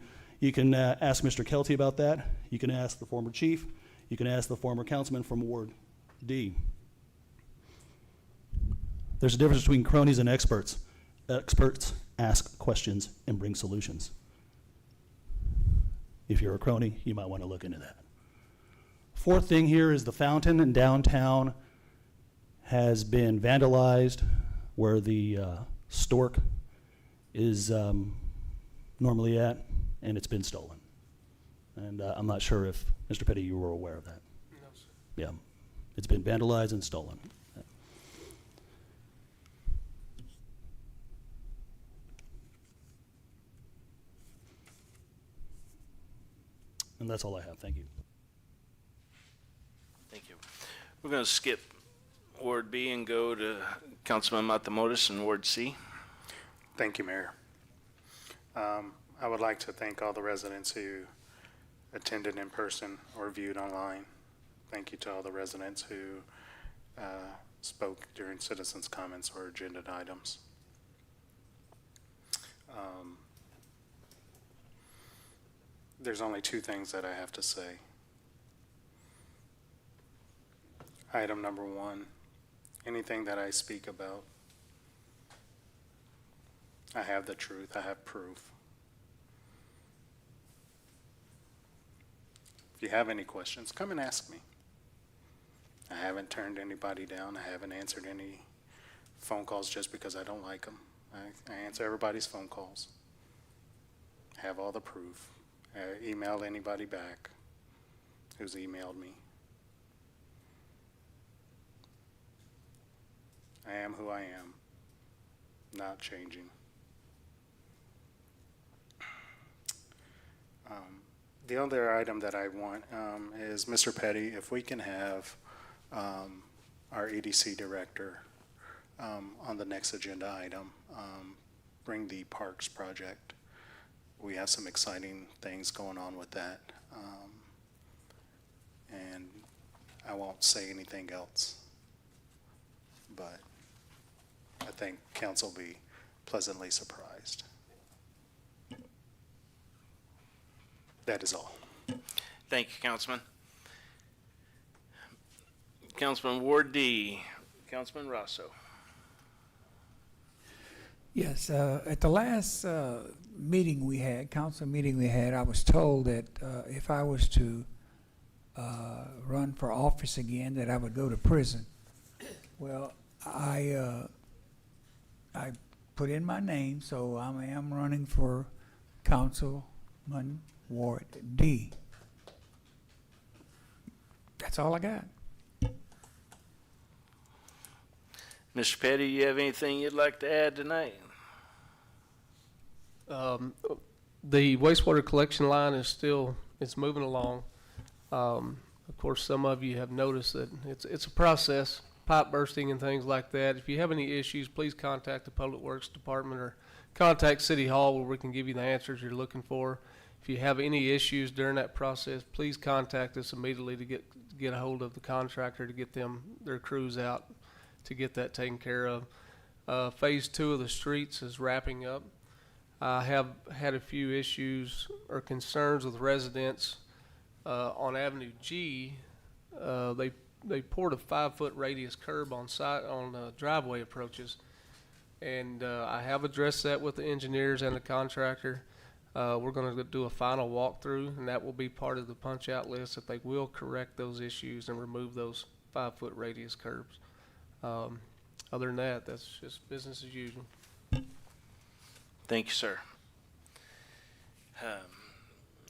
ask Mr. Kelty about that. You can ask the former chief. You can ask the former councilman from Ward D. There's a difference between cronies and experts. Experts ask questions and bring solutions. If you're a crony, you might want to look into that. Fourth thing here is the fountain in downtown has been vandalized where the stork is normally at, and it's been stolen. And I'm not sure if, Mr. Petty, you were aware of that. No, sir. Yeah, it's been vandalized and stolen. And that's all I have. Thank you. Thank you. We're going to skip Ward B and go to Councilman Matamoros in Ward C. Thank you, Mayor. I would like to thank all the residents who attended in person or viewed online. Thank you to all the residents who spoke during citizens' comments or agenda items. There's only two things that I have to say. Item number one, anything that I speak about, I have the truth, I have proof. If you have any questions, come and ask me. I haven't turned anybody down. I haven't answered any phone calls just because I don't like them. I answer everybody's phone calls. I have all the proof. I emailed anybody back who's emailed me. I am who I am, not changing. The other item that I want is, Mr. Petty, if we can have our EDC director on the next agenda item, bring the parks project. We have some exciting things going on with that. And I won't say anything else, but I think council will be pleasantly surprised. That is all. Thank you, Councilman. Councilman Ward D, Councilman Rosso. Yes, at the last meeting we had, council meeting we had, I was told that if I was to run for office again, that I would go to prison. Well, I put in my name, so I am running for Councilman Ward D. That's all I got. Mr. Petty, you have anything you'd like to add tonight? The wastewater collection line is still, it's moving along. Of course, some of you have noticed that it's a process, pipe bursting and things like that. If you have any issues, please contact the Public Works Department or contact City Hall where we can give you the answers you're looking for. If you have any issues during that process, please contact us immediately to get a hold of the contractor to get their crews out to get that taken care of. Phase 2 of the streets is wrapping up. I have had a few issues or concerns with residents on Avenue G. They poured a 5-foot radius curb on driveway approaches, and I have addressed that with the engineers and the contractor. We're going to do a final walkthrough, and that will be part of the punch-out list that they will correct those issues and remove those 5-foot radius curbs. Other than that, that's just business as usual. Thank you, sir.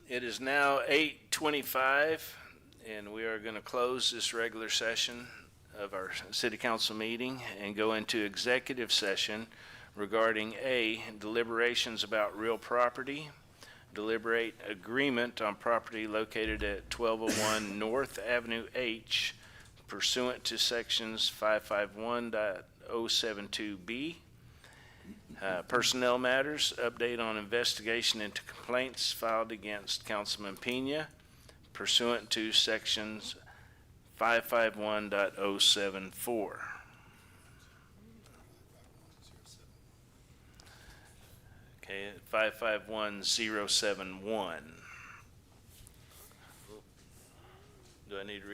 It is now 8:25, and we are going to close this regular session of our city council meeting and go into executive session regarding A, deliberations about real property, deliberate agreement on property located at 1201 North Avenue H pursuant to sections 551.072B. Personnel matters, update on investigation into complaints filed against Councilman Pena pursuant to sections 551.074. Okay, 551071. Do I need to read